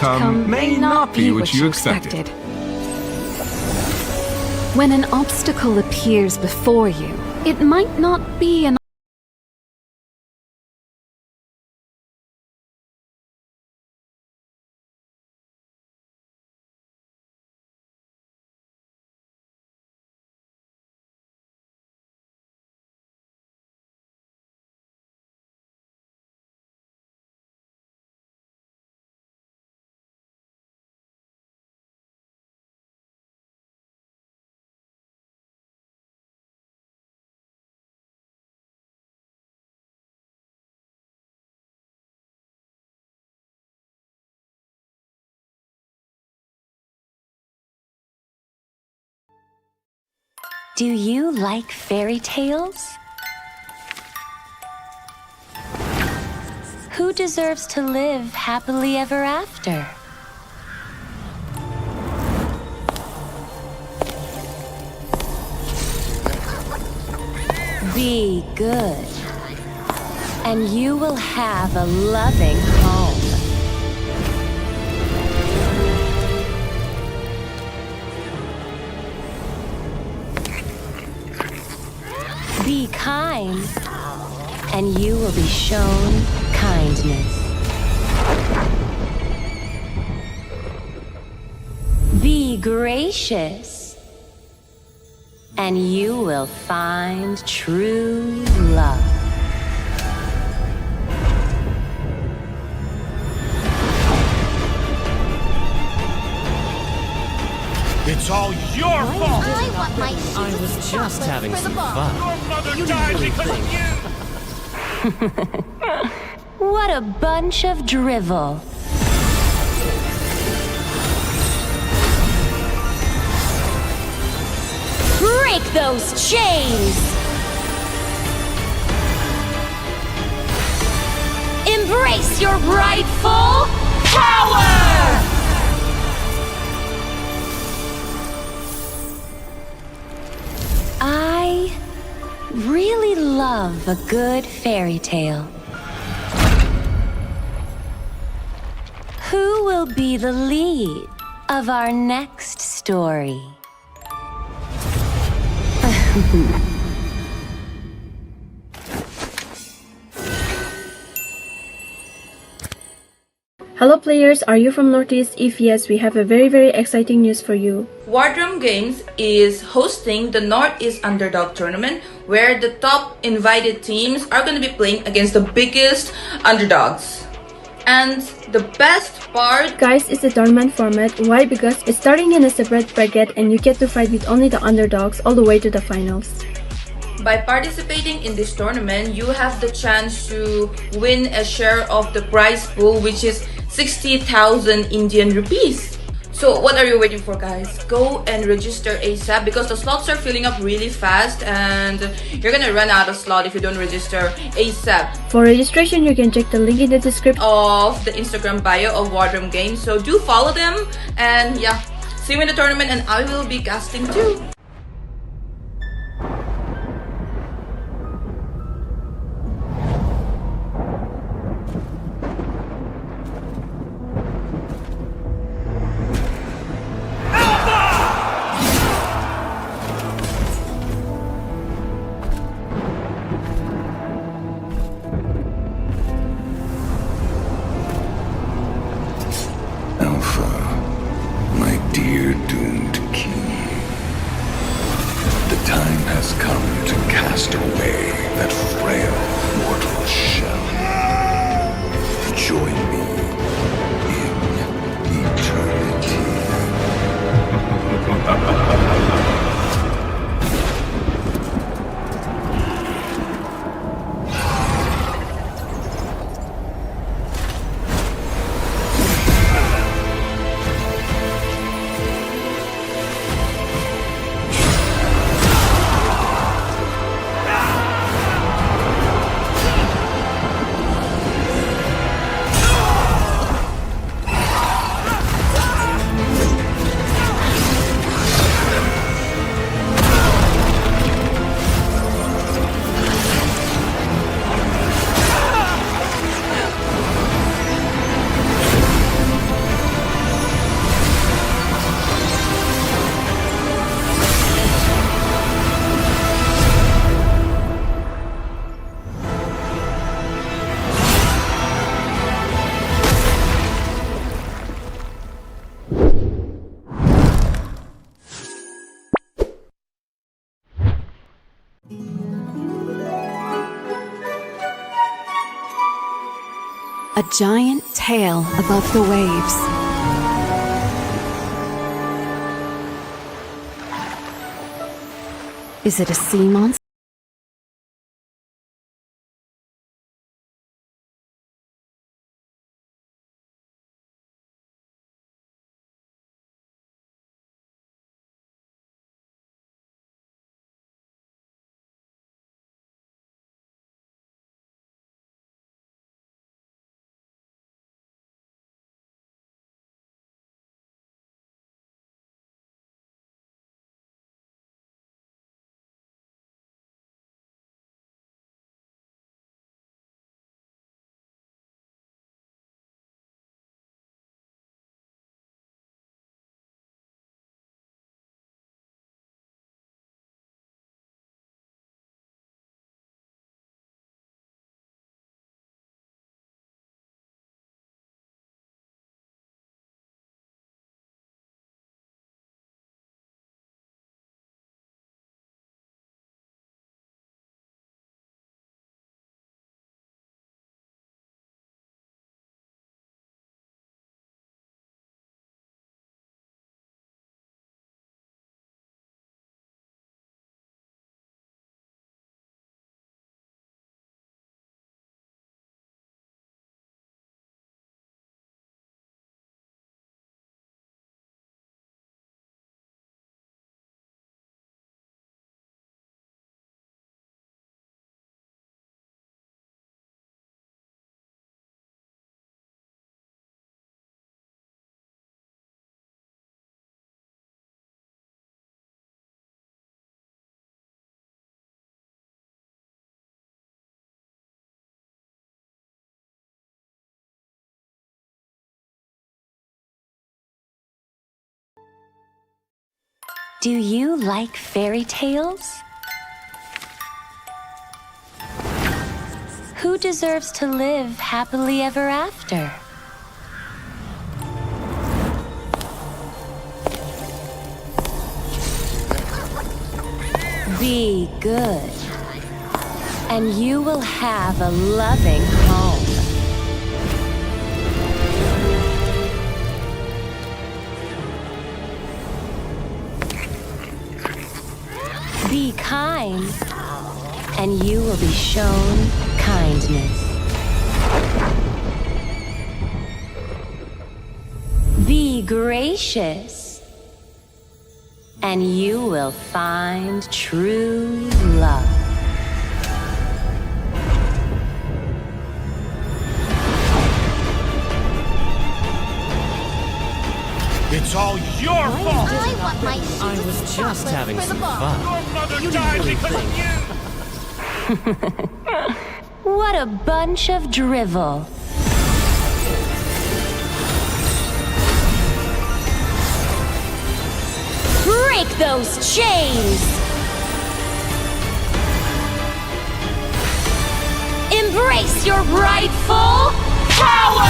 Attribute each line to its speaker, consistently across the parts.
Speaker 1: outcome may not be what you expected. When an obstacle appears before you, it might not be an
Speaker 2: Do you like fairy tales? Who deserves to live happily ever after? Be good, and you will have a loving home. Be kind, and you will be shown kindness. Be gracious, and you will find true love.
Speaker 3: It's all your fault!
Speaker 4: I was just having some fun.
Speaker 3: Your mother died because of you!
Speaker 2: What a bunch of drivel. Break those chains! Embrace your rightful power! I really love a good fairy tale. Who will be the lead of our next story?
Speaker 5: Hello players, are you from Northeast? If yes, we have a very exciting news for you.
Speaker 6: Wardroom Games is hosting the North East Underdog Tournament, where the top invited teams are going to be playing against the biggest underdogs. And the best part,
Speaker 5: Guys, it's a tournament format. Why? Because it's starting in a separate bracket and you get to fight with only the underdogs all the way to the finals.
Speaker 6: by participating in this tournament, you have the chance to win a share of the prize pool, which is 60,000 Indian rupees. So what are you waiting for, guys? Go and register ASAP because the slots are filling up really fast and you're gonna run out of slot if you don't register ASAP.
Speaker 5: For registration, you can check the link in the description
Speaker 6: Of the Instagram bio of Wardroom Games. So do follow them and yeah, see you in the tournament and I will be casting too.
Speaker 1: A giant tail above the waves. Is it a sea monster?
Speaker 2: Do you like fairy tales? Who deserves to live happily ever after? Be good, and you will have a loving home. Be kind, and you will be shown kindness. Be gracious, and you will find true love.
Speaker 3: It's all your fault!
Speaker 7: I want my
Speaker 4: I was just having some fun.
Speaker 3: Your mother died because of you!
Speaker 2: What a bunch of drivel. Break those chains! Embrace your rightful power!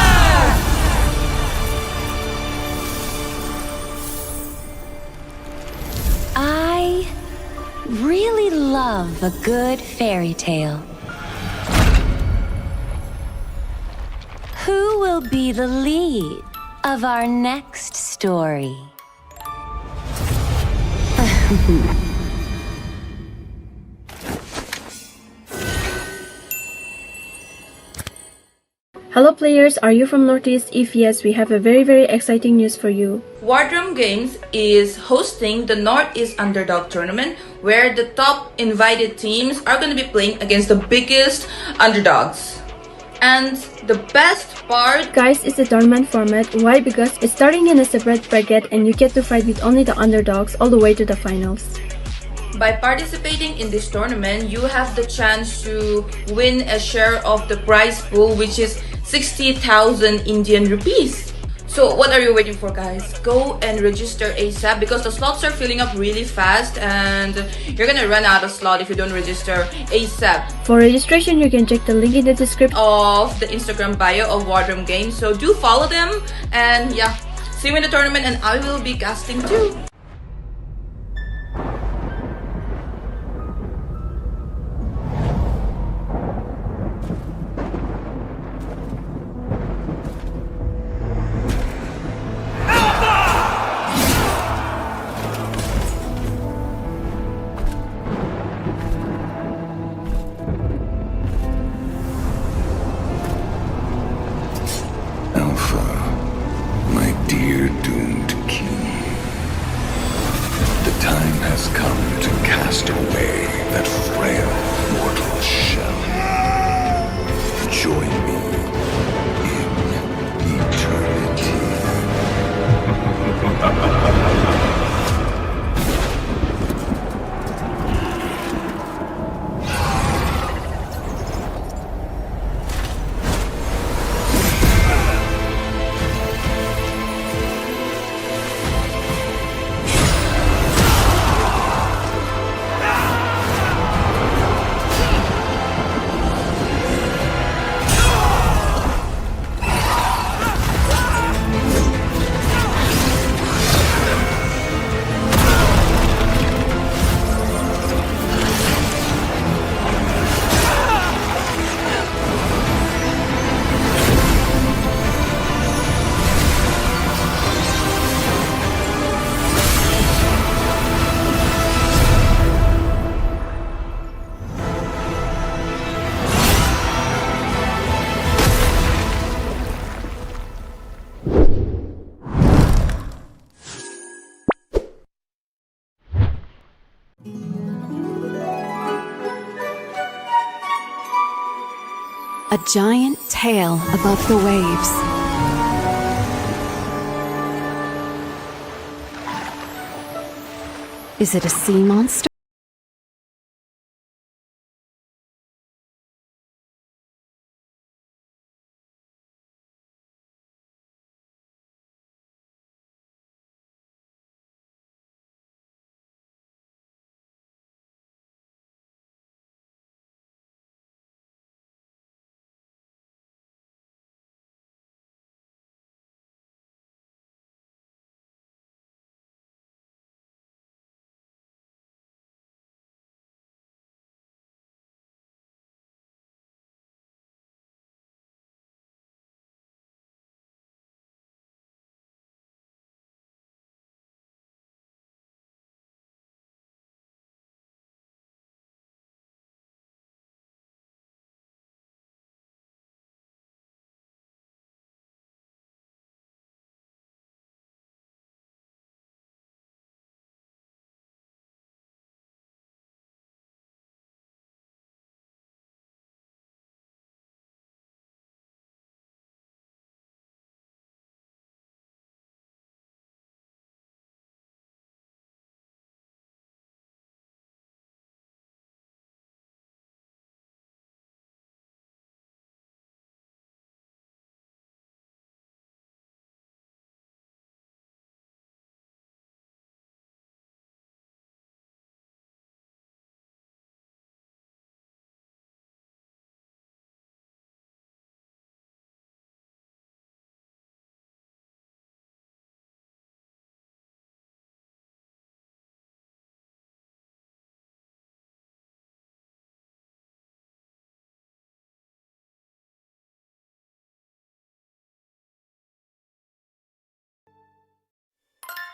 Speaker 2: I really love a good fairy tale. Who will be the lead of our next story?
Speaker 5: Hello players, are you from Northeast? If yes, we have a very exciting news for you.
Speaker 6: Wardroom Games is hosting the North East Underdog Tournament, where the top invited teams are going to be playing against the biggest underdogs. And the best part,
Speaker 5: Guys, it's a tournament format. Why? Because it's starting in a separate bracket and you get to fight with only the underdogs all the way to the finals.
Speaker 6: by participating in this tournament, you have the chance to win a share of the prize pool, which is 60,000 Indian rupees. So what are you waiting for, guys? Go and register ASAP because the slots are filling up really fast and you're gonna run out of slot if you don't register ASAP.
Speaker 5: For registration, you can check the link in the description
Speaker 6: Of the Instagram bio of Wardroom Games. So do follow them and yeah, see you in the tournament and I will be casting too.
Speaker 7: We're doomed to keep. The time has come to cast away that frail mortal shell. Join me in eternity.
Speaker 1: A giant tail above the waves. Is it a sea monster?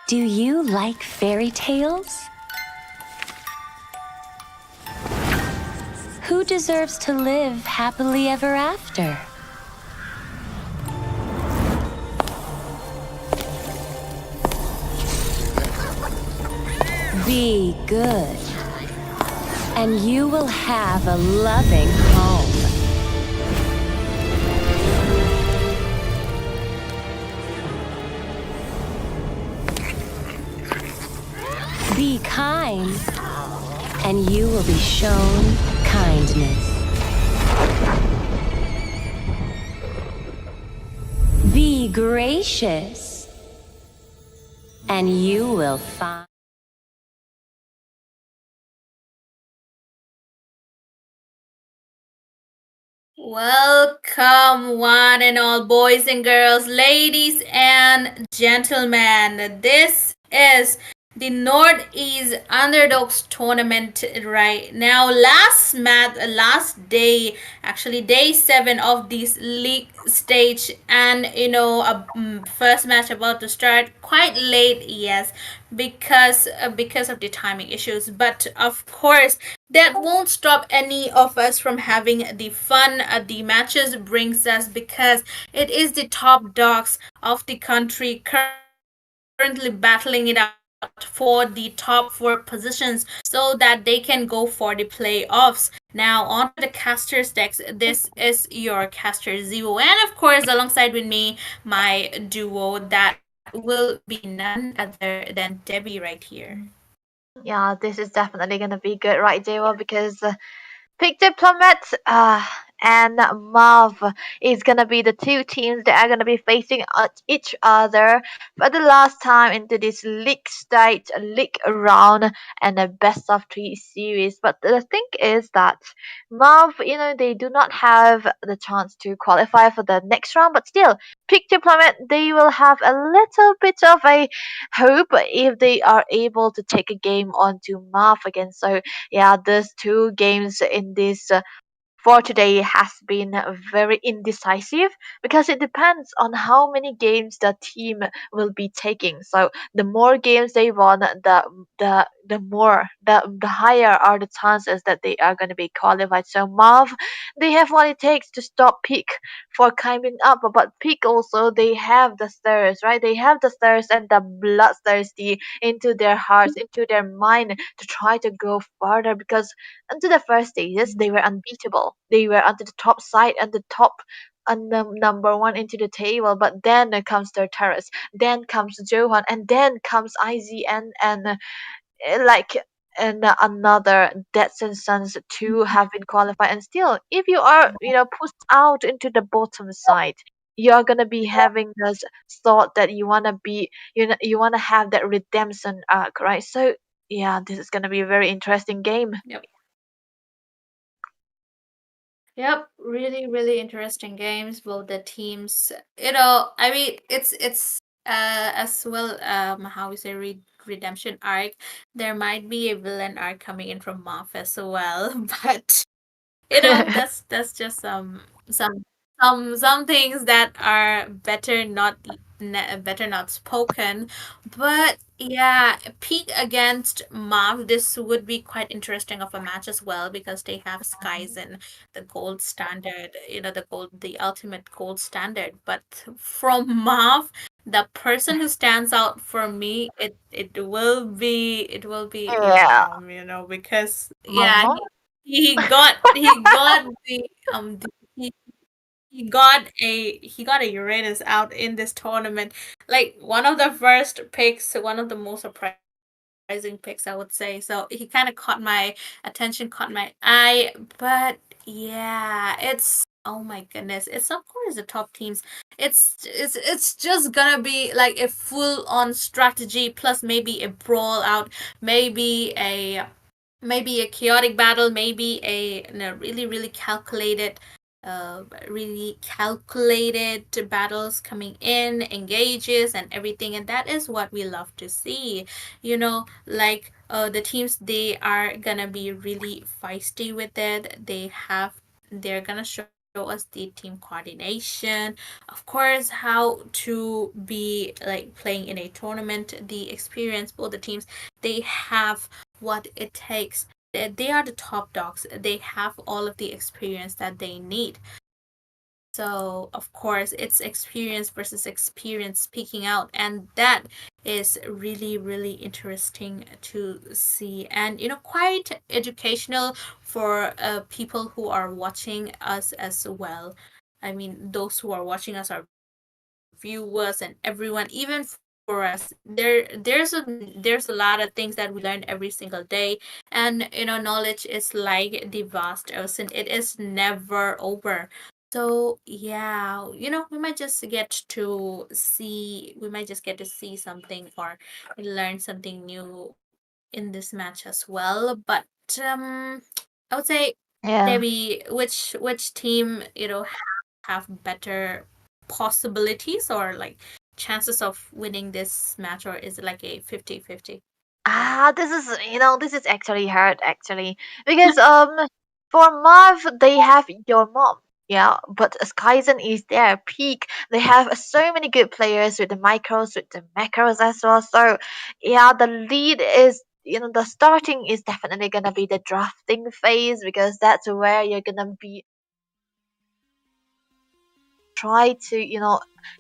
Speaker 2: Do you like fairy tales? Who deserves to live happily ever after? Be good, and you will have a loving home. Be kind, and you will be shown kindness. Be gracious, and you will find.
Speaker 8: Welcome, one and all boys and girls, ladies and gentlemen. This is the North East Underdogs Tournament right now. Last day, actually day 7 of this league stage, and first match about to start quite late, yes, because of the timing issues. But of course, that won't stop any of us from having the fun the matches brings us, because it is the top dogs of the country currently battling it out for the top four positions so that they can go for the playoffs. Now, on to the casters decks. This is your caster Zero, and of course, alongside with me, my duo that will be none other than Debbie right here.
Speaker 9: Yeah, this is definitely gonna be good, right, Dewa? Because Pick Diplomat and Mav is gonna be the two teams that are gonna be facing each other for the last time into this league stage, league round, and a best of three series. But the thing is that Mav, they do not have the chance to qualify for the next round, but still, Pick Diplomat, they will have a little bit of a hope if they are able to take a game onto Mav again. So yeah, these two games in this for today has been very indecisive because it depends on how many games the team will be taking. So the more games they won, the higher are the chances that they are going to be qualified. So Mav, they have what it takes to stop Peak for climbing up, but Peak also they have the stairs, right? They have the stairs and the bloodthirsty into their hearts, into their mind to try to go further because until the first stages, they were unbeatable. They were on the top side and the top and the number one into the table. But then comes Tartarus, then comes Johan, and then comes IZN and like and another Deads and Sons two have been qualified. And still, if you are pushed out into the bottom side. You're gonna be having this thought that you wanna be, you wanna have that redemption arc, right? So yeah, this is gonna be a very interesting game.
Speaker 8: Yep. Yep, really, really interesting games. Both the teams, I mean, it's as well how we say redemption arc. There might be a villain arc coming in from Moff as well, but that's just some things that are better not spoken. But yeah, Peak against Mav, this would be quite interesting of a match as well because they have Skyzen, the gold standard, the ultimate gold standard. But from Mav, the person who stands out for me, it will be
Speaker 9: Yeah.
Speaker 8: because yeah,
Speaker 9: Uh-huh.
Speaker 8: he got he got a Uranus out in this tournament. Like one of the first picks, one of the most surprising picks, I would say. So he kind of caught my attention, caught my eye. But yeah, oh my goodness, it's of course the top teams. It's just gonna be like a full on strategy plus maybe a brawl out, maybe a maybe a chaotic battle, maybe a really really calculated battles coming in, engages and everything, and that is what we love to see. Like the teams, they are gonna be really feisty with it. They're gonna show us the team coordination, of course, how to be like playing in a tournament, the experience. Both the teams, they have what it takes. They are the top dogs. They have all of the experience that they need. So, of course, it's experience versus experience speaking out. And that is really, really interesting to see. And, quite educational for people who are watching us as well. I mean, those who are watching us, our viewers and everyone, even for us, there's a lot of things that we learn every single day. And knowledge is like the vast ocean, it is never over. So yeah, we might just get to see something or learn something new in this match as well. But I would say,
Speaker 9: Yeah.
Speaker 8: Debbie, which team have better possibilities or like chances of winning this match, or is it like a 50-50?
Speaker 9: This is actually hard actually because for Marv they have your mom. Yeah, but Skyzen is their peak. They have so many good players with the micros, with the macros as well. So yeah, the lead is the starting is definitely gonna be the drafting phase because that's where you're gonna be try to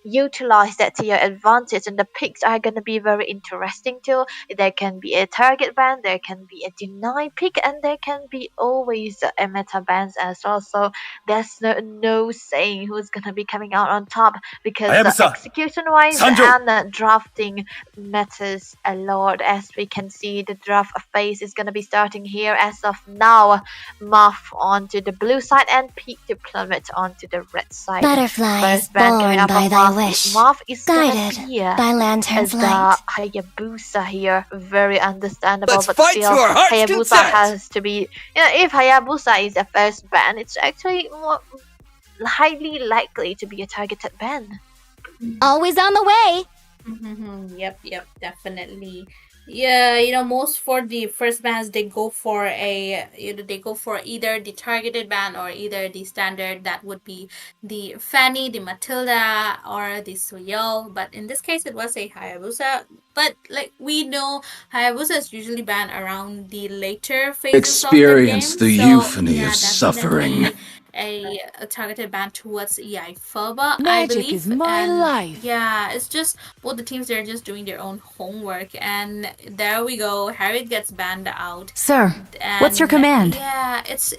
Speaker 9: utilize that to your advantage, and the picks are gonna be very interesting too. There can be a target ban, there can be a deny pick, and there can be always a meta bans as well. So there's no saying who's gonna be coming out on top, because execution wise and drafting matters a lot. As we can see, the draft phase is gonna be starting here as of now. Maaf onto the blue side and Peak to plummet onto the red side.
Speaker 2: Butterflies
Speaker 9: First band coming
Speaker 2: born
Speaker 9: up
Speaker 2: by
Speaker 9: on
Speaker 2: thy
Speaker 9: Maaf
Speaker 2: wish,
Speaker 9: Maaf is
Speaker 2: guided
Speaker 9: gonna be
Speaker 2: by lantern
Speaker 9: as
Speaker 2: flight.
Speaker 9: the Hayabusa here. Very understandable,
Speaker 3: Let's
Speaker 9: but
Speaker 3: fight
Speaker 9: still
Speaker 3: to our heart's
Speaker 9: Hayabusa
Speaker 3: content.
Speaker 9: has to be, if Hayabusa is the first ban, it's actually more highly likely to be a targeted ban.
Speaker 2: Always on the way.
Speaker 8: Yep, definitely. Yeah, most for the first bans they go for either the targeted ban or either the standard. That would be the Fanny, the Matilda, or the Suyo. But in this case, it was a Hayabusa. But like we know, Hayabusa is usually banned around the later phases of the game.
Speaker 7: Experience the
Speaker 8: So
Speaker 7: euphony
Speaker 8: yeah,
Speaker 7: of suffering.
Speaker 8: definitely a targeted ban towards Yaifoba, I
Speaker 4: Magic
Speaker 8: believe.
Speaker 4: is my
Speaker 8: And
Speaker 4: life.
Speaker 8: yeah, it's just both the teams, they're just doing their own homework, and there we go. Harriet gets banned out.
Speaker 1: Sir,
Speaker 8: And
Speaker 1: what's your command?
Speaker 8: yeah, it's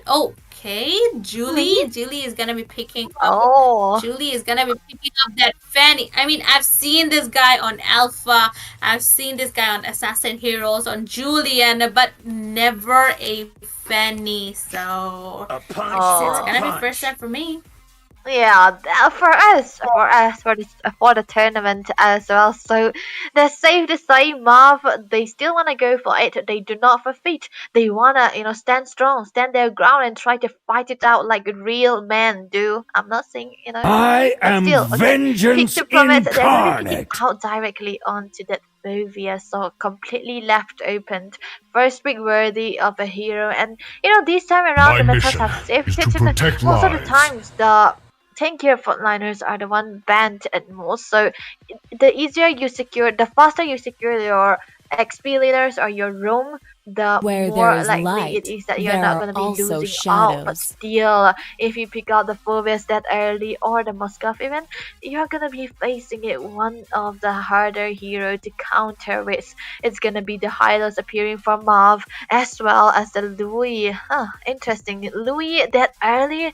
Speaker 8: okay. Julie is gonna be picking up.
Speaker 9: Oh,
Speaker 8: Julie is gonna be picking up that Fanny. I mean, I've seen this guy on Alpha. I've seen this guy on Assassin Heroes, on Julian, but never a Fanny. So
Speaker 3: A punch
Speaker 9: Oh.
Speaker 3: for
Speaker 8: it's
Speaker 3: a
Speaker 8: gonna be
Speaker 3: punch.
Speaker 8: first time for me.
Speaker 9: yeah, for the tournament as well. So they're safe to say, Marv, they still wanna go for it. They do not forfeit. They wanna, stand strong, stand their ground, and try to fight it out like real men do. I'm not saying,
Speaker 7: I
Speaker 9: but
Speaker 7: am
Speaker 9: still, okay.
Speaker 7: vengeance
Speaker 9: Pick to plummet, they're really picking
Speaker 7: incarnate.
Speaker 9: out directly onto that Bovia, so completely left open. First pick worthy of a hero, and this time around the metas have shifted. Most of the times the tankier frontliners are the one banned at most. So the faster you secure your XP leaders or your roam, the
Speaker 2: Where
Speaker 9: more
Speaker 2: there is
Speaker 9: likely
Speaker 2: light,
Speaker 9: it is that you're
Speaker 2: there
Speaker 9: not
Speaker 2: are
Speaker 9: going to be
Speaker 2: also
Speaker 9: losing out. But
Speaker 2: shadows.
Speaker 9: still, if you pick out the Phobias that early or the Muscaf event, you're going to be facing it one of the harder hero to counter with. It's going to be the Hylos appearing from Mav as well as the Louis. Interesting. Louis that early,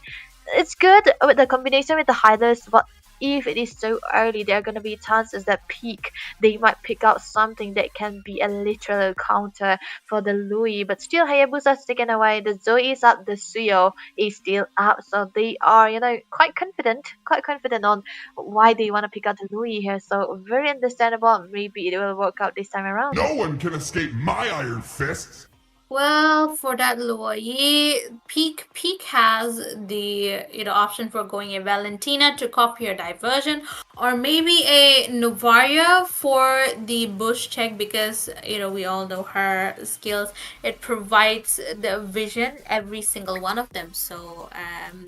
Speaker 9: it's good with the combination with the Hylos, but if it is so early, there are going to be chances that Peak, they might pick out something that can be a literal counter for the Louis. But still, Hayabusa's taken away. The Zoe is up, the Suyo is still up. So they are, quite confident on why they want to pick out the Louis here. So very understandable. Maybe it will work out this time around.
Speaker 10: No one can escape my iron fists.
Speaker 8: Well, for that Luoyi, Peak has the option for going a Valentina to copy her diversion, or maybe a Novaria for the bush check, because we all know her skills. It provides the vision, every single one of them. So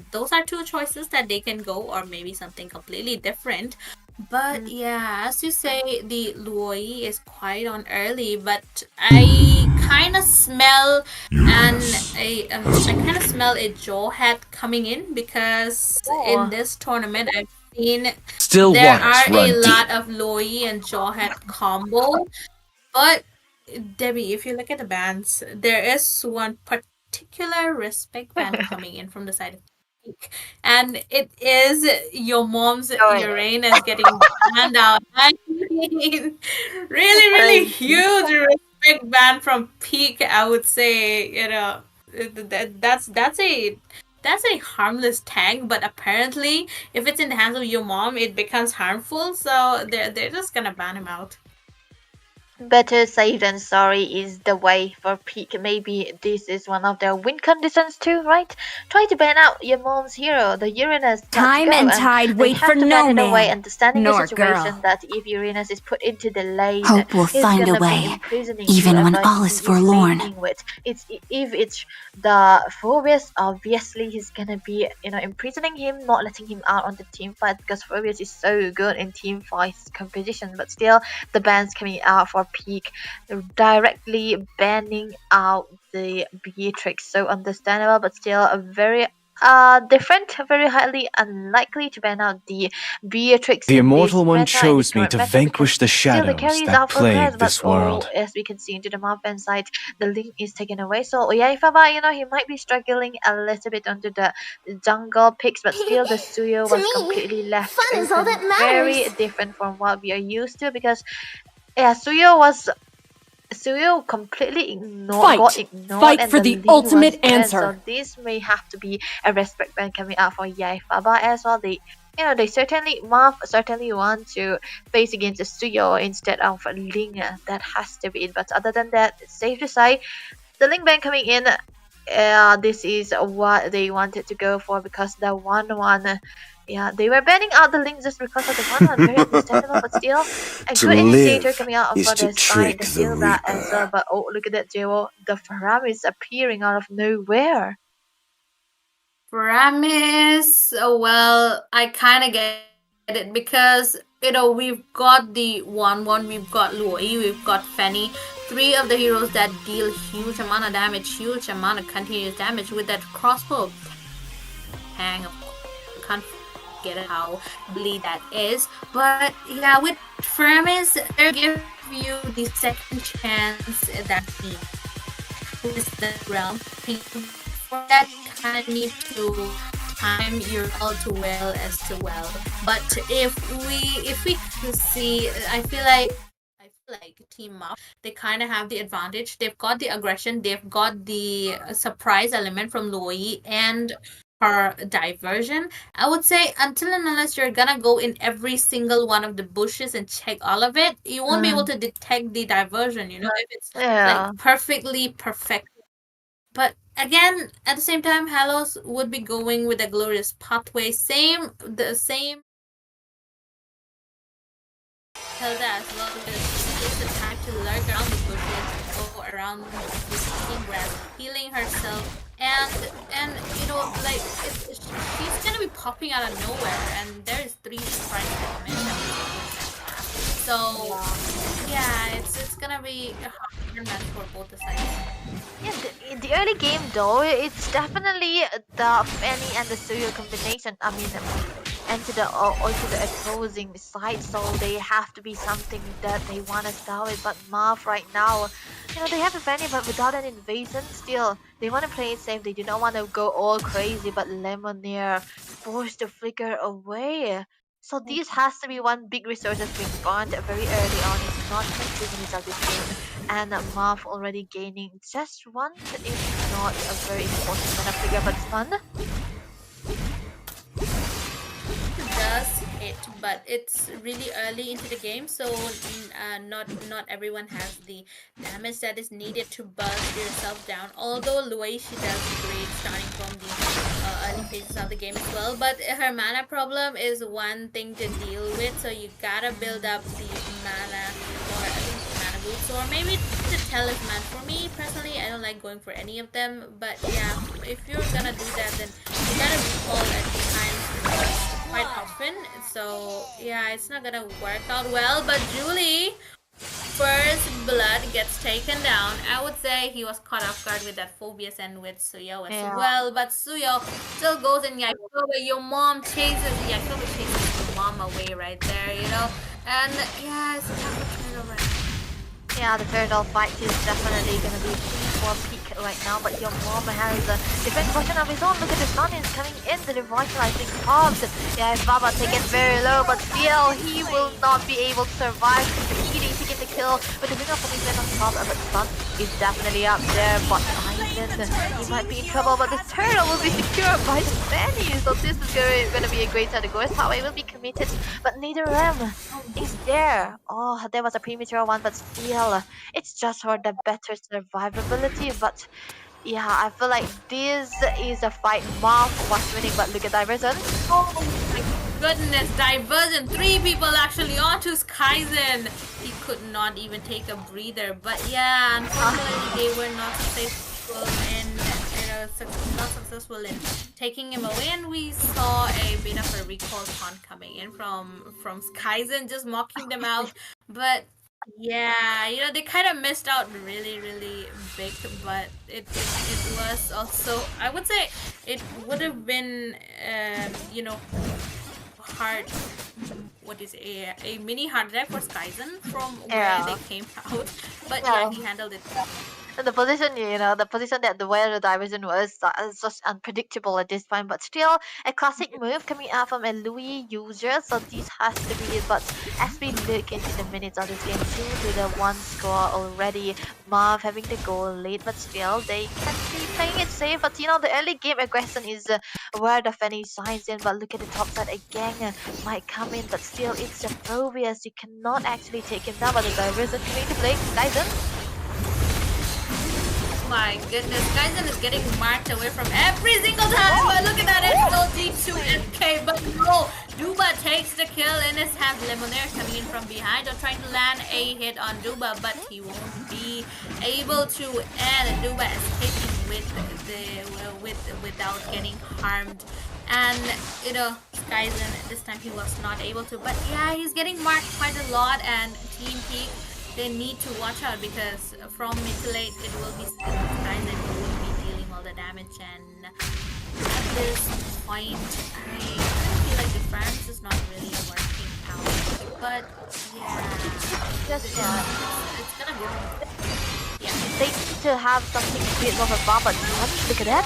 Speaker 8: those are two choices that they can go, or maybe something completely different. But yeah, as you say, the Luoi is quite on early, but I kind of smell a jaw hat coming in, because in this tournament I've seen
Speaker 7: Still
Speaker 8: there
Speaker 7: waters
Speaker 8: are a
Speaker 7: run
Speaker 8: lot
Speaker 7: deep.
Speaker 8: of Luoi and jaw hat combo. But Debbie, if you look at the bands, there is one particular respect band coming in from the side of Peak, and it is your mom's Uranus getting banned out. I mean, really huge respect ban from Peak, I would say. That's a harmless tank, but apparently if it's in the hands of your mom, it becomes harmful. So they're just gonna ban him out.
Speaker 9: Better safe than sorry is the way for Peak. Maybe this is one of their win conditions too, right? Try to ban out your mom's hero, the Uranus.
Speaker 1: Time and tide wait for no
Speaker 9: Way,
Speaker 1: man,
Speaker 9: understanding
Speaker 1: nor
Speaker 9: the situation
Speaker 1: girl.
Speaker 9: that if Uranus is put into the lane,
Speaker 2: Hope will
Speaker 9: it's
Speaker 2: find a
Speaker 9: gonna be
Speaker 2: way,
Speaker 9: imprisoning
Speaker 2: even when
Speaker 9: whoever
Speaker 2: all
Speaker 9: he
Speaker 2: is forlorn.
Speaker 9: mating with. If it's the Phobius, obviously he's gonna be imprisoning him, not letting him out on the team fight, because Phobius is so good in team fights competition. But still, the bans coming out for Peak, directly banning out the Beatrix. So understandable, but still a very different, very highly unlikely to ban out the Beatrix
Speaker 4: The
Speaker 9: in this
Speaker 4: Immortal One
Speaker 9: meta, in
Speaker 4: chose
Speaker 9: this
Speaker 4: me
Speaker 9: current
Speaker 4: to
Speaker 9: meta,
Speaker 4: vanquish the
Speaker 9: because still the
Speaker 4: shadows
Speaker 9: carries
Speaker 4: that
Speaker 9: are
Speaker 4: plague
Speaker 9: progress, but
Speaker 4: this world.
Speaker 9: as we can see into the Maaf ban side, the link is taken away. So Yaifaba, he might be struggling a little bit onto the jungle picks, but still the Suyo was completely left open. Very different from what we are used to, because yeah, Suyo completely got ignored, and the Lee was banned. So this may have to be a respect ban coming out for Yaifaba as well. They certainly Maaf certainly want to face against Suyo instead of Ling. That has to be it. But other than that, it's safe to say the Ling ban coming in. This is what they wanted to go for, because the 1-1. Yeah, they were banning out the Link just because of the 1-1. Very understandable, but still a
Speaker 7: To
Speaker 9: good initiator
Speaker 7: live
Speaker 9: coming out
Speaker 7: is
Speaker 9: for
Speaker 7: to
Speaker 9: the side.
Speaker 7: trick
Speaker 9: The
Speaker 7: the
Speaker 9: Hilda as well,
Speaker 7: Reaper.
Speaker 9: but oh, look at that, Jewel. The Faram is appearing out of nowhere.
Speaker 8: Promise. Well, I kind of get it, because we've got the 1-1, we've got Lui, we've got Fanny, three of the heroes that deal huge amount of damage, huge amount of continuous damage with that crossbow. Hang, can't forget how bleed that is. But yeah, with Firmis, they give you the second chance that he is the realm. For that, kind of need to time your all too well as to well. But if we could see, I feel like Team Maaf, they kind of have the advantage. They've got the aggression, they've got the surprise element from Loi and her diversion. I would say until and unless you're gonna go in every single one of the bushes and check all of it, you won't be able to detect the diversion, if it's
Speaker 9: Yeah.
Speaker 8: like perfectly perfect. But again, at the same time, Halos would be going with a glorious pathway. The same Hilda as well, because she takes the time to lurk around the bushes, go around the seeking grass, healing herself, and she's gonna be popping out of nowhere, and there is 3 surprise elements that we can. So yeah, it's gonna be a hard match for both the sides.
Speaker 9: Yeah, in the early game though, it's definitely the Fanny and the Suyo combination. I mean, onto the opposing side, so they have to be something that they want to start with. But Maaf right now, they have a Fanny, but without an invasion, still they want to play it safe. They do not want to go all crazy, but Lemonade forced to flicker away. So this has to be one big resource that's being burned very early on. It's not 20 minutes of this game, and Maaf already gaining just one, if not a very important mana figure, but stun.
Speaker 8: Does hit, but it's really early into the game, so not everyone has the damage that is needed to buzz yourself down. Although Lui, she does great starting from the early phases of the game as well, but her mana problem is one thing to deal with, so you gotta build up the mana, or at least mana boots, or maybe the talisman. For me personally, I don't like going for any of them, but yeah, if you're gonna do that, then you gotta recall at times quite often. So yeah, it's not gonna work out well. But Julie, first blood gets taken down. I would say he was caught off guard with that Phobias and with Suyo as well. But Suyo still goes in Yakoba. Your mom chases Yakoba chases your mom away right there, And yeah, it's time to turn around.
Speaker 9: Yeah, the Feral fight is definitely gonna be for peak right now, but your mom has a different version of his own. Look at the sun is coming in, the revitalizing carbs. Yeah, Baba taken very low, but still he will not be able to survive. Heating taking the kill with the winner from his on top, but sun is definitely up there. But he might be in trouble, but the turtle will be secured by the Fanny. So this is gonna be a great start. The Ghost Power will be committed, but neither Rem is there. Oh, there was a premature one, but still, it's just for the better survivability. But yeah, I feel like this is a fight Maaf was winning, but look at Diversion.
Speaker 8: Oh my goodness, Diversion! 3 people actually onto Skyzen. He could not even take a breather. But yeah, unfortunately, they were not successful in taking him away, and we saw a bit of a recall taunt coming in from Skyzen, just mocking them out. But Yeah, you know, they kind of missed out really, really big, but it was also, I would say, it would have been, you know, hard. What is a mini hard drive for Skyzen from where they
Speaker 9: Yeah.
Speaker 8: came out, but yeah,
Speaker 9: Yeah.
Speaker 8: he handled it.
Speaker 9: And the position, the position that the where the diversion was is just unpredictable at this point. But still, a classic move coming out from a Louis user. So this has to be it. But as we look into the minutes of this game, 2-1 score already. Maaf having the goal late, but still they can be playing it safe. But the early game aggression is where the Fanny signs in. But look at the top side again, might come in, but still it's a Provius. You cannot actually take him down. But the diversion coming to play, Dyson.
Speaker 8: My goodness, Kaizen is getting marked away from every single time. But look at that SLG to FK. But no, Duba takes the kill in his hands. Lemonade coming in from behind or trying to land a hit on Duba, but he won't be able to. And Duba escaping without getting harmed. And Kaizen this time he was not able to. But yeah, he's getting marked quite a lot. And Team Peak, they need to watch out because from mid to late it will be Skyzen who will be dealing all the damage, and at this point I feel like the farms is not really working out. But yeah, it's gonna go. Yeah.
Speaker 9: They need to have something a bit of a bomb, but look at that.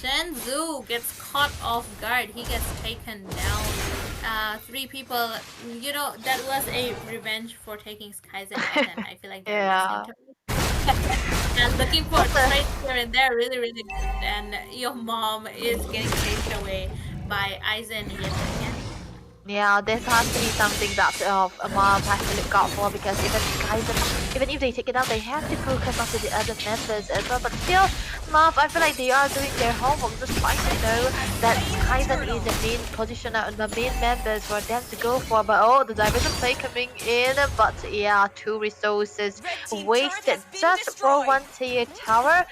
Speaker 8: Shenzhou gets caught off guard. He gets taken down. 3 people, that was a revenge for taking Skyzen out, and I feel like they're listening to me. And looking for trades here and there, really, really good. And your mom is getting chased away by Aizen yet again.
Speaker 9: Yeah, this has to be something that Maaf has to look out for, because even if they take it out, they have to focus onto the other members as well. But still, Maaf, I feel like they are doing their homework, despite that Skyzen is the main positioner and the main members for them to go for. But the diversion play coming in, but yeah, 2 resources wasted just for 1 tier tower.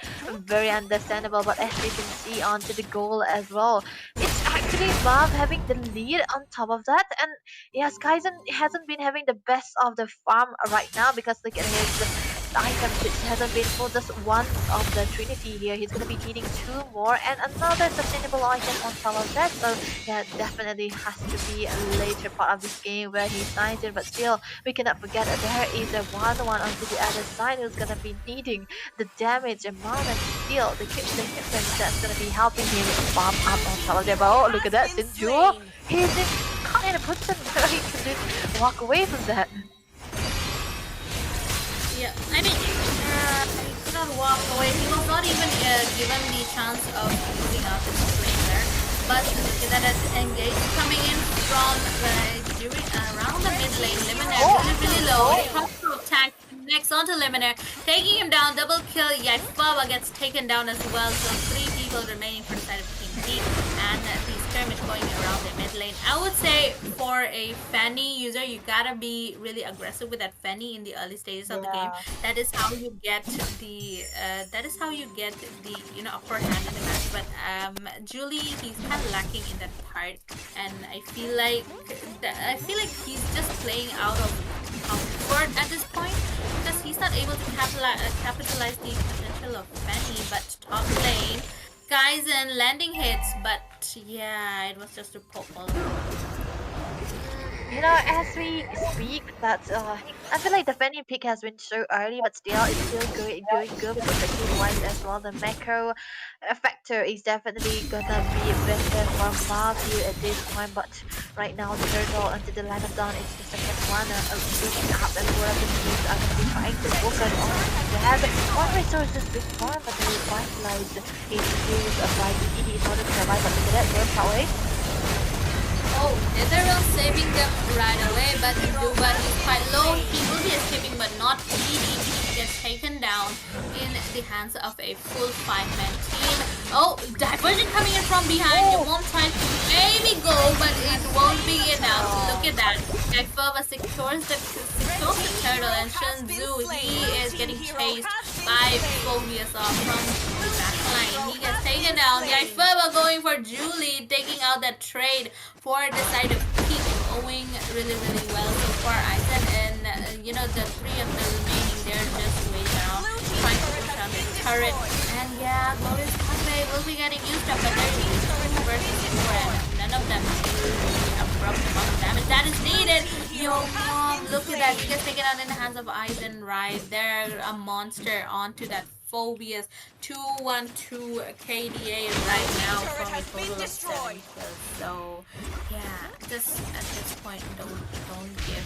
Speaker 9: Very understandable, but as you can see onto the goal as well, it's actually Maaf having the lead on top of that. And yeah, Skyzen hasn't been having the best of the farm right now, because look at his items, which hasn't been for just one of the Trinity here. He's gonna be needing 2 more and another sustainable item on top of that. So yeah, definitely has to be a later part of this game where he signs in. But still, we cannot forget that there is a 1-1 onto the other side who's gonna be needing the damage amount, and still the difference that's gonna be helping him farm up on top of there. But look at that, Sinju! He's caught in a position where he can just walk away from that.
Speaker 8: Yeah, I mean, he could not walk away. He was not even given the chance of moving out his flame there. But that is engaged coming in from around the mid lane. Lemonade really low. He attack next onto Lemonade, taking him down. Double kill. Yaifaba gets taken down as well. So 3 people remaining for the side of Team P, and the skirmish going around the mid lane. I would say for a Fanny user, you gotta be really aggressive with that Fanny in the early stages of the game. That is how you get the upper hand in the match. But Julie, he's kind of lacking in that part, and I feel like he's just playing out of comfort at this point, because he's not able to capitalize the potential of Fanny. But top lane, Kaizen landing hits, but yeah, it was just a poke all around.
Speaker 9: As we speak, that I feel like the Fanny pick has been so early, but still it's still doing good because the kill wise as well. The macro factor is definitely gonna be better for Maaf here at this point. But right now, the turtle until the line of dawn, it's the second one looking up, and one of the teams are gonna be trying to focus on to have 1 resource has been farmed, but they revitalize his skills by in order to survive. But look at that, works away.
Speaker 8: Oh, Netherrealm saving them right away, but Duba is quite low. He will be escaping, but not easy. He gets taken down in the hands of a full 5-man team. Oh, diversion coming in from behind. You won't try to maybe go, but it won't be enough. Look at that. Yaifaba secures the turtle, and Shenzhou, he is getting chased by Phobius off from the back line. He gets taken down. Yaifaba going for Julie, taking out that trade for the side of Peak, going really, really well. know, the three of the remaining, they're just waiting out, trying to push out the turret. And yeah, Glorious Pathway will be getting used up, but they're using versus 4, and none of them really abrupt amount of damage that is needed. Yo, mom, look at that. He gets taken out in the hands of Aizen, right? They're a monster onto that Phobia's 212 KDA right now from a total of 7 kills. So yeah, just at this point, don't give.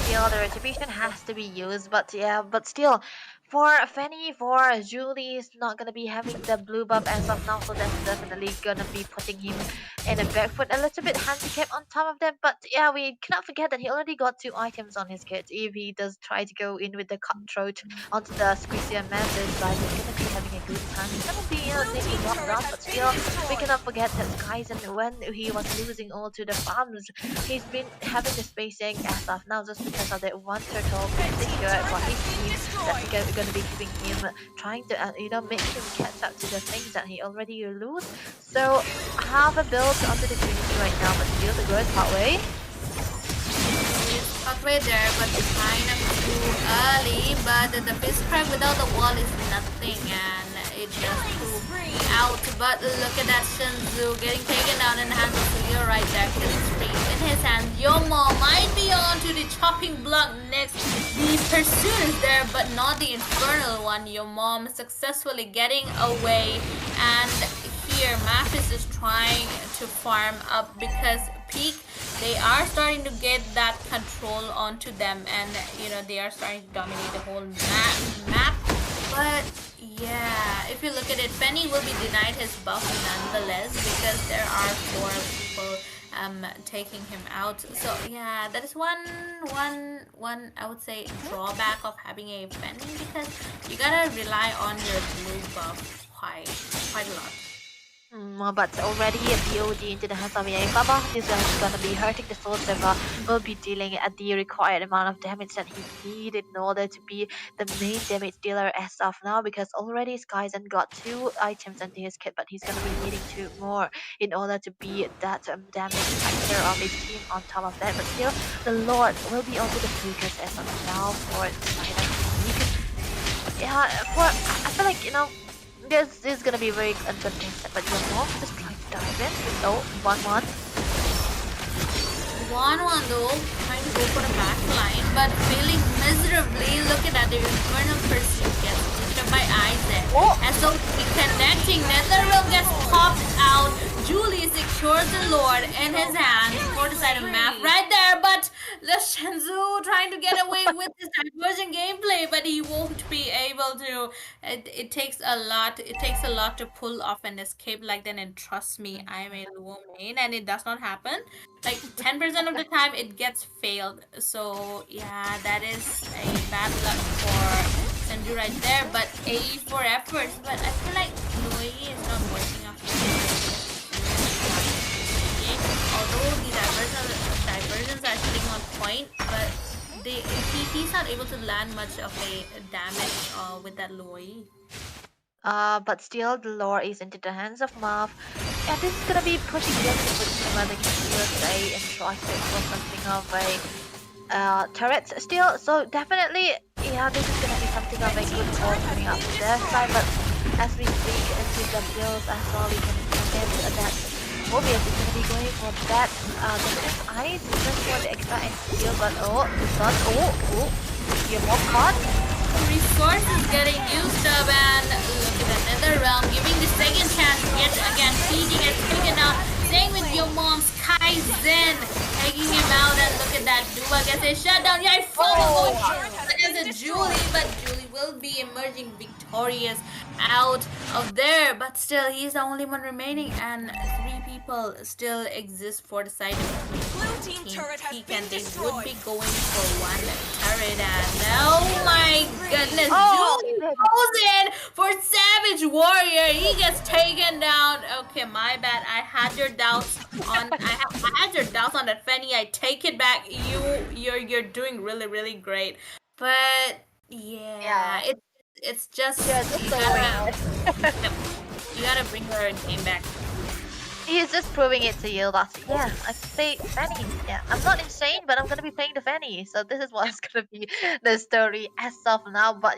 Speaker 9: Still, the retribution has to be used, but yeah, but still, for Fanny, for Julie is not gonna be having the blue buff as of now, so that's definitely gonna be putting him in a back foot, a little bit handicap on top of that. But yeah, we cannot forget that he already got 2 items on his kit. If he does try to go in with the cutthroat onto the squeezy and massive side, he's gonna be having a good time. He's gonna be taking a lot rough, but still, we cannot forget that Kaizen, when he was losing all to the farms, he's been having the spacing as of now just because of that one turtle particular for his team that's going to be keeping him trying to make him catch up to the things that he already lose. So half a build onto the Trinity right now, but still the good pathway.
Speaker 8: Pathway there, but it's kind of too early. But the fist crack without the wall is nothing, and it just proved out. But look at that Shinzu getting taken down in the hands of Leo right there. Killing spree in his hand. Yomo might be on to the chopping block next. The pursuit is there, but not the infernal one. Your mom successfully getting away, and here Maaf is just trying to farm up because Peak, they are starting to get that control onto them, and they are starting to dominate the whole map. But yeah, if you look at it, Penny will be denied his buff nonetheless because there are 4 people taking him out. So yeah, that is one I would say drawback of having a Penny, because you gotta rely on your blue buff quite a lot.
Speaker 9: But already a POG into the hands of Baba. This is gonna be hurting the Soul Server, will be dealing at the required amount of damage that he needed in order to be the main damage dealer as of now, because already Skyzen got 2 items into his kit, but he's gonna be needing 2 more in order to be that damage factor of his team on top of that. But still, the Lord will be onto the focus as of now for Skyzen. Yeah, I feel like, this is gonna be very uncontested, but your mom just trying to dive in. So 1-1.
Speaker 8: 1-1 though, trying to go for the back line, but failing miserably. Look at that, the infernal pursuit gets hit by Isaac. And so connecting, Netherrealm gets popped out. Julie secures the Lord in his hands for the side of Maaf right there, but the Shenzhou trying to get away with his divergent gameplay, but he won't be able to. It takes a lot. It takes a lot to pull off an escape like that, and trust me, I'm a Luo main, and it does not happen. Like 10% of the time, it gets failed. So yeah, that is a bad luck for Senju right there. But A for efforts. But I feel like Loi is not working out. Although the diversions are sitting on point, but he's not able to land much of a damage with that Loi.
Speaker 9: But still, the lore is into the hands of Maaf. And this is gonna be pushing them to put him where they can still stay and try to for something of a turret still. So definitely, yeah, this is gonna be something of a good call coming up to their side. But as we speak into the builds as well, we can commit that Moba is gonna be going for that defense ice just for the extra and steal. But this one, you're more caught.
Speaker 8: Resources getting used up, and look at another realm giving the second chance yet again. PG gets taken out. Staying with your mom's Kaizen, taking him out, and look at that. Duba gets a shutdown. Yeah, I follow against Julie, but Julie will be emerging victorious out of there. But still, he's the only one remaining, and 3 people still exist for the side of Team Peak, and they would be going for 1 turret. And oh my goodness, Julie goes in for Savage Warrior. He gets taken down. Okay, my bad. I had your doubts on. I had your doubts on that, Fanny. I take it back. You're doing really great. But yeah. It's just you gotta bring her game back.
Speaker 9: He's just proving it to you that yeah, I can play Fanny. Yeah, I'm not insane, but I'm gonna be playing the Fanny. So this is what's gonna be the story as of now. But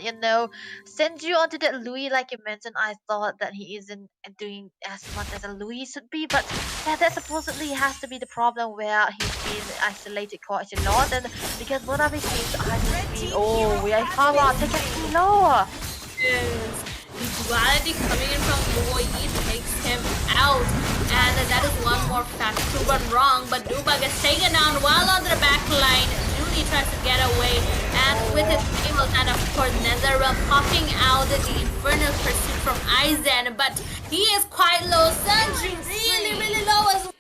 Speaker 9: send you onto that Louis, like you mentioned. I thought that he isn't doing as much as a Louis should be, but yeah, that supposedly has to be the problem where he's been isolated quite a lot, and because one of his teams are just being we are far taken too low.
Speaker 8: Yes. The duality coming in from Boy takes him out. And that is one more factor proven wrong. But Duba gets taken down while on the back line. Julie tries to get away. And with his tables and of course Netherrealm popping out the Infernal Pursuit from Aizen. But he is quite low. Sanji really, really low as well.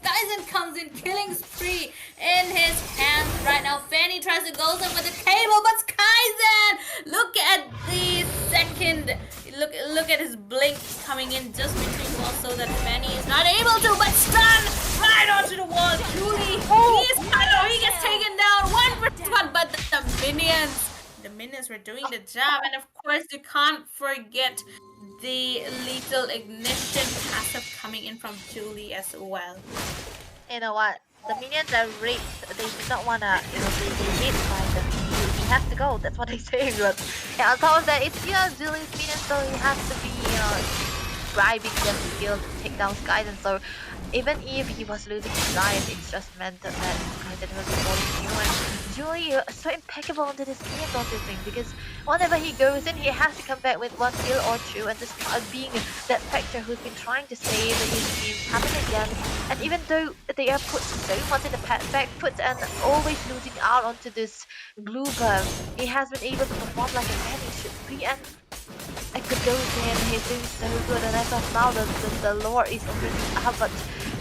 Speaker 8: Kaizen comes in, killing spree in his hands right now. Fanny tries to go in with the cable, but Kaizen! Look at the second. Look at his blink coming in just between walls so that Fanny is not able to, but stun right onto the wall. Julie, he gets taken down. 1%, but the minions were doing the job, and of course you can't forget the lethal ignition passive coming in from Julie as well.
Speaker 9: You know what? The minions are rigged. They do not wanna, be hit by the he has to go. That's what they say. But yeah, on top of that, it's Julie's minions, so he has to be, bribing them to kill to take down Skyden. So even if he was losing his life, it just meant that Skyden will be falling new. And Julie is so impeccable into this game, don't you think? Because whenever he goes in, he has to come back with one kill or two, and just being that factor who's been trying to save his team coming again. And even though they are put so much in the back foot and always losing out onto this blue buff, he has been able to perform like a man he should be. And I could go to him, he's doing so good, and as of now the lore is already up, but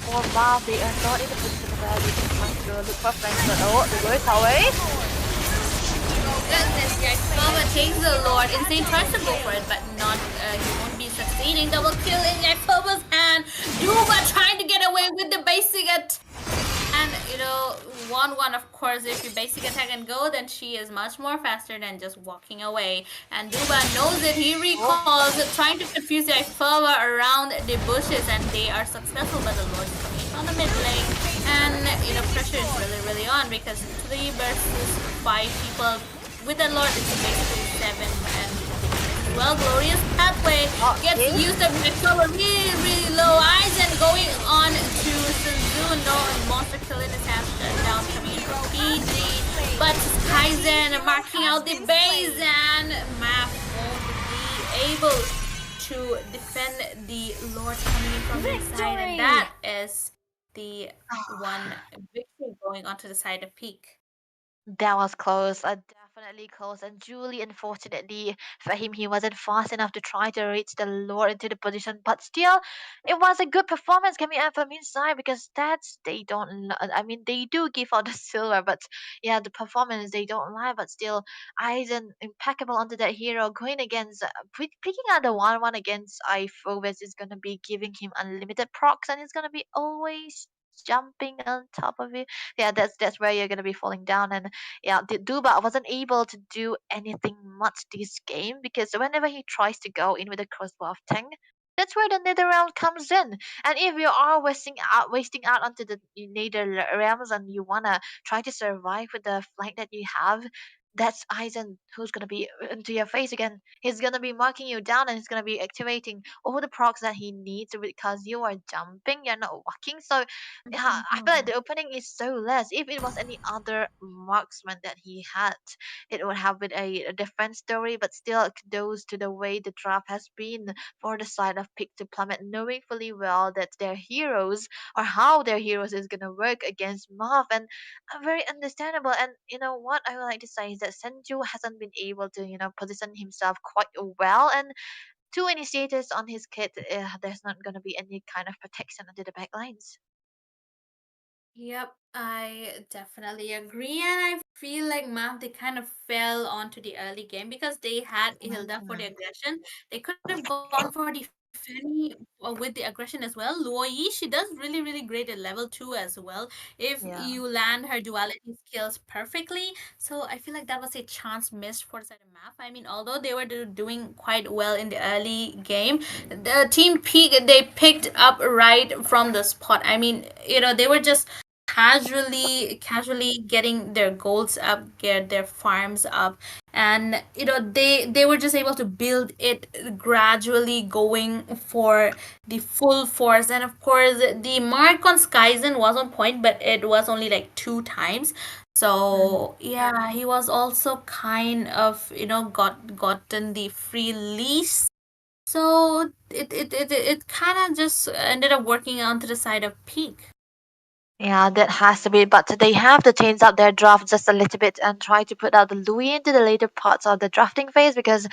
Speaker 9: for Maaf they are not in a position where they can try to go look for friends, but the goes away.
Speaker 8: Goodness, Yaikoma takes the Lord. Insane tries to go for it, but not he won't be succeeding. Double kill in Yaikoma's hand. Duba trying to get away with the basic attack. And 1-1, of course, if you basic attack and go, then she is much more faster than just walking away. And Duba knows it. He recalls, trying to confuse Yaikoma around the bushes, and they are successful, but the Lord is coming on the mid lane. And pressure is really, really on because 3 versus 5 people with the Lord is basically 7. And glorious pathway gets used up with really, really low eyes, and going on to Sunzu. No monster kill in his hand, down coming in from PG. But Kaizen marking out the base, and Maaf won't be able to defend the Lord coming in from the side, and that is the one victory going onto the side of Peak.
Speaker 9: That was close, definitely close. And Julie, unfortunately for him, he wasn't fast enough to try to reach the Lord into the position. But still, it was a good performance coming out from his side because stats they don't. I mean, they do give out the silver, but yeah, the performance they don't lie. But still, Aizen impeccable onto that hero going against picking out the 1-1 against Iphobes is gonna be giving him unlimited procs, and he's gonna be always jumping on top of it. Yeah, that's where you're gonna be falling down. And yeah, Duba wasn't able to do anything much this game because whenever he tries to go in with a crossbow of Tang, that's where the Nether Realm comes in. And if you are wasting out onto the Nether Realms and you wanna try to survive with the flank that you have, that's Aizen who's gonna be into your face again. He's gonna be marking you down, and he's gonna be activating all the procs that he needs because you are jumping, you're not walking. So yeah, I feel like the opening is so less. If it was any other marksman that he had, it would have been a different story. But still, kudos to the way the draft has been for the side of Pick to Plummet, knowing fully well that their heroes or how their heroes is gonna work against Maaf, and very understandable. And what I would like to say is that Senju hasn't been able to position himself quite well, and 2 initiators on his kit, there's not gonna be any kind of protection under the back lines.
Speaker 8: Yep, I definitely agree, and I feel like Math they kind of fell onto the early game because they had Hilda for the aggression. They could have gone for the Fanny with the aggression as well. Luo Yi, she does really, really great at level 2 as well. If
Speaker 9: Yeah.
Speaker 8: you land her duality skills perfectly. So I feel like that was a chance missed for the side of Maaf. I mean, although they were doing quite well in the early game, the team peak they picked up right from the spot. I mean, they were just casually getting their golds up, get their farms up, and they were just able to build it gradually, going for the full force. And of course the mark on Skyzen was on point, but it was only like 2 times. So yeah, he was also kind of gotten the free lease. So it kind of just ended up working onto the side of Peak.
Speaker 9: Yeah, that has to be. But they have to change up their draft just a little bit and try to put out the Louis into the later parts of the drafting phase because,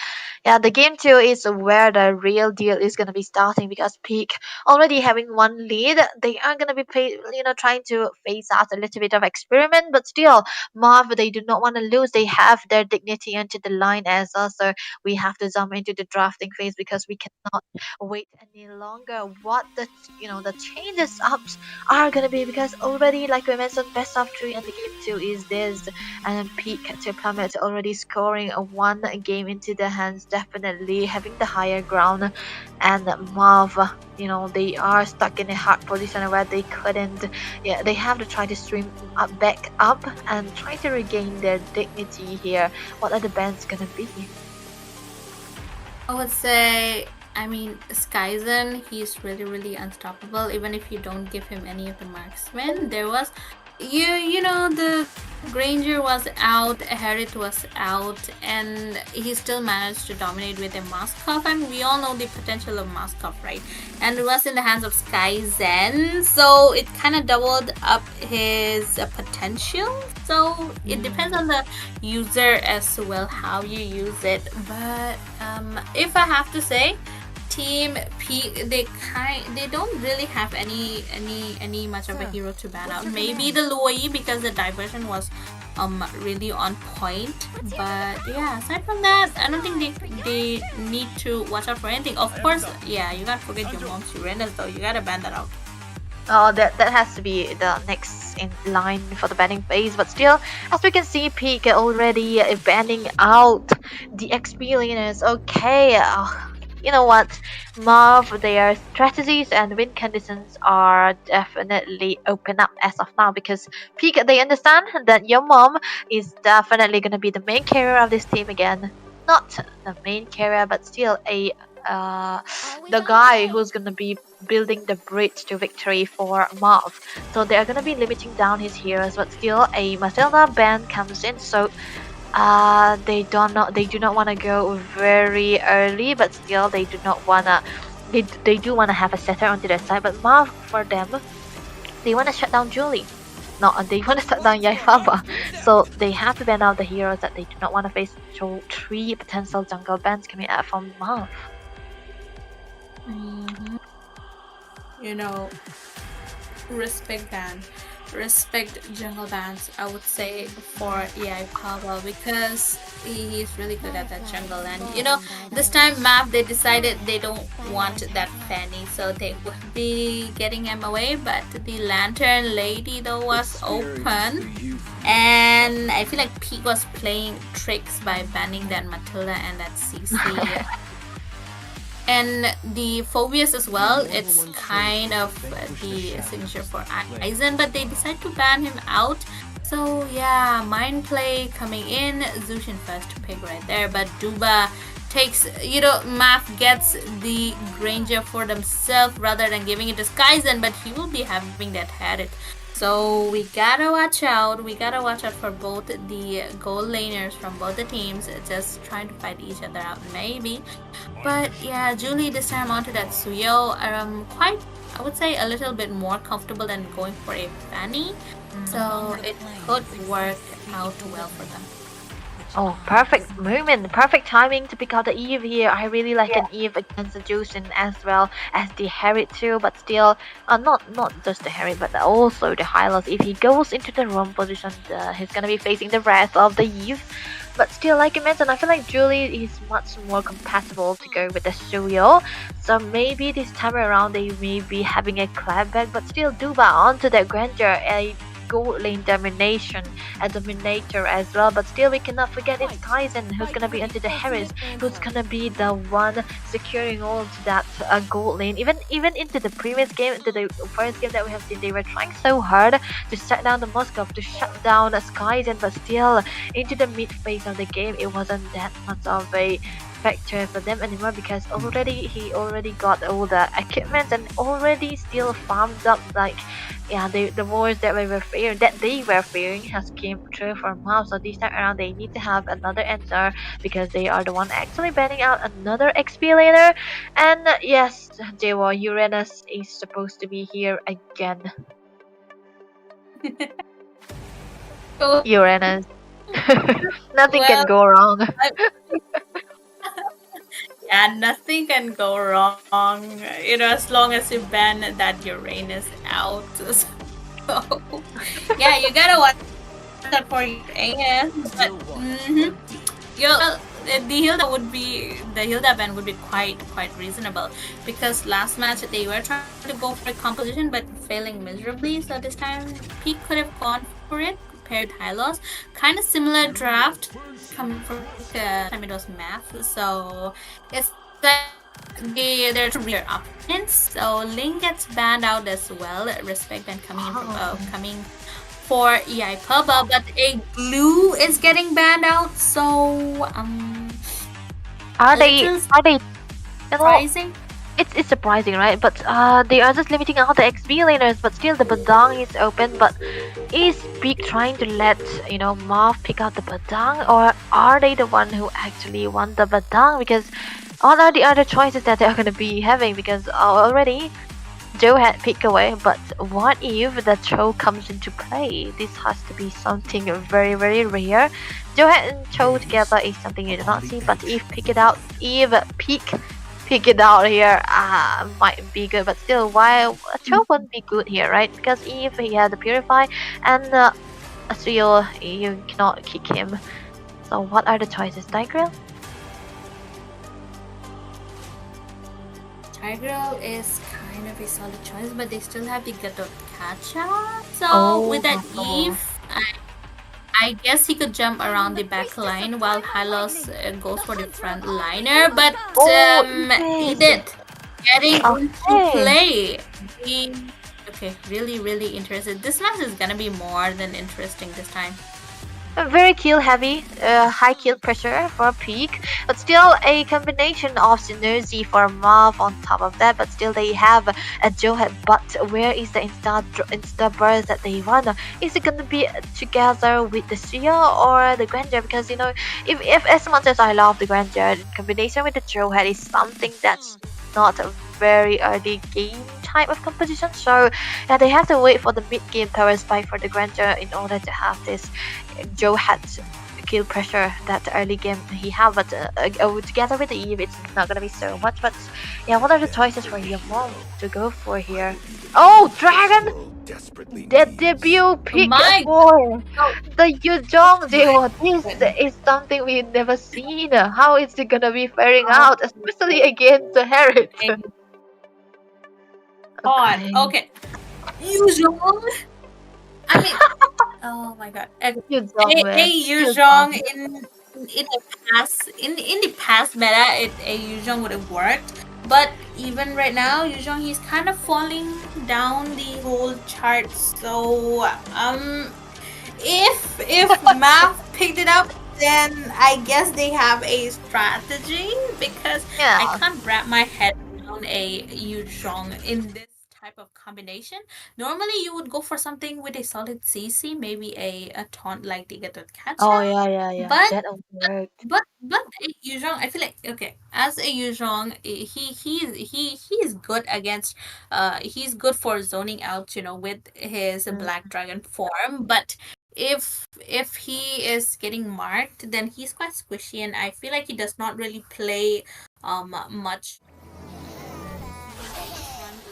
Speaker 9: yeah, the game two is where the real deal is gonna be starting because Peak already having one lead, they are gonna be trying to phase out a little bit of experiment, but still, Marv they do not want to lose. They have their dignity into the line as well, so we have to jump into the drafting phase because we cannot wait any longer. What the changes ups are gonna be because already like we mentioned best of 3 and the game 2 is this and Peak to Plummet already scoring a 1 game into the hands, definitely having the higher ground, and Mav they are stuck in a hard position where they couldn't, they have to try to stream back up and try to regain their dignity here. What are the bans gonna be?
Speaker 8: I would say, I mean, Skyzen, he's really, really unstoppable. Even if you don't give him any of the marksmen, there was, the Granger was out, Harriet was out, and he still managed to dominate with a Maskov. I mean, we all know the potential of Maskov, right? And it was in the hands of Skyzen, so it kind of doubled up his potential. So it depends on the user as well how you use it. But if I have to say, Team P, they don't really have any much of a hero to ban out. Maybe the Luoyi because the diversion was really on point. But yeah, aside from that, I don't think they need to watch out for anything. Of course, yeah, you gotta forget your mom's Uranus though. You gotta ban that out.
Speaker 9: Oh, that has to be the next in line for the banning phase. But still, as we can see, Peak already banning out the experience. Okay, you know what, Marv, their strategies and win conditions are definitely open up as of now because Peak, they understand that your mom is definitely gonna be the main carrier of this team again. Not the main carrier, but still the guy who's gonna be building the bridge to victory for Marv. So they are gonna be limiting down his heroes, but still a Matilda ban comes in. So they do not want to go very early, but still they do not wanna. They do want to have a setter onto their side, but Marv for them, they want to shut down Julie. No, they want to shut down Yaifaba. So they have to ban out the heroes that they do not want to face. So 3 potential jungle bans coming out from Marv.
Speaker 8: Respect ban. Respect jungle bans, I would say, for Yaipaba because he's really good at that jungle. And this time Maaf they decided they don't want that Fanny, so they would be getting him away. But the Lantern Lady though was open, and I feel like Pete was playing tricks by banning that Matilda and that CC. And the Phobias as well, it's kind of the signature for Aizen, but they decide to ban him out. So yeah, Mind Play coming in, Zushin first pick right there, but Duba takes, Maaf gets the Granger for themselves rather than giving it to Skyzen, but he will be having that Harriet. So we gotta watch out. We gotta watch out for both the gold laners from both the teams, just trying to fight each other out maybe. But yeah, Julie this time onto that Suyo, quite, I would say, a little bit more comfortable than going for a Fanny. So it could work out well for them.
Speaker 9: Oh, perfect moment, perfect timing to pick out the Eve here. I really like an Eve against the Jushin as well as the Harriet too, but still, not just the Harriet, but also the Hylos. If he goes into the wrong position, he's gonna be facing the rest of the Eve. But still, like you mentioned, I feel like Julie is much more compatible to go with the Suyo. So maybe this time around they may be having a clapback, but still Duba onto the Granger, a gold lane domination, a dominator as well. But still we cannot forget it's Tyson who's gonna be into the Harris, who's gonna be the one securing all to that gold lane. Even into the previous game, into the first game that we have seen, they were trying so hard to shut down the Moscow, to shut down Skyzen, but still into the mid phase of the game it wasn't that much of a factor for them anymore, because he already got all the equipment and already still farmed up, like, yeah, the wars that they were fearing has came true for Maaf. So this time around they need to have another answer, because they are the one actually banning out another XP later. And yes, Dewa, Uranus is supposed to be here again. Uranus. Nothing can go wrong.
Speaker 8: Yeah, nothing can go wrong. You know, as long as you ban that Uranus out. So, yeah, you gotta watch out for Uranus. But the Hilda ban would be quite reasonable, because last match they were trying to go for a composition but failing miserably. So this time Peak could have gone for it, paired Hylos. Kind of similar draft coming from time it was Maaf. So it's like they're two rear opponents. So Ling gets banned out as well. Respect ban coming for EI Pubba, but a glue is getting banned out. So
Speaker 9: Are they
Speaker 8: surprising?
Speaker 9: It's surprising, right? But they are just limiting out the XP laners, but still the Badang is open. But is Peak trying to let Maaf pick out the Badang, or are they the one who actually want the Badang? Because what are the other choices that they are gonna be having? Because already Joe had picked away, but what if the Cho comes into play? This has to be something very rare. Joe and Cho together is something you do not see, but if pick it out here, might be good. But still, why Cho wouldn't be good here, right? Because if he has the Purify and Suyo, you cannot kick him. So what are the choices, Tigreal?
Speaker 8: Tigreal is kind of a solid choice, but they still have the Gatot Kacha. So with that Eve, I guess he could jump around the back line while Hylos goes for the front liner, but he did getting into play. Really interested. This match is gonna be more than interesting this time.
Speaker 9: Very kill heavy, high kill pressure for Peak, but still a combination of synergy for Maaf on top of that. But still they have a Joehead, but where is the insta burst that they want? Is it gonna be together with the Suya or the Granger? Because if as much as I love the Granger, combination with the Joehead is something that's not a very early game type of composition. So yeah, they have to wait for the mid game tower spike for the Granger in order to have this Joe had kill pressure that early game he have, but together with the Eve it's not gonna be so much. But yeah, what are the choices for your mom to go for here? Oh, Dragon! The debut pick for the Yuzhong Dewa. This is something we've never seen. How is it gonna be faring out, especially against the Harris?
Speaker 8: Okay. Yuzhong? I mean, oh my god. Yuzhong in the past meta, a Yuzhong would have worked. But even right now, Yuzhong, he's kind of falling down the whole chart. So if Maaf picked it up, then I guess they have a strategy, because I can't wrap my head around a Yuzhong in this type of combination. Normally you would go for something with a solid CC, maybe a taunt like they get to catch.
Speaker 9: Oh yeah.
Speaker 8: But
Speaker 9: that worked.
Speaker 8: but a Yuzhong, I feel like as a Yuzhong, he is good against he's good for zoning out, with his Black Dragon form. But if he is getting marked, then he's quite squishy, and I feel like he does not really play much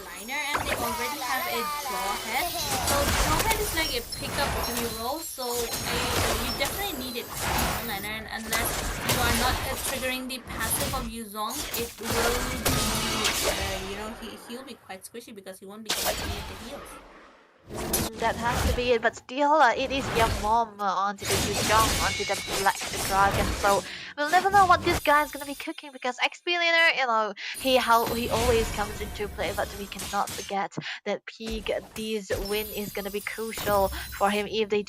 Speaker 8: liner, and already have a Jawhead. So Jawhead is like a pickup hero, so you definitely need it and unless you are not triggering the passive of Yuzong, it will be, he'll be quite squishy because he won't be getting any of the heals.
Speaker 9: That has to be it, but still, it is your mom onto the Yuzong, onto the Black Dragon, so we'll never know what this guy is gonna be cooking because XP leader, he always comes into play, but we cannot forget that Peak, this win is gonna be crucial for him if they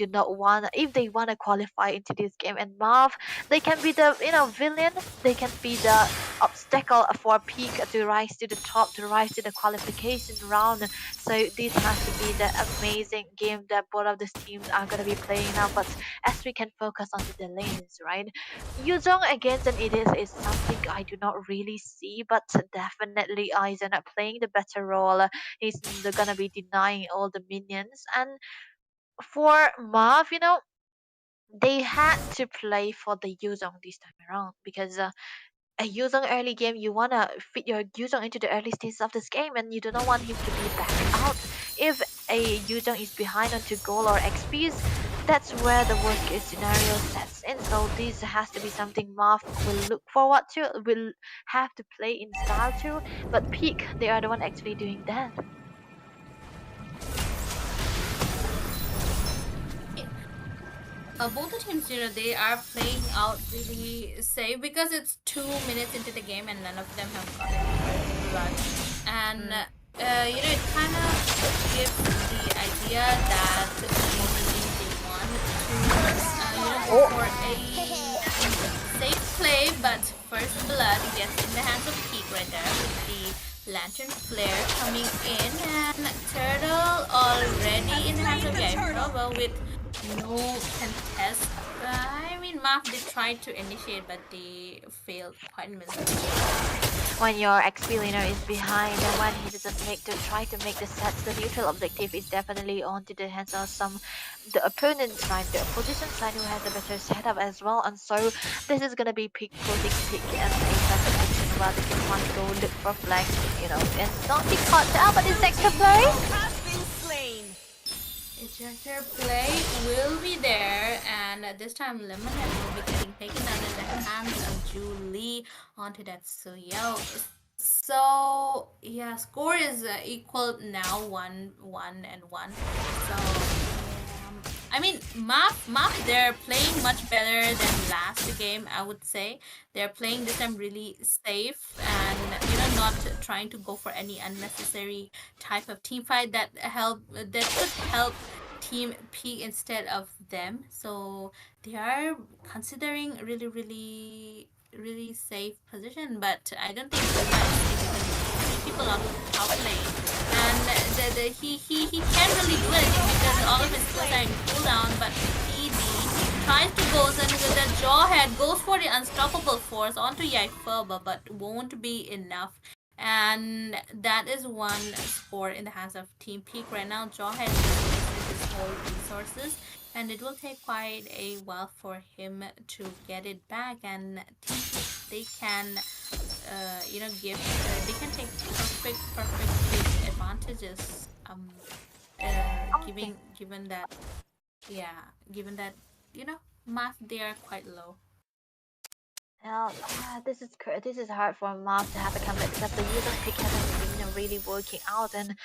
Speaker 9: wanna qualify into this game. And Maaf, they can be the villain, they can be the obstacle for Peak to rise to the top, to rise to the qualification round. So this has to be the amazing game that both of these teams are gonna be playing now. But as we can focus on the lanes, right? Yuzong against an Edis is something I do not really see, but definitely Aizen playing the better role. He's gonna be denying all the minions. And for Mav, they had to play for the Yuzong this time around because a Yuzong early game, you wanna fit your Yuzong into the early stages of this game, and you do not want him to be back out. If a Yuzong is behind onto goal or XPs, that's where the worst case scenario sets in. So this has to be something Maaf will look forward to, will have to play in style too. But Peak, they are the one actually doing that.
Speaker 8: Both the teams, they are playing out really safe because it's 2 minutes into the game and none of them have gotten blood. And, it kind of gives the idea that both the teams, they want to, go for a safe play, but first blood gets in the hands of Peak right there with the Lantern Flare coming in, and Turtle already in the hands of Yaifroba with no contest. Maaf did try to initiate, but they failed quite miserably.
Speaker 9: When your XP laner is behind and when he doesn't try to make the sets, the neutral objective is definitely onto the hands of the opponent's side, the opposition side who has a better setup as well. And so this is gonna be Peak putting Peak and a position where they can want to go look for flanks, and not be caught out, but it's extra play.
Speaker 8: Ejector play will be there, and this time Lemonhead will be getting taken down in the hands of Julie onto that Suyao. So yeah, score is equal now 1-1. So Maaf, they're playing much better than last game, I would say. They're playing this time really safe and not trying to go for any unnecessary type of team fight that could help Team P instead of them. So they are considering really safe position, but I don't think people on top lane, and he can't really do anything because all of his skills are in cooldown. But PD tries to go in with the Jawhead, goes for the unstoppable force onto Yaifurba, but won't be enough. And that is one score in the hands of Team Peak right now. Jawhead is his whole resources, and it will take quite a while for him to get it back. And Team Peak, they can they can take perfect advantages given that Maaf, they are quite low.
Speaker 9: Well, this is hard for Maaf to have a comeback because the user pick hasn't been really working out, and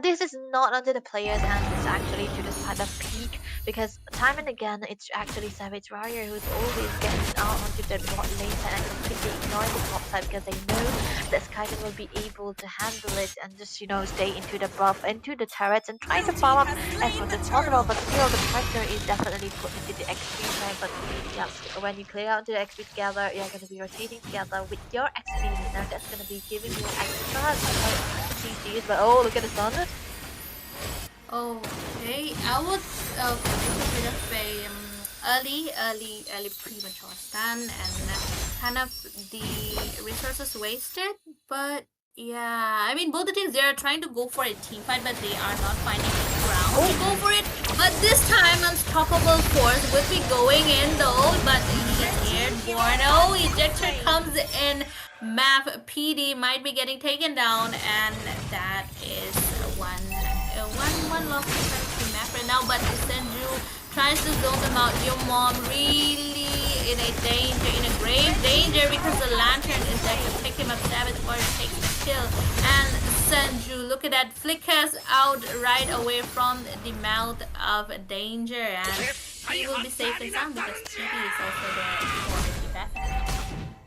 Speaker 9: this is not under the player's hands. It's actually to the side of Peak because time and again it's actually Savage Warrior who's always getting out onto the bot lane side and completely ignoring the top side because they know that Skyden will be able to handle it and just stay into the buff, into the turrets and try to farm up as much as possible. But still, the pressure is definitely put into the XP side. But yeah, when you clear out the XP together, you're going to be rotating together with your XP leader. That's going to be giving you extra CCs. But oh, look at the sun.
Speaker 8: Okay, I would a bit of a early premature stun and kind of the resources wasted. But yeah, both the teams, they are trying to go for a team fight, but they are not finding ground to go for it. But this time, Unstoppable Force would be going in though, but he's airborne. Oh, ejector comes in. Maaf PD might be getting taken down, and that is haven't lost the map right now, but Senju tries to zone them out. Your mom really in a danger, in a grave danger, because the lantern is there to pick him up. Savage Warrior takes the kill, and Senju, look at that, flickers out right away from the mouth of danger, and he will be safe and sound because TD is also there for the defense.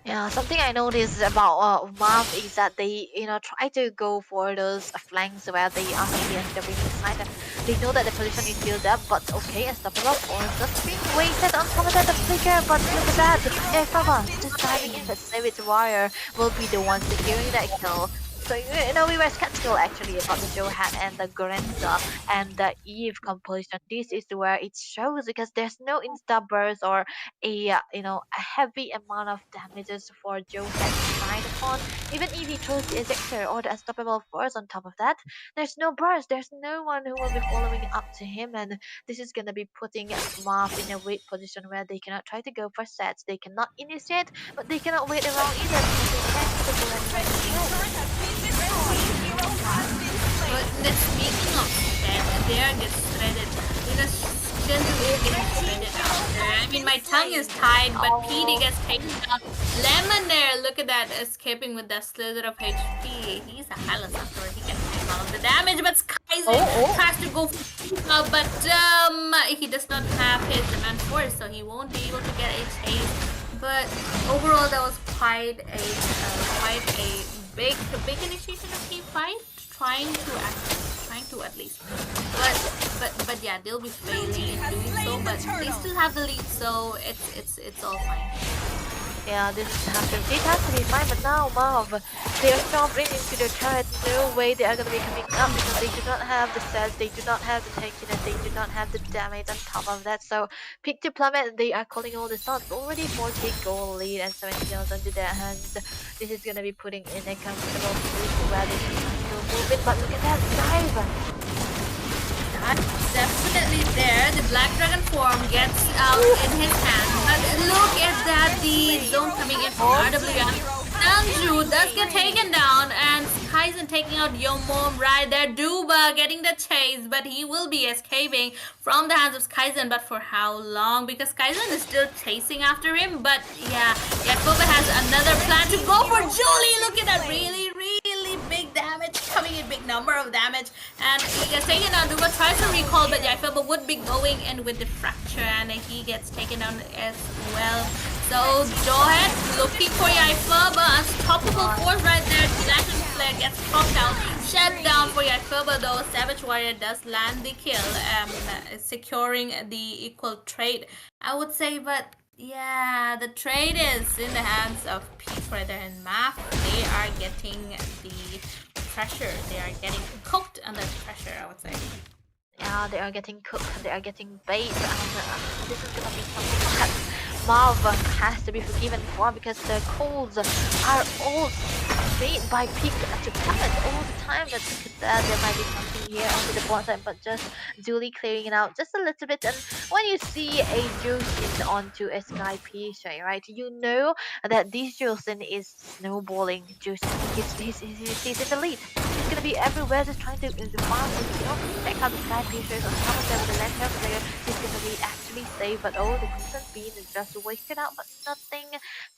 Speaker 9: Yeah, something I noticed about Maaf is that they, try to go for those flanks where they are against the winning side. They know that the position is still up, but okay, unstoppable force just being wasted on top of that the flicker. But look at that, Efrava just diving in, but Savage Warrior will be the one securing that kill. So we were skeptical actually about the Joe Hat and the Grenza and the Eve composition. This is where it shows because there's no insta burst or a heavy amount of damages for Joe Hat to ride upon. Even if he throws the ejector or the unstoppable force on top of that, there's no burst. There's no one who will be following up to him, and this is gonna be putting Marv in a weak position where they cannot try to go for sets. They cannot initiate, but they cannot wait around either because they can't hit the
Speaker 8: But speaking of that, they are just shredded. Shenzu is getting shredded out there. I mean, my tongue is tied, but PD gets taken down. Lemon there, look at that, escaping with that slither of HP. He's a hella sufferer. He can take all of the damage, but Kaizen tries to go for but he does not have his demand force, so he won't be able to get a chase. But overall, that was quite a big initiation of team fight, trying to at least. But yeah, they'll be failing in doing so. But they still have the lead, so it's all fine.
Speaker 9: Yeah, this has to be fine, but now Mav, they are stomping into the turret. No way they are gonna be coming up because they do not have the sets, they do not have the tankiness, they do not have the damage on top of that. So pick to plummet, they are calling all the shots. Already 40 goal lead and 70 kills into their hands. This is gonna be putting in a comfortable position where they can still move it, but look at that dive.
Speaker 8: Definitely there. The Black Dragon form gets out in his hand. But look at that, the zone coming in from RWM. Sanju does get taken down, and Kaizen taking out Yomom right there. Duba getting the chase, but he will be escaping from the hands of Kaizen. But for how long? Because Kaizen is still chasing after him. But yeah, Yakoba has another plan to go for Julie. Look at that, really big damage coming in, big number of damage, and he gets taken down. Duba tries to recall, but Yaifaba would be going in with the fracture, and he gets taken down as well. So Johet looking for Yaifaba, unstoppable force right there. Lantern Flare gets popped out, shut down for Yaifaba though. Savage Warrior does land the kill, securing the equal trade, I would say. But yeah, the trade is in the hands of Pete right there and Maaf. They are getting the pressure. They are getting cooked under pressure, I would say.
Speaker 9: Yeah, they are getting cooked. They are getting bait. This is gonna be something that Marv has to be forgiven for because the calls are all made by Peak to plummet all the time. But look at that, there might be something here onto the bot side, but just Julie clearing it out just a little bit. And when you see a Jusin onto a Sky Pisha, right, you know that this Jusin is snowballing. Jusin, he's in the lead. He's gonna be everywhere, just trying to farm and check out the Sky Pishas on top of them with the lantern player. He's gonna be actually safe, but oh, the Crimson Bean is just wasted out, but nothing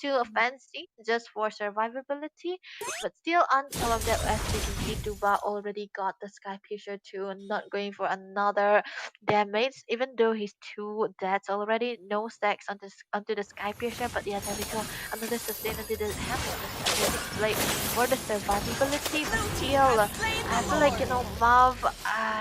Speaker 9: too fancy, just for survivability. But still on top of that, as we can see, Duba already got the Sky Piercer too, not going for another damage, even though he's 2 deaths already. No stacks onto the Sky Piercer, but yeah, there we go. Another sustain into the hand of the blade for the survivability, but still, I feel like, Mav,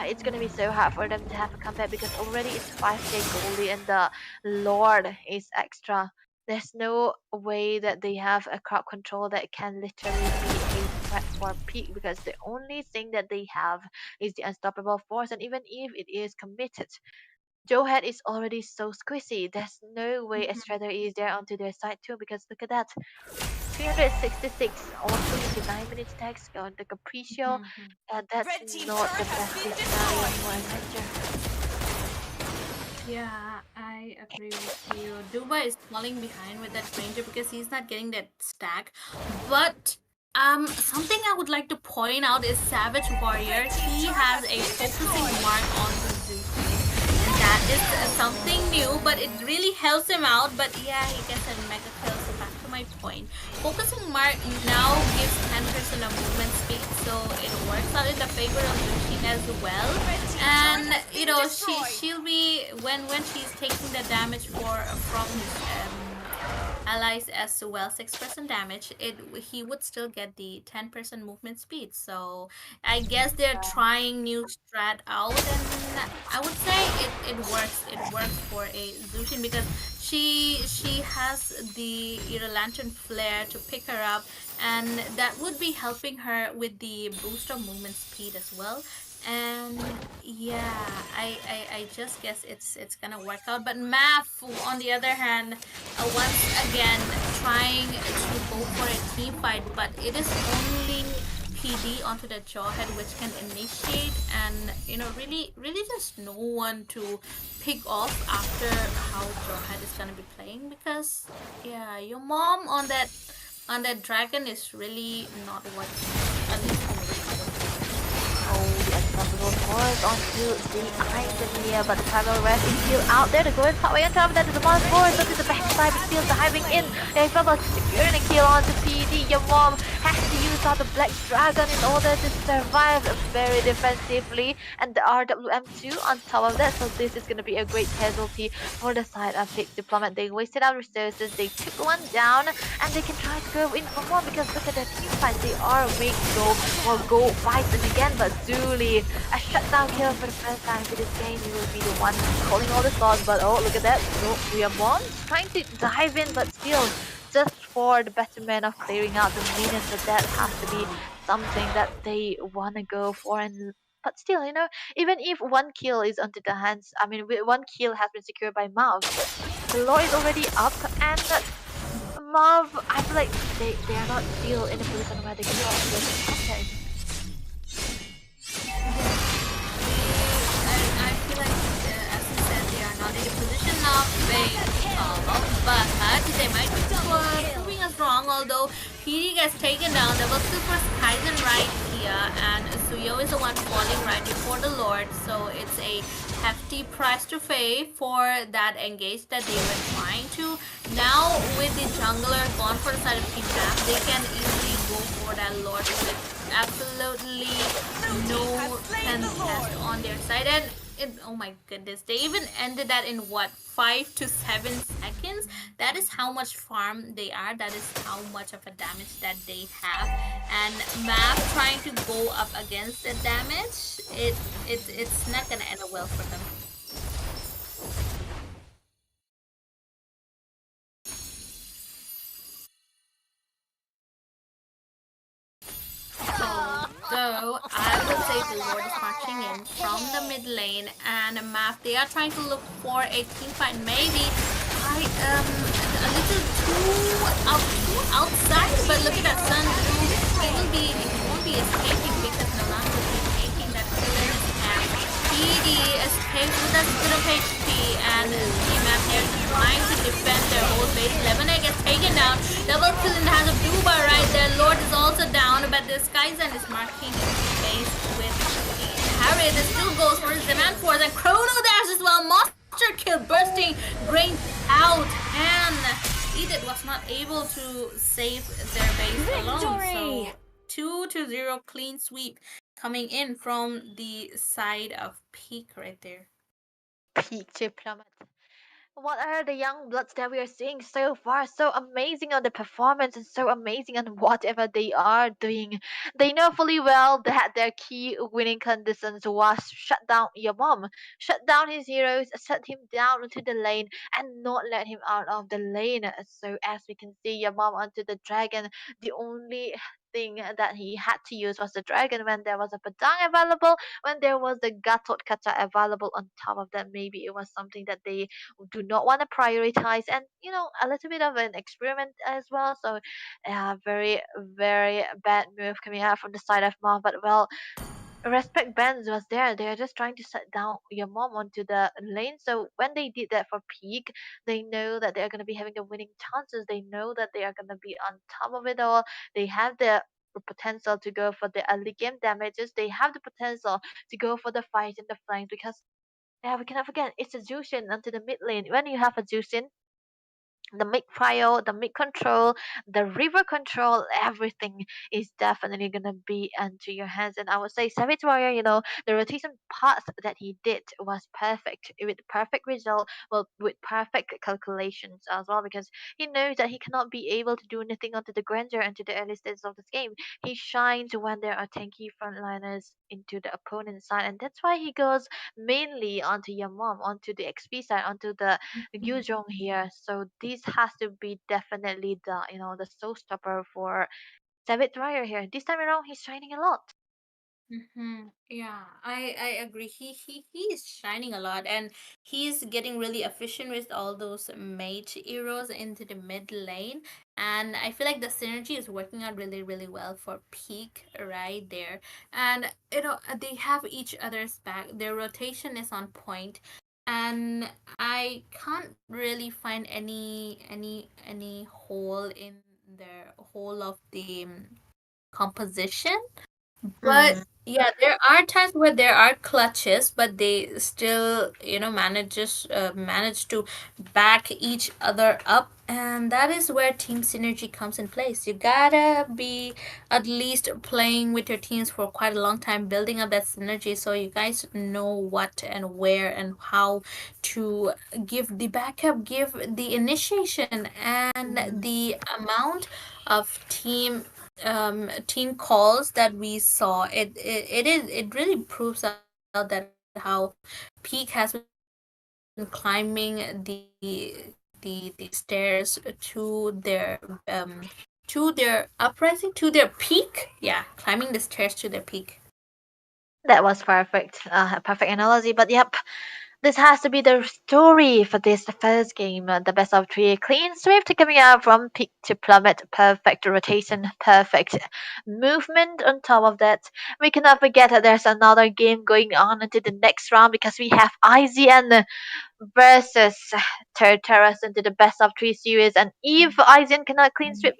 Speaker 9: it's gonna be so hard for them to have a comeback because already it's 5k goalie and the Lord is extra. There's no way that they have a crowd control that can literally be a threat for Peak because the only thing that they have is the unstoppable force, and even if it is committed, Joehead is already so squishy. There's no way a Shredder is there onto their side too because look at that. 366 on 29 minutes text on the Capriccio, and that's not the best case scenario for Adventure.
Speaker 8: Yeah, I agree with you. Duba is falling behind with that Ranger because he's not getting that stack. But Something I would like to point out is Savage Warrior. He has a focusing mark on Suzuki, and that is something new, but it really helps him out. But yeah, he gets a mega kill. So back to my point, focusing mark now gives 10% of movement speed, so it works out in the favor of Lucien as well. And you know, she'll be when she's taking the damage from his allies as well 6% damage, he would still get the 10% movement speed. So I guess they're trying new strat out, and I would say it works for a Zushin because she has the lantern flare to pick her up, and that would be helping her with the boost of movement speed as well. And yeah, I just guess it's gonna work out. But Maaf, on the other hand, once again trying to go for a team fight, but it is only PD onto the Jawhead which can initiate, and really just no one to pick off after how Jawhead is gonna be playing, because yeah, your mom on that dragon is really not working, at least for me.
Speaker 9: Oh, the unstoppable force onto the item here, but the Tiger Rest is still out there. The Golden Subway on top of that is the Mars Force onto the backside, but still diving in. They felt like securing a kill onto PD. Your mom has to use out the Black Dragon in order to survive very defensively, and the RWM2 on top of that. So this is going to be a great casualty for the side of Big Diplomat. They wasted our resources, they took one down, and they can try to go in for more because look at their team fight. They are weak, so will go fighting again, but Zuli, a shutdown kill for the first time in this game. He will be the one calling all the shots, but oh, look at that. So we are one trying to dive in, but still, just for the betterment of clearing out the minions, but that has to be something that they want to go for. And but still, even if one kill is onto the hands, I mean, one kill has been secured by Mav, the lore is already up, and Mav, I feel like they are not still in a position where they can also okay.
Speaker 8: I feel like, as you said, they are not in a position of being but they might be proving us wrong. Although PD gets taken down, double super Kaizen right here, and Suyo is the one falling right before the Lord. So it's a hefty price to pay for that engage that they were trying to. Now with the jungler gone for the side of Team Map, they can easily go for that Lord with absolutely no contest on their side. And oh my goodness, they even ended that in what, 5 to 7 seconds. That is how much farm they are, that is how much of a damage that they have. And Map trying to go up against the damage, it's not gonna end well for them. So I would say the Lord is marching in from the mid lane, and Maaf, they are trying to look for a team fight. Maybe a little too outside, but look at that Sun. It won't be escaping because Nalan will be taking that killer in half. PD escaped with a bit of HP, and Team Map here is trying to defend their old base. Lemonade gets taken down. Double kill in the hands of Duba right there. Lord is also down, but the Skyzen is marking his base with the Harriet that still goes for his demand force, and Chrono Dash as well. Monster kill bursting Grain out, and Edith was not able to save their base alone. So 2-0 clean sweep coming in from the side of Peak right there.
Speaker 9: Peak Diplomat. What are the young bloods that we are seeing so far? So amazing on the performance and so amazing on whatever they are doing. They know fully well that their key winning conditions was shut down your mom, shut down his heroes, shut him down into the lane, and not let him out of the lane. So as we can see, your mom onto the dragon, the only thing that he had to use was the dragon when there was a Padang available, when there was the Gatot Kata available on top of that. Maybe it was something that they do not want to prioritize, and a little bit of an experiment as well. So very very bad move coming out from the side of mom, but well, respect Benz was there. They're just trying to set down your mom onto the lane. So when they did that for Peak, they know that they're going to be having a winning chances. They know that they are going to be on top of it all. They have the potential to go for the early game damages. They have the potential to go for the fight in the flanks because yeah, we cannot forget it's a Jushin onto the mid lane. When you have a Jushin, the mid prio, the mid control, the river control, everything is definitely gonna be into your hands. And I would say Savage Warrior, the rotation path that he did was perfect with perfect result, well, with perfect calculations as well, because he knows that he cannot be able to do anything onto the grandeur and to the early stages of this game. He shines when there are tanky frontliners into the opponent's side, and that's why he goes mainly onto your mom, onto the XP side, onto the Gyujong here. So this has to be definitely the showstopper for David Dwyer here. This time around, he's shining a lot.
Speaker 8: Yeah, I agree. He is shining a lot, and he's getting really efficient with all those mage heroes into the mid lane. And I feel like the synergy is working out really, really well for Peak right there. And they have each other's back. Their rotation is on point, and I can't really find any hole in the whole of the composition. But yeah, there are times where there are clutches, but they still, manage to back each other up, and that is where team synergy comes in place. You gotta be at least playing with your teams for quite a long time, building up that synergy, so you guys know what and where and how to give the backup, give the initiation, and the amount of team calls that we saw, it really proves out that how Peak has been climbing the stairs to their uprising, to their peak. Yeah, climbing the stairs to their peak.
Speaker 9: That was perfect. A perfect analogy. But yep, this has to be the story for this first game. The best of three. Clean sweep coming out from peak to plummet. Perfect rotation. Perfect movement on top of that. We cannot forget that there's another game going on into the next round because we have IZN versus Tartarus into the best of three series. And if IZN cannot clean sweep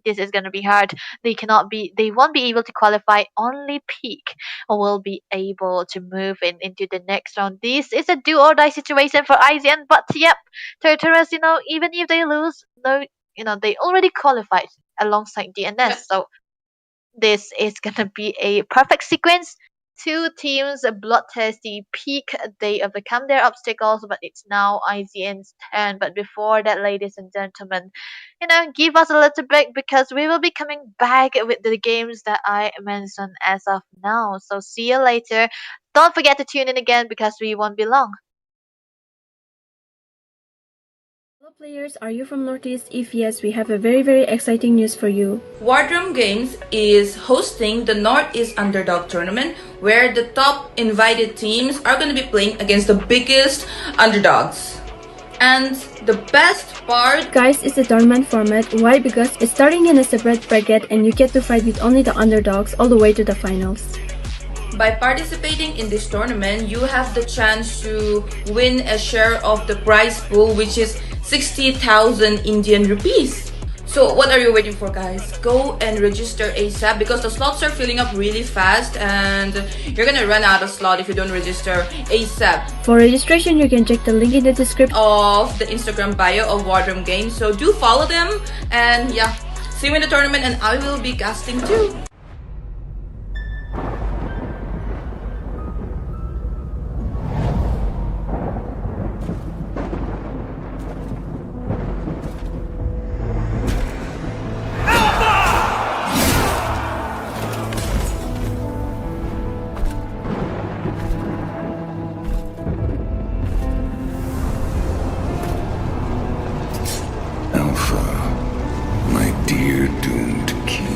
Speaker 9: this is gonna be hard. They won't be able to qualify. Only Peak will be able to move into the next round. This is a do or die situation for IZN, but yep, Tartarus, even if they lose, no, they already qualified alongside DNS. So this is gonna be a perfect sequence. Two teams bloodthirsty. Peak, they overcome their obstacles, but it's now IZN's turn. But before that, ladies and gentlemen, give us a little break because we will be coming back with the games that I mentioned as of now. So see you later. Don't forget to tune in again because we won't be long.
Speaker 5: Hello players, are you from Northeast? If yes, we have a very very exciting news for you.
Speaker 6: Wardrum Games is hosting the North East Underdog Tournament, where the top invited teams are going to be playing against the biggest underdogs. And the best part,
Speaker 5: guys, is the tournament format. Why? Because it's starting in a separate bracket and you get to fight with only the underdogs all the way to the finals.
Speaker 6: by participating in this tournament, you have the chance to win a share of the prize pool, which is 60,000 Indian rupees. So what are you waiting for, guys? Go and register ASAP because the slots are filling up really fast and you're gonna run out of slot if you don't register ASAP.
Speaker 5: For registration, you can check the link in the description
Speaker 6: of the Instagram bio of Wardrum Games. So do follow them and yeah, see you in the tournament and I will be casting too.
Speaker 7: Alpha, my dear doomed king.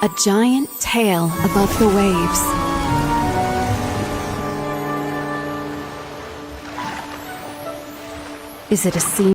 Speaker 1: A giant tail above the waves. Is it a sea?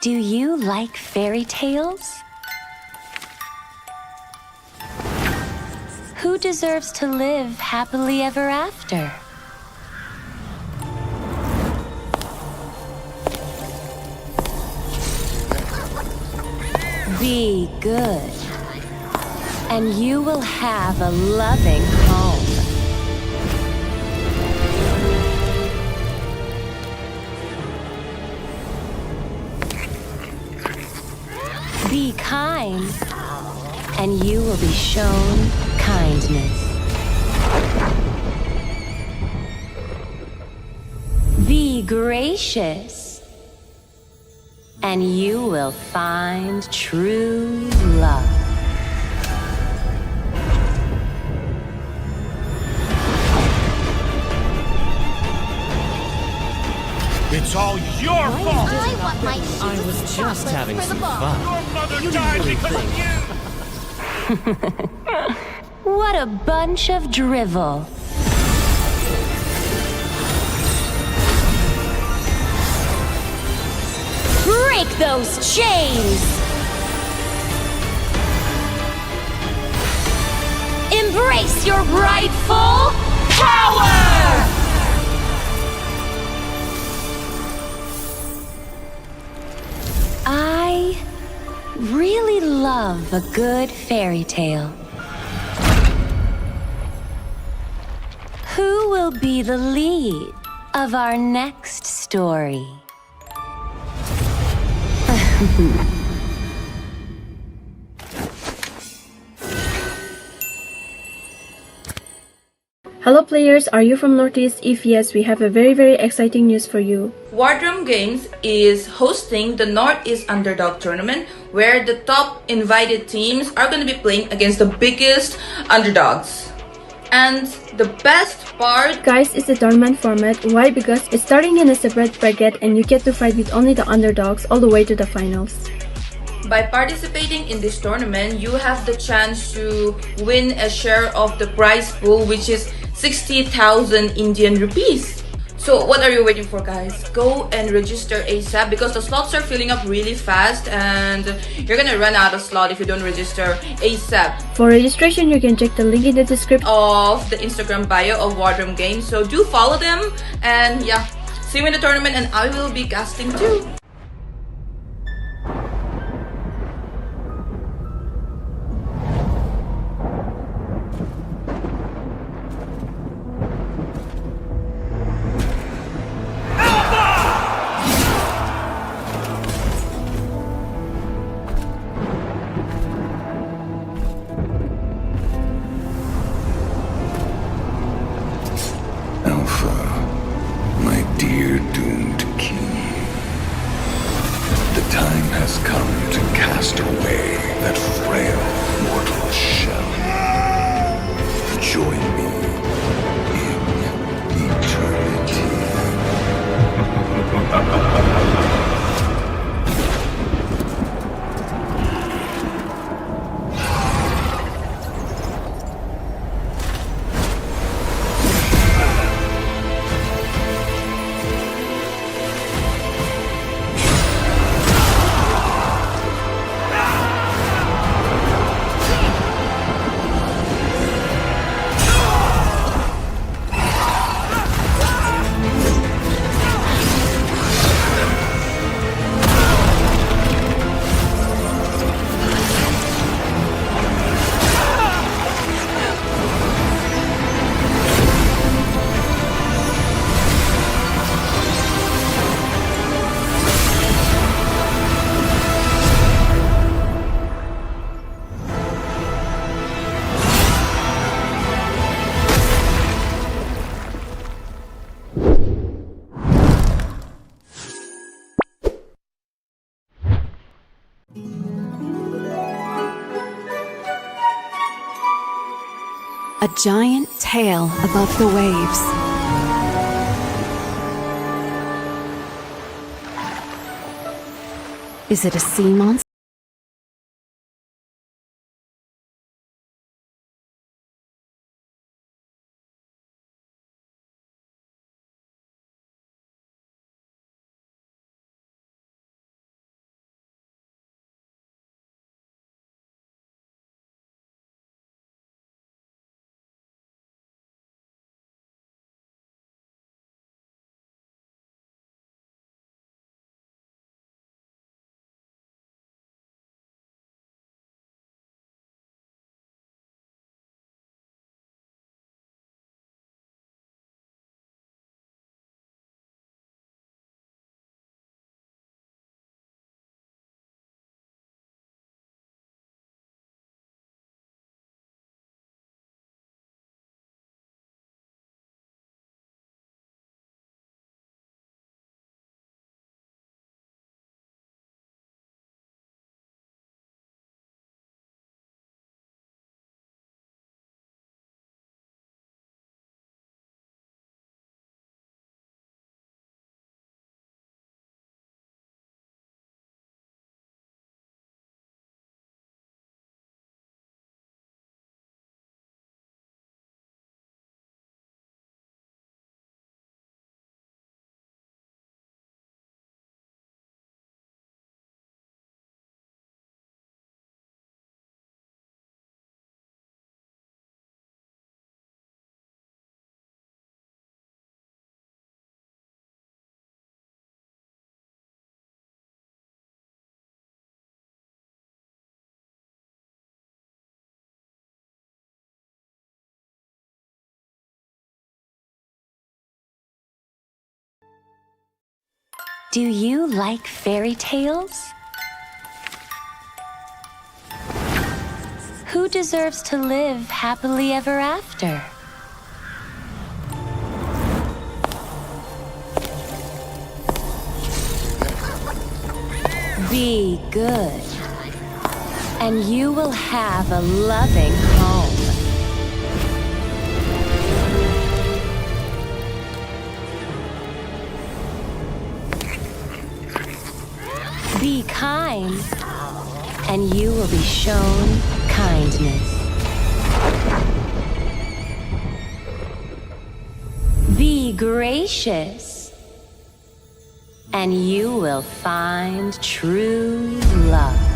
Speaker 2: Do you like fairy tales? Who deserves to live happily ever after? Be good, and you will have a loving home. Be kind, and you will be shown kindness. Be gracious, and you will find true love.
Speaker 3: It's all your fault!
Speaker 4: I was just having some fun.
Speaker 3: Your mother died because of you!
Speaker 2: What a bunch of drivel. Break those chains! Embrace your rightful power! I really love a good fairy tale. Who will be the lead of our next story?
Speaker 5: Hello players, are you from Northeast? If yes, we have a very exciting news for you.
Speaker 6: Wardrum Games is hosting the North East Underdog Tournament, where the top invited teams are going to be playing against the biggest underdogs. And the best part,
Speaker 5: Guys, it's a tournament format. Why? Because it's starting in a separate bracket and you get to fight with only the underdogs all the way to the finals.
Speaker 6: by participating in this tournament, you have the chance to win a share of the prize pool, which is 60,000 Indian rupees. So what are you waiting for, guys? Go and register ASAP because the slots are filling up really fast and you're gonna run out of slot if you don't register ASAP.
Speaker 5: For registration, you can check the link in the description
Speaker 6: of the Instagram bio of Wardrum Games. So do follow them and yeah, see you in the tournament and I will be casting too.
Speaker 1: giant tail above the waves. Is it a sea monster?
Speaker 2: Do you like fairy tales? Who deserves to live happily ever after? Be good, and you will have a loving home. Be kind, and you will be shown kindness. Be gracious, and you will find true love.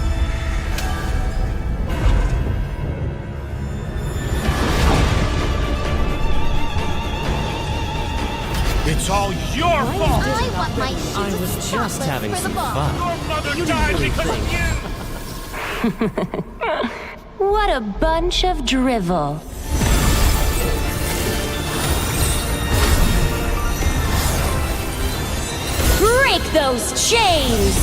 Speaker 3: It's all your fault!
Speaker 4: I was just having some fun.
Speaker 3: Your mother died because of you!
Speaker 2: What a bunch of drivel. Break those chains!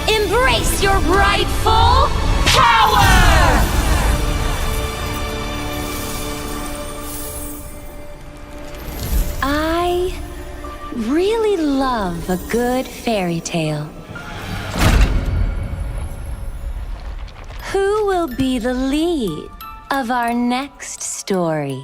Speaker 2: Embrace your rightful power! I really love a good fairy tale. Who will be the lead of our next story?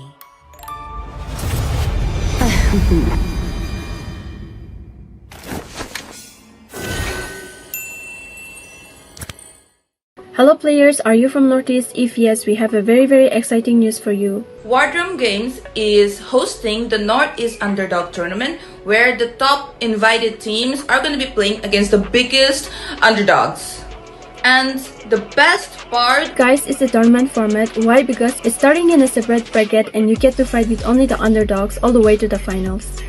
Speaker 5: Hello players, are you from Northeast? If yes, we have a very exciting news for you.
Speaker 6: Wardroom Games is hosting the North East Underdog Tournament, where the top invited teams are going to be playing against the biggest underdogs. And the best part,
Speaker 5: Guys, it's a tournament format. Why? Because it's starting in a separate bracket and you get to fight with only the underdogs all the way to the finals.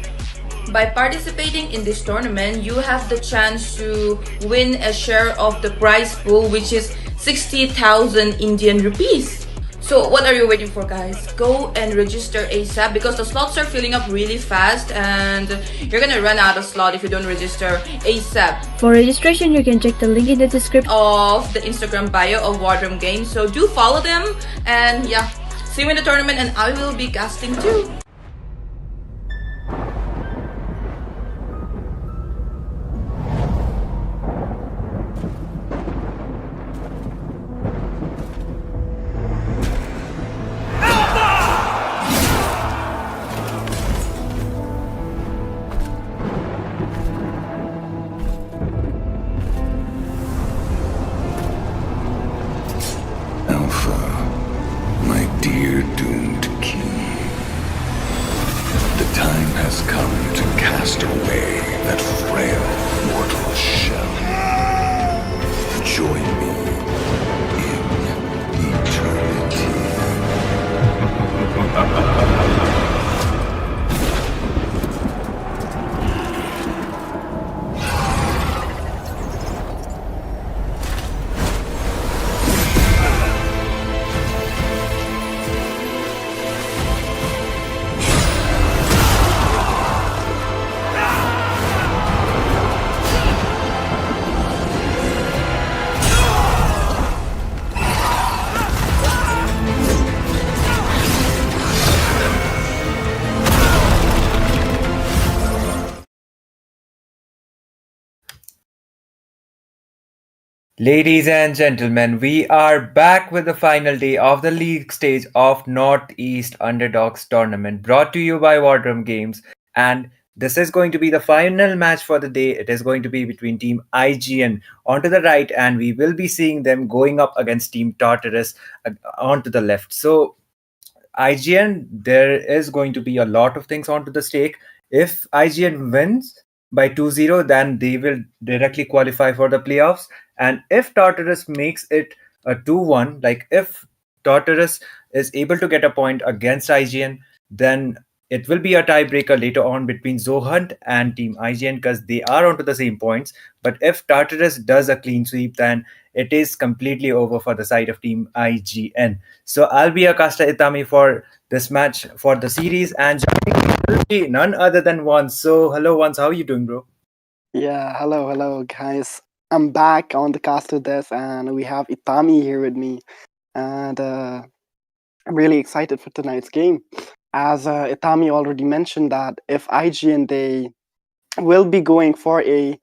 Speaker 6: by participating in this tournament, you have the chance to win a share of the prize pool, which is 60,000 Indian rupees. So what are you waiting for, guys? Go and register ASAP because the slots are filling up really fast and you're gonna run out of slot if you don't register ASAP.
Speaker 5: For registration, you can check the link in the description
Speaker 6: of the Instagram bio of Wardroom Games. So do follow them and yeah, see you in the tournament and I will be casting too.
Speaker 11: Ladies and gentlemen, we are back with the final day of the league stage of North East Underdogs Tournament, brought to you by Wardroom Games. And this is going to be the final match for the day. It is going to be between Team IGN onto the right, and we will be seeing them going up against Team Tartarus onto the left. So, IGN, there is going to be a lot of things onto the stake. If IGN wins by 2-0, then they will directly qualify for the playoffs. And if Tartarus makes it a 2-1, like if Tartarus is able to get a point against IGN, then it will be a tiebreaker later on between Zohunt and Team IGN because they are onto the same points. But if Tartarus does a clean sweep, then it is completely over for the side of Team IGN. So I'll be Akasta Itami for this match for the series, and joining me will be none other than Once. So hello, Once. How are you doing, bro?
Speaker 12: Yeah, hello, guys. I'm back on the cast of this, and we have Itami here with me. And I'm really excited for tonight's game. As Itami already mentioned, that if IGN they will be going for a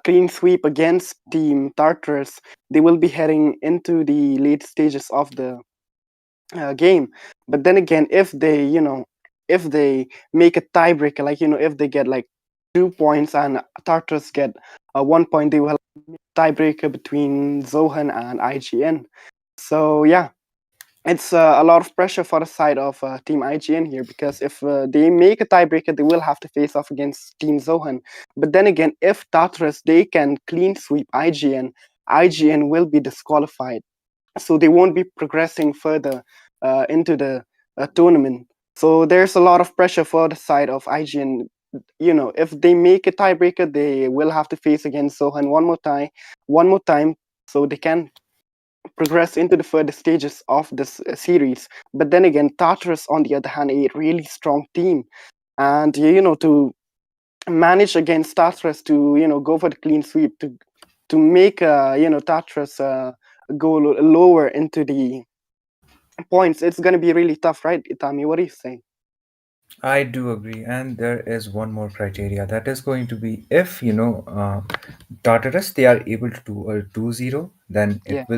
Speaker 12: clean sweep against Team Tartarus, they will be heading into the late stages of the game. But then again, if they, if they make a tiebreaker, like if they get like 2 points and Tartarus get 1 point, they will have a tiebreaker between Zohan and IGN. So yeah, it's a lot of pressure for the side of Team IGN here, because if they make a tiebreaker, they will have to face off against Team Zohan. But then again, if Tartarus they can clean sweep IGN, IGN will be disqualified, so they won't be progressing further into the tournament. So there's a lot of pressure for the side of IGN. If they make a tiebreaker, they will have to face against Sohan one more time, so they can progress into the further stages of this series. But then again, Tartarus, on the other hand, a really strong team, and to manage against Tartarus, to go for the clean sweep, to make Tartarus go lower into the points, it's going to be really tough, right, Itami? What do you say?
Speaker 11: I do agree, and there is one more criteria that is going to be if Tartarus they are able to do a 2-0, then
Speaker 12: Yeah,
Speaker 11: it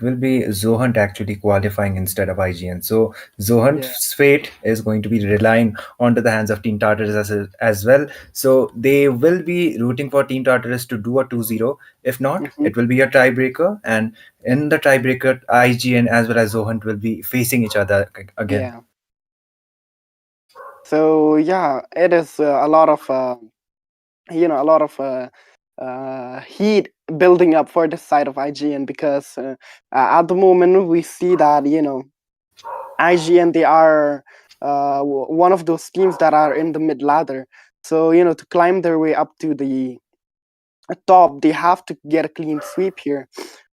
Speaker 11: will be Zohunt actually qualifying instead of IGN. So
Speaker 12: yeah.
Speaker 11: Zohunt's fate is going to be relying onto the hands of Team Tartarus as well. So they will be rooting for Team Tartarus to do a 2-0. If not,
Speaker 12: Hmm.
Speaker 11: it will be a tiebreaker, and in the tiebreaker, IGN as well as Zohunt will be facing each other again.
Speaker 12: Yeah. So yeah, it is a lot of heat building up for this side of IGN, because at the moment we see that IGN they are one of those teams that are in the mid ladder. So to climb their way up to the top, they have to get a clean sweep here.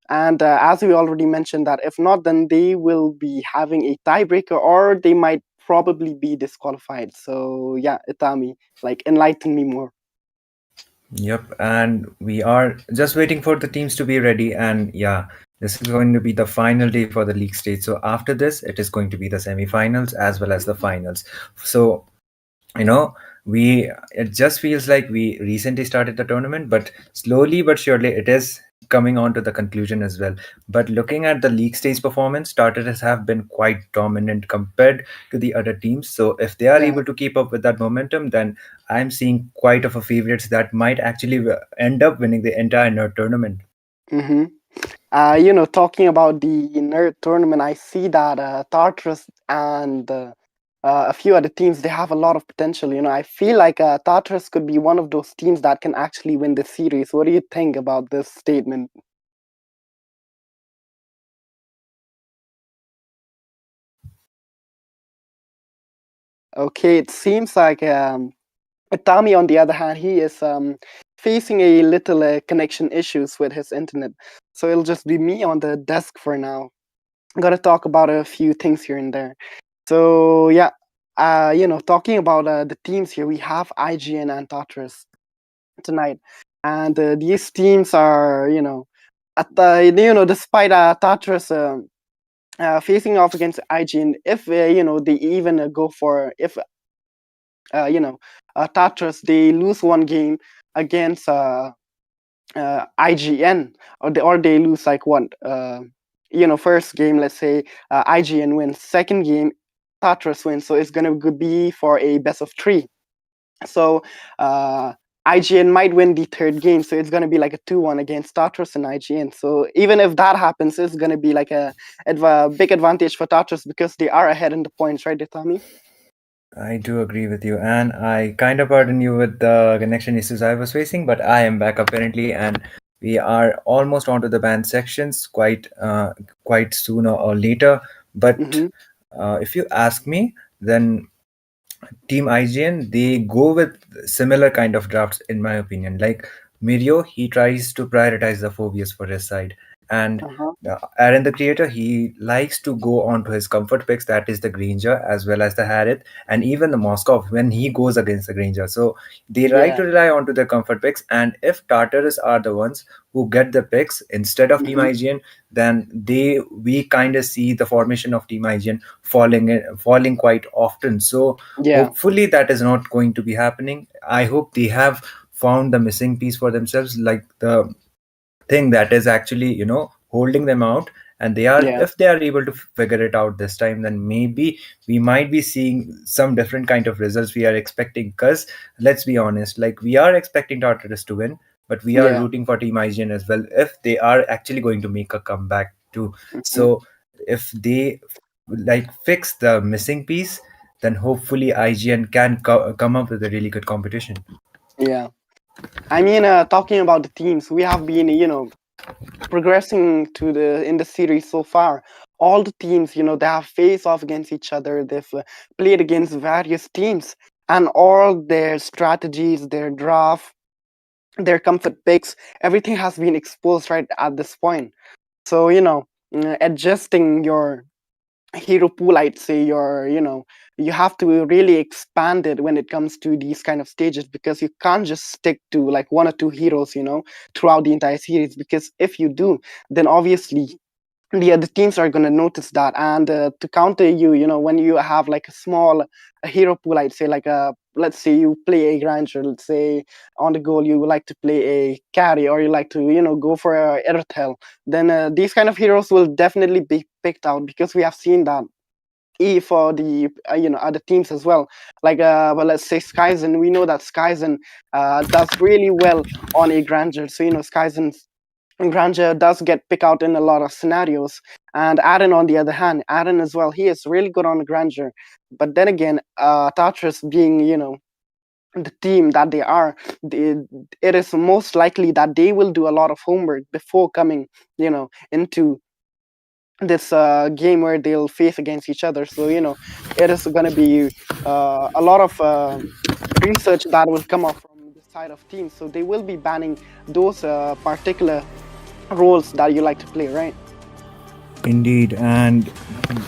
Speaker 12: And as we already mentioned, that if not, then they will be having a tiebreaker, or they might probably be disqualified. So yeah, Itami, like enlighten me more.
Speaker 11: Yep, and we are just waiting for the teams to be ready. And yeah, this is going to be the final day for the league stage. So after this, it is going to be the semifinals as well as the finals. So you know it just feels like we recently started the tournament, but slowly but surely it is coming on to the conclusion as well. But looking at the league stage performance, starters have been quite dominant compared to the other teams. So if they are
Speaker 12: Yeah.
Speaker 11: able to keep up with that momentum, then I'm seeing quite of a favorites that might actually end up winning the entire nerd tournament.
Speaker 12: Mm-hmm. Talking about the nerd tournament, I see that Tartarus and a few other teams, they have a lot of potential. I feel like Tartarus could be one of those teams that can actually win the series. What do you think about this statement? Okay, it seems like Itami, on the other hand, he is facing a little connection issues with his internet. So it'll just be me on the desk for now. I'm gonna talk about a few things here and there. So yeah, talking about the teams here, we have IGN and Tartarus tonight, and these teams are, despite Tartarus facing off against IGN, if they even go for, if Tartarus they lose one game against IGN, or they lose like what, first game, let's say IGN wins, second game Tartarus wins, so it's gonna be for a best of 3. So IGN might win the third game, so it's gonna be like a 2-1 against Tartarus and IGN. So even if that happens, it's gonna be like a big advantage for Tartarus because they are ahead in the points, right, Tommy?
Speaker 11: I do agree with you, and I kind of pardon you with the connection issues I was facing, but I am back apparently, and we are almost onto the band sections quite sooner or later. But if you ask me, then Team IGN, they go with similar kind of drafts in my opinion. Like Mirio, he tries to prioritize the phobias for his side, and Aaron the creator, he likes to go on to his comfort picks, that is the Granger as well as the Harith, and even the Moskov when he goes against the Granger. So they like to rely on to their comfort picks, and if Tartarus are the ones who get the picks instead of Team IGN, then we kind of see the formation of Team IGN falling quite often. So hopefully that is not going to be happening. I hope they have found the missing piece for themselves, like the thing that is actually holding them out, and if they are able to figure it out this time, then maybe we might be seeing some different kind of results we are expecting. Because let's be honest, like we are expecting Tartarus to win, but we are rooting for Team IGN as well if they are actually going to make a comeback too. So if they like fix the missing piece, then hopefully IGN can come up with a really good competition.
Speaker 12: Yeah, I mean, talking about the teams, we have been, progressing in the series so far. All the teams, they have faced off against each other. They've played against various teams, and all their strategies, their draft, their comfort picks, everything has been exposed right at this point. So adjusting your hero pool, I'd say you have to really expand it when it comes to these kind of stages, because you can't just stick to like 1 or 2 heroes throughout the entire series, because if you do, then obviously the other teams are going to notice that. And to counter you, when you have like a small hero pool, I'd say like let's say you play a Granger, let's say on the goal you would like to play a carry, or you like to go for a Ertel, then these kind of heroes will definitely be picked out, because we have seen that for the other teams as well. Like well, let's say Skyzen, we know that Skyzen does really well on a Granger. So Skyzen's Granger does get picked out in a lot of scenarios. And Aaron, on the other hand, Aaron as well, he is really good on Granger. But then again, Tartarus being, the team that they are, it is most likely that they will do a lot of homework before coming, into this game where they'll face against each other. So, it is going to be a lot of research that will come up from the side of teams. So they will be banning those particular roles that you like to play, right?
Speaker 11: Indeed, and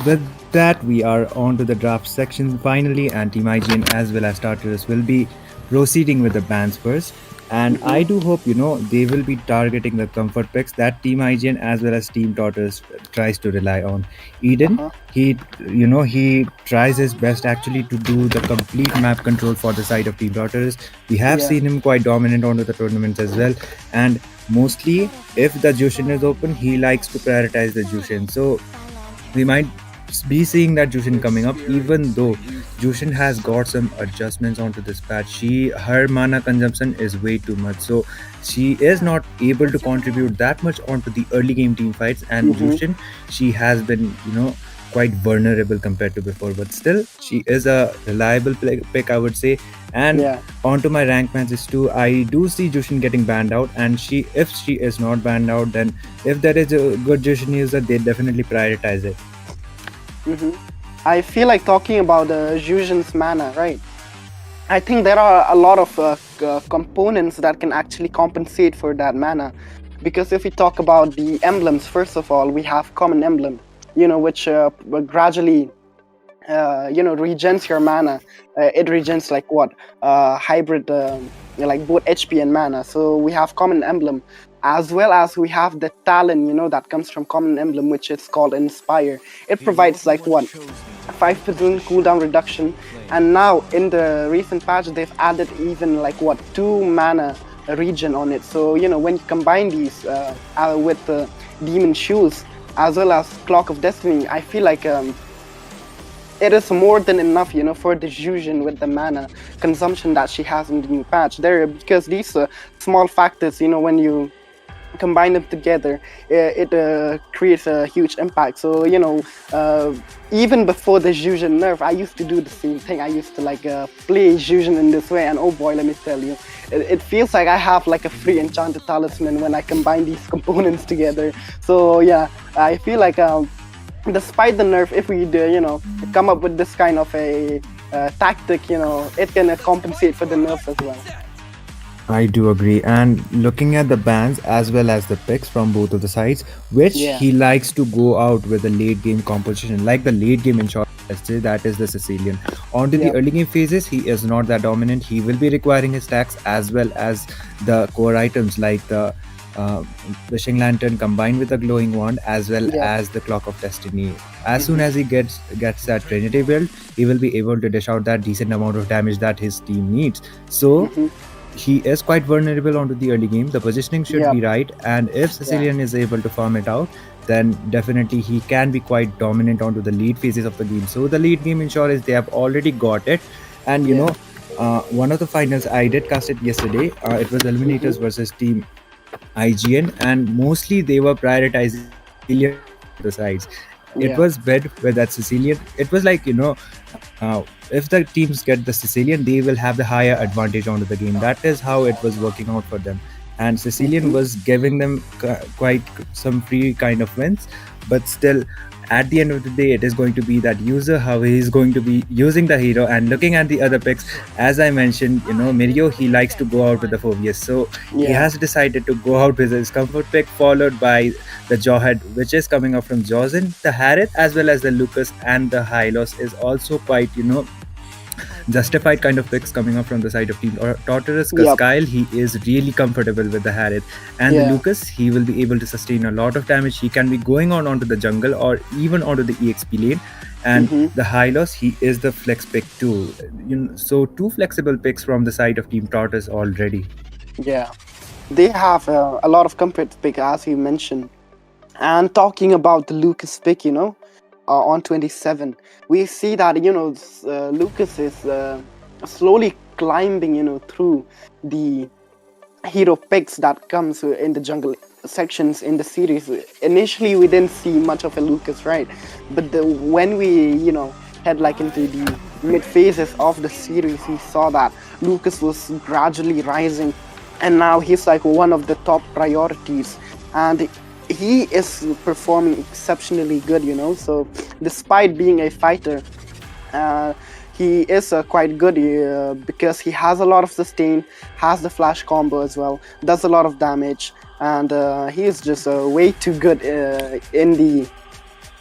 Speaker 11: with that we are on to the draft section finally, and Team IGN as well as Tartarus will be proceeding with the bans first. And I do hope they will be targeting the comfort picks that Team IGN as well as Team Tartarus tries to rely on. Eden, he tries his best actually to do the complete map control for the side of Team Tartarus. We have seen him quite dominant onto the tournaments as well, and mostly if the Jushin is open, he likes to prioritize the Jushin. So we might be seeing that Jushin coming up, even though Jushin has got some adjustments onto this patch. Her mana consumption is way too much, so she is not able to contribute that much onto the early game team fights. And Jushin, she has been quite vulnerable compared to before, but still she is a reliable pick, I would say. And onto my rank matches too, I do see Jushin getting banned out, and if she is not banned out, then if there is a good Jushin user, they definitely prioritize it.
Speaker 12: I feel like talking about Jushin's mana, right? I think there are a lot of components that can actually compensate for that mana. Because if we talk about the emblems, first of all, we have common emblem, which gradually regens your mana. It regens like what? Hybrid, like both HP and mana. So we have common emblem, as well as we have the talent, that comes from common emblem, which is called Inspire. It provides like what? 5% cooldown reduction. And now in the recent patch, they've added even like what? 2 mana region on it. So when you combine these with Demon Shoes as well as Clock of Destiny, I feel like it is more than enough, for the Jujin with the mana consumption that she has in the new patch. Because these small factors, when you combine them together, it creates a huge impact. So even before the Jujin nerf, I used to do the same thing. I used to play Jujin in this way, and oh boy, let me tell you, it feels like I have like a free enchanted talisman when I combine these components together. So yeah, I feel like despite the nerf, if we do, come up with this kind of a tactic, it can compensate for the nerf as well.
Speaker 11: I do agree. And looking at the bans as well as the picks from both of the sides, which
Speaker 12: Yeah.
Speaker 11: he likes to go out with a late game composition, like the late game in short, let's say that is the Sicilian. Onto the
Speaker 12: Yeah.
Speaker 11: early game phases, he is not that dominant. He will be requiring his stacks as well as the core items like the wishing lantern combined with the glowing wand as well
Speaker 12: Yeah.
Speaker 11: as the clock of destiny. As soon as he gets that trinity build, he will be able to dish out that decent amount of damage that his team needs. So he is quite vulnerable onto the early game. The positioning should
Speaker 12: Yeah.
Speaker 11: be right, and if Sicilian is able to farm it out, then definitely he can be quite dominant onto the lead phases of the game. So the lead game ensure is they have already got it, and one of the finals I did cast it yesterday. It was Eliminators versus Team IGN, and mostly they were prioritizing the sides. It
Speaker 12: Yeah.
Speaker 11: was bad with that Sicilian. It was like if the teams get the Sicilian, they will have the higher advantage onto the game. That is how it was working out for them. And Sicilian was giving them quite some free kind of wins, but still, at the end of the day, it is going to be that user how he is going to be using the hero. And looking at the other picks, as I mentioned, Mirio, he likes to go out with the Phobius, so he
Speaker 12: Yeah.
Speaker 11: has decided to go out with his comfort pick, followed by the Jawhead, which is coming up from Jawzin. The Harith as well as the Lucas and the Hylos is also quite justified kind of picks coming up from the side of Team Tartarus, because
Speaker 12: Yep.
Speaker 11: Kyle, he is really comfortable with the Harith. And the
Speaker 12: Yeah.
Speaker 11: Lucas, he will be able to sustain a lot of damage. He can be going onto the jungle or even onto the EXP lane. And the Hylos, he is the flex pick too. So two flexible picks from the side of Team Tartarus already.
Speaker 12: Yeah, they have a lot of comfort pick, as you mentioned. And talking about the Lucas pick, on 27, we see that Lucas is slowly climbing, through the hero picks that comes in the jungle sections in the series. Initially, we didn't see much of a Lucas, right? But when we head into the mid phases of the series, we saw that Lucas was gradually rising, and now he's like one of the top priorities, and he is performing exceptionally good, so despite being a fighter, he is quite good because he has a lot of sustain, has the flash combo as well, does a lot of damage, and he is just way too good in the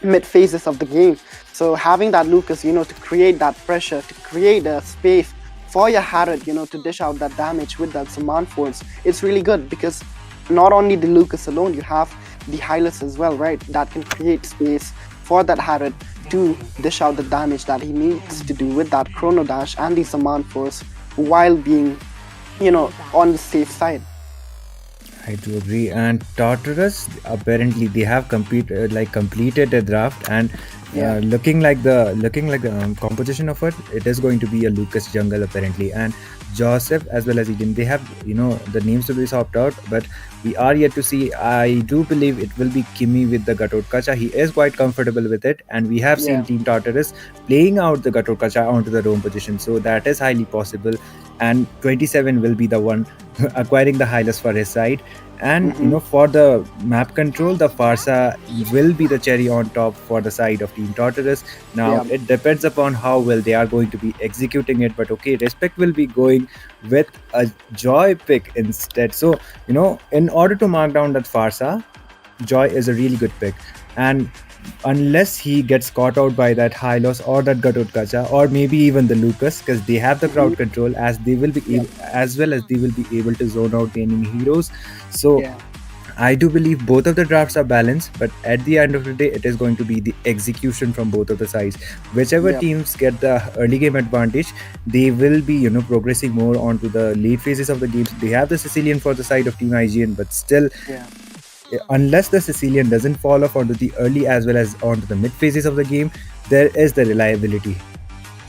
Speaker 12: mid phases of the game. So having that Lucas, to create that pressure, to create a space for your Harith, to dish out that damage with that Saman Force, it's really good, because not only the Lucas alone, you have the Hylos as well, right? That can create space for that Harith to dish out the damage that he needs to do with that Chrono Dash and the Saman Force while being, on the safe side.
Speaker 11: I do agree. And Tartarus, apparently they have completed the draft, and looking like the composition of it is going to be a Lucas jungle apparently. And Joseph as well as Eden, they have the names to be swapped out, but we are yet to see. I do believe it will be Kimi with the Gatot Kacha. He is quite comfortable with it, and we have seen
Speaker 12: Yeah.
Speaker 11: Team Tartarus playing out the Gatot Kacha onto the roam position, so that is highly possible. And 27 will be the one acquiring the Hylos for his side. And for the map control, the Farsa will be the cherry on top for the side of Team Tartarus. Now
Speaker 12: Yeah.
Speaker 11: it depends upon how well they are going to be executing it, but okay, Respect will be going with a Joy pick instead. So in order to mark down that Farsa, Joy is a really good pick. And unless he gets caught out by that Hylos or that Gatot Kacha, or maybe even the Lucas, because they have the crowd control, as they will be as well as they will be able to zone out the enemy heroes. So
Speaker 12: Yeah.
Speaker 11: I do believe both of the drafts are balanced, but at the end of the day, it is going to be the execution from both of the sides. Whichever
Speaker 12: Yep.
Speaker 11: teams get the early game advantage, they will be, progressing more onto the late phases of the games. They have the Sicilian for the side of Team IGN, but still,
Speaker 12: Yeah.
Speaker 11: unless the Sicilian doesn't fall off onto the early as well as onto the mid phases of the game, there is the reliability.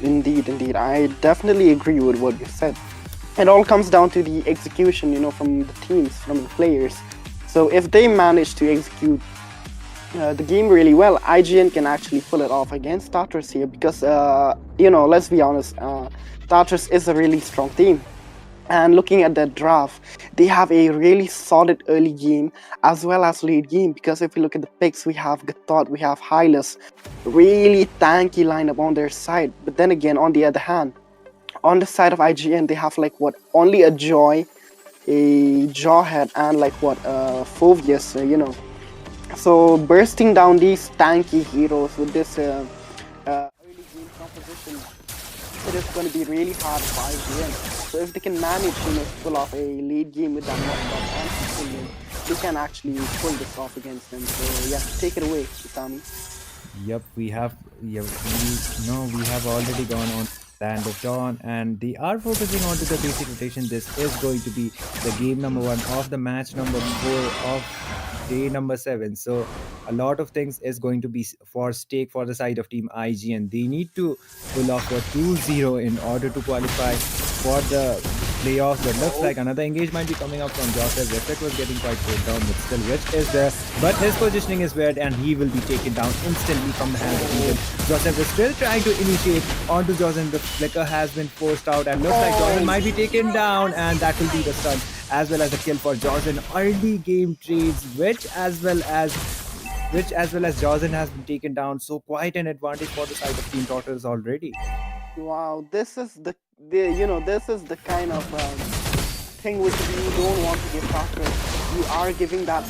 Speaker 12: Indeed, indeed. I definitely agree with what you said. It all comes down to the execution, from the teams, from the players. So if they manage to execute the game really well, IGN can actually pull it off against Tartarus here because, let's be honest, Tartarus is a really strong team. And looking at that draft, they have a really solid early game as well as late game. Because if you look at the picks, we have Gatot, we have Hylas, really tanky lineup on their side. But then again, on the other hand, on the side of IGN, they have only a Joy, a Jawhead, and Phobius, So bursting down these tanky heroes with this early game composition, it is going to be really hard for IGN. So if they can manage, to pull off a late game with that knockback and Sicilian, they can actually pull this off against them. So yeah, take it away, Itami.
Speaker 11: Yep, we have. Yeah, we have already gone on Land of Dawn, and they are focusing on to the basic rotation. This is going to be the game number 1 of the match number 4 of day number 7. So a lot of things is going to be for stake for the side of Team IGN. They need to pull off a 2-0 in order to qualify for the playoffs. But looks like another engage might be coming up from Joseph. Reflect was getting quite slowed down, but still Rich is there. But his positioning is weird, and he will be taken down instantly from the hands of Ethan. Joseph is still trying to initiate onto Jocelyn. The flicker has been forced out, and looks like Jocelyn might be taken down, and that will be the stun as well as the kill for Jocelyn. Early game trades, which as well as Jocelyn has been taken down. So quite an advantage for the side of Team Tartarus already.
Speaker 12: Wow, this is this is the kind of thing which you don't want to give Tartarus. You are giving that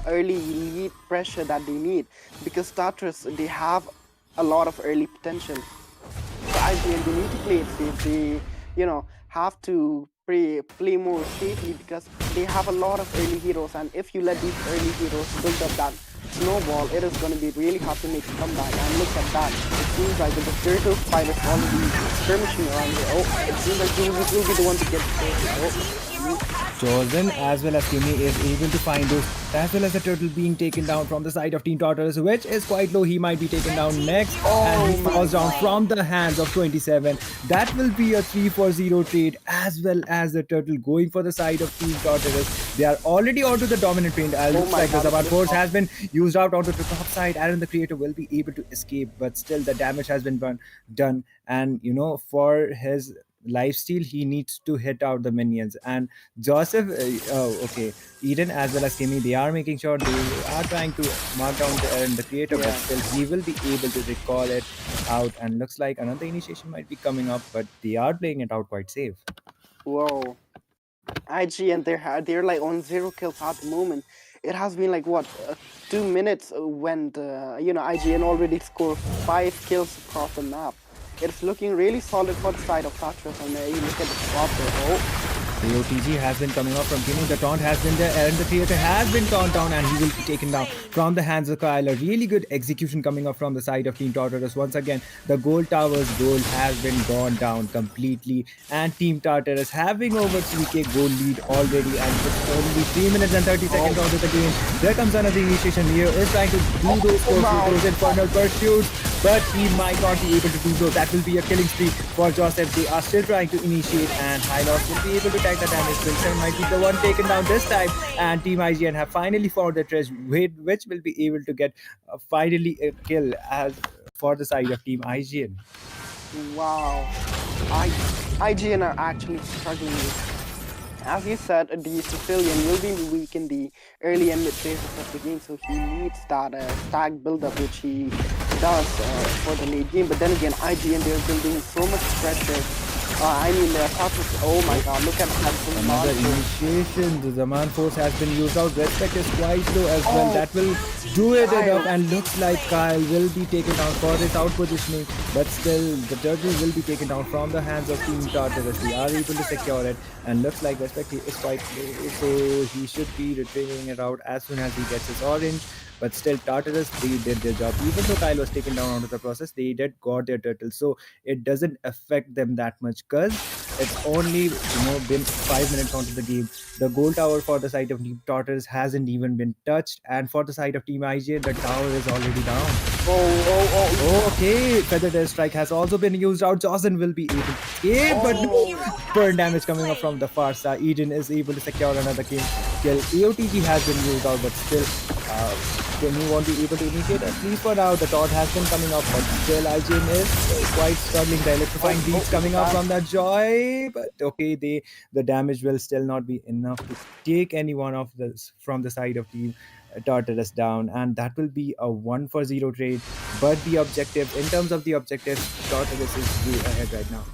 Speaker 12: early lead pressure that they need, because Tartarus, they have a lot of early potential. So IGN, they need to play it safe. They have to play more safely, because they have a lot of early heroes, and if you let these early heroes build up that snowball, it is going to be really hard to make a comeback. And look at that, it seems like the Turtles fight is already skirmishing around here. Oh, it seems like Julius will be the one to get
Speaker 11: Chosen as well as Kimmy is able to find those, as well as the turtle being taken down from the side of Team Tartarus, which is quite low. He might be taken down next, and he falls down from the hands of 27. That will be a 3-4-0 trade, as well as the turtle going for the side of Team Tartarus. They are already onto the dominant paint. Looks like the Zabat force has been used out onto the top side. Aaron the Creator will be able to escape, but still the damage has been done. And for his lifesteal, he needs to hit out the minions. And Joseph, Eden as well as Kimmy, they are making sure they are trying to mark down the Creator, but still he will be able to recall it out. And looks like another initiation might be coming up, but they are playing it out quite safe.
Speaker 12: Whoa. IGN, they're like on 0 kills at the moment. It has been 2 minutes when IGN already scored 5 kills across the map. It's looking really solid for the side of Tartarus, and you look at the swap there.
Speaker 11: The OTG has been coming up from Kimmy. The taunt has been there, and the Creator has been taunted down, and he will be taken down from the hands of Kyle. A really good execution coming up from the side of Team Tartarus. Once again, the gold tower's gold has been gone down completely, and Team Tartarus having over 3k gold lead already, and it's only 3 minutes and 30 seconds onto the game. There comes another initiation. Leo is trying to do those infernal pursuits, but he might not be able to do so. That will be a killing spree for Joseph. They are still trying to initiate, and Hylos will be able to take the damage. Wilson might be the one taken down this time, and Team IGN have finally found the treasure, which will be able to get finally a kill as for the side of Team IGN.
Speaker 12: Wow, IGN are actually struggling with, as you said, the Sicilian will be weak in the early and mid phases of the game, so he needs that stack build-up, which he does for the late game. But then again, IGN, they're building so much pressure I mean, Tartarus. Oh my god, look at that
Speaker 13: Another
Speaker 12: Zaman force.
Speaker 13: initiation. The Zaman force has been used out. Respect is quite low as well.
Speaker 12: Oh,
Speaker 13: That will do it enough,
Speaker 12: Kyle.
Speaker 13: and looks like Kyle will be taken down for his out positioning. But still, the turtle will be taken down from the hands of Team Tartarus. We are able to secure it, and looks like Respect is quite low, so he should be retrieving it out as soon as he gets his orange. But still, Tartarus, they did their job. Even though Kyle was taken down out of the process, they did got their turtle, so it doesn't affect them that much because it's only been 5 minutes onto the game. The goal tower for the side of Team Tartarus hasn't even been touched, and for the side of Team IGN, the tower is already down.
Speaker 12: Oh.
Speaker 13: Okay, Feather Death Strike has also been used out. Johnson will be able to escape, but no burn damage coming up from the far side. Eden is able to secure another kill. AOTG has been used out, but still, Timmy won't be able to initiate. At least for now, the taunt has been coming up, but still IGN is quite struggling. The electrifying beats coming up from that Joy, but okay, the damage will still not be enough to take any one of this from the side of Team Tartarus down, and that will be a 1-for-0 trade. But the objective, in terms of the objective, Tartarus is way ahead right now.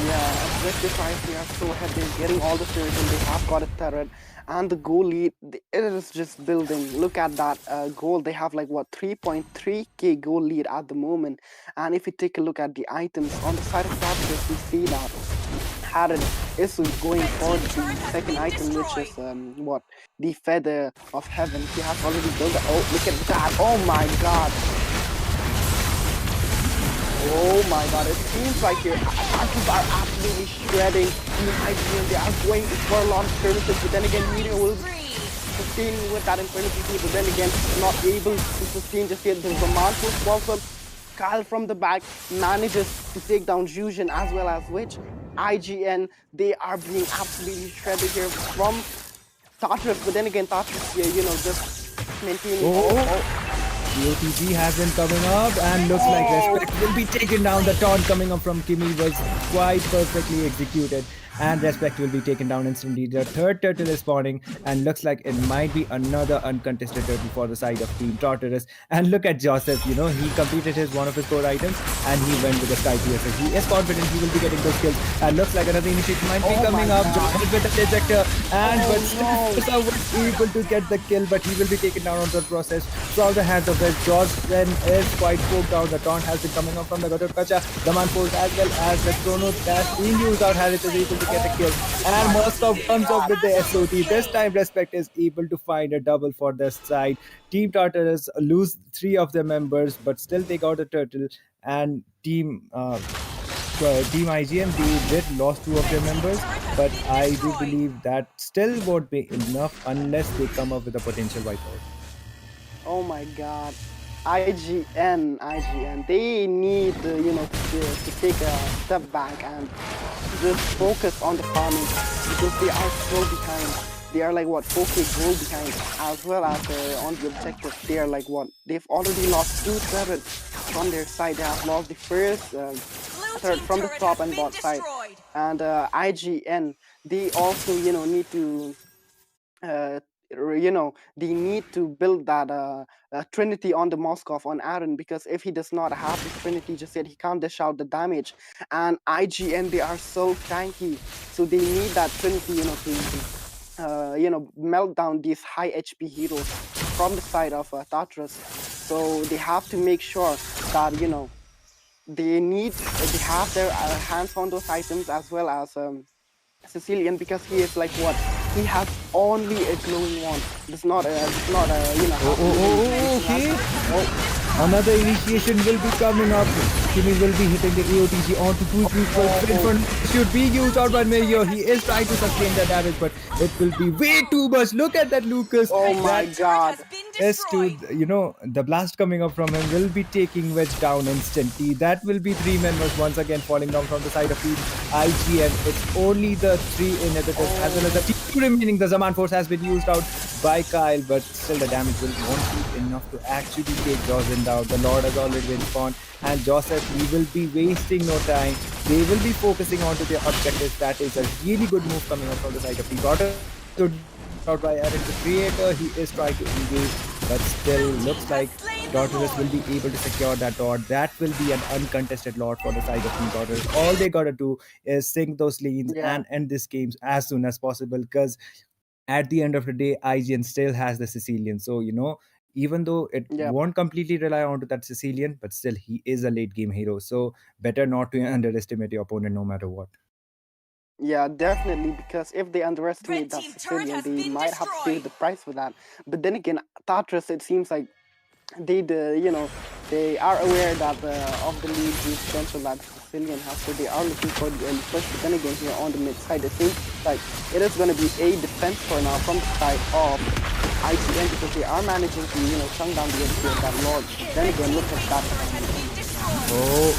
Speaker 12: Yeah, objective wise, they are so ahead. They're getting all the turrets and they have got a turret. And the goal lead, it is just building. Look at that goal. They have like what 3.3k goal lead at the moment. And if you take a look at the items on the side of Tartarus, we see that Harren is going for the second item, which is what the Feather of Heaven. He has already built it. Oh, look at that! Oh my god! Oh my god, it seems like your Tartarus are absolutely shredding the IGN. They are going for a lot of services, but then again, Meteor will sustain with that Infernity, but then again, not able to sustain just yet. There's a Mantle walks up. Kyle from the back manages to take down Fusion as well as Witch. IGN, they are being absolutely shredded here from Tartarus, but then again, Tartarus here, just maintaining.
Speaker 13: The OTG has been coming up, and looks like Respect will be taken down. The taunt coming up from Kimmy was quite perfectly executed, and Respect will be taken down instantly. The third turtle is spawning, and looks like it might be another uncontested turtle for the side of Team Tartarus. And look at Joseph, he completed one of his core items, and he went with the Sky PSS. He is confident he will be getting those kills, and looks like another initiative might be coming up. Joseph with the ejector, and but still was able to get the kill, but he will be taken down on the process from the hands of his Jocelyn is quite poked out. The taunt has been coming up from the Gator Kacha. The man force as well as the Chrono Dash being used out. Harris is able to get a kill, and Moskov comes up with the SOT. This time Respect is able to find a double for this side. Team Tartarus lose 3 of their members, but still they got a turtle, and Team IGN, they did lost 2 of their members, but I do believe that still won't be enough unless they come up with a potential wipeout.
Speaker 12: Oh my god. IGN, they need, to take a step back and just focus on the farming because they are so behind. They are like what 4k gold behind, as well as on the objective. They are like what they've already lost 2 turrets from their side. They have lost the first third from the top and bot side, and IGN, they also need to. They need to build that Trinity on the Moskov on Aaron, because if he does not have the Trinity just yet, he can't dish out the damage. And IGN, they are so tanky, so they need that Trinity, to melt down these high HP heroes from the side of Tartarus. So they have to make sure that they have their hands on those items, as well as Sicilian, because he is like what he has only a glowing wand. It's not a
Speaker 13: okay. Another initiation will be coming up. Kimmy will be hitting the AOTG onto 2 people. Should be used out by Mayo. He is trying to sustain the damage, but it will be way too much. Look at that, Lucas.
Speaker 12: Oh my god.
Speaker 13: The blast coming up from him will be taking Wedge down instantly. That will be 3 members once again falling down from the side of Team IGN. It's only the 3 inhibitors as well as the 2 remaining. The Zaman force has been used out by Kyle, but still the damage won't be enough to actually take Jocelyn down. The Lord has already been spawned, and Joseph, he will be wasting no time. They will be focusing on to their objectives. That is a really good move coming up from the side of the daughter. Out by Aaron the Creator, he is trying to engage, but still looks like Tartarus will be able to secure that lot. That will be an uncontested lot for the side of Team Tartarus. All they gotta do is sink those lanes
Speaker 12: Yeah,
Speaker 13: and end this game as soon as possible, because at the end of the day, IGN still has the Sicilian. So, even though it
Speaker 12: yeah,
Speaker 13: won't completely rely on to that Sicilian, but still he is a late game hero. So better not to underestimate your opponent no matter what.
Speaker 12: yeah, definitely. Because if they underestimate that Sicilian, they might have to pay the price for that. But then again, Tartarus, it seems like they are aware that of the lead view potential that Sicilian has, so they are looking for the early push. But then again, here on the mid side, it seems like it is going to be a defense for now from the side of IGN, because they are managing to chunk down the entry of that lord. Then again, look at that.
Speaker 13: Oh,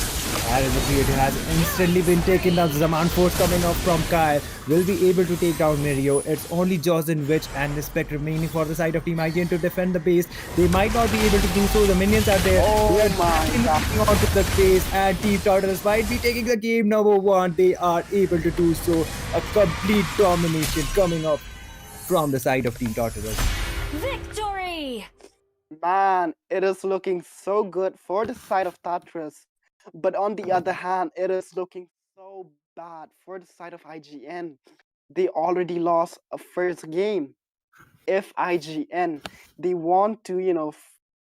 Speaker 13: that is a creative has instantly been taken down. Zaman Force coming up from Kyle will be able to take down Mirio. It's only Josin, Witch, and Respect remaining for the side of Team IGN to defend the base. They might not be able to do so. The minions are there.
Speaker 12: Oh
Speaker 13: They are
Speaker 12: my god.
Speaker 13: looking onto the base, and Team Tartarus might be taking the game number one. They are able to do so. A complete domination coming up from the side of Team Tartarus.
Speaker 1: Victory!
Speaker 12: Man, it is looking so good for the side of Tartarus. But on the other hand, it is looking so bad for the side of IGN. They already lost a first game. If IGN they want to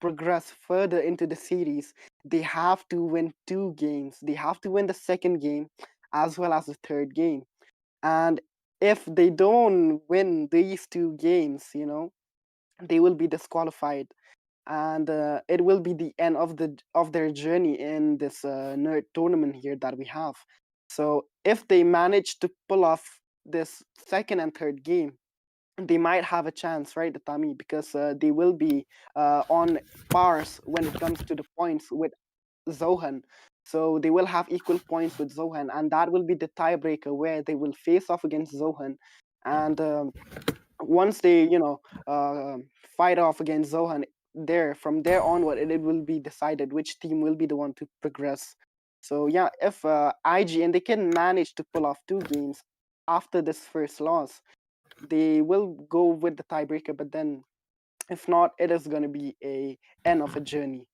Speaker 12: progress further into the series, they have to win 2 games. They have to win the second game as well as the third game. And if they don't win these 2 games, they will be disqualified, and it will be the end of their journey in this nerd tournament here that we have. So if they manage to pull off this second and third game, they might have a chance, right, Tami? Because they will be on pars when it comes to the points with Zohan. So they will have equal points with Zohan, and that will be the tiebreaker where they will face off against Zohan. And once they, fight off against Zohan, from there onward, it will be decided which team will be the one to progress. So yeah, if IG and they can manage to pull off 2 games after this first loss, they will go with the tiebreaker. But then, if not, it is going to be a end of a journey.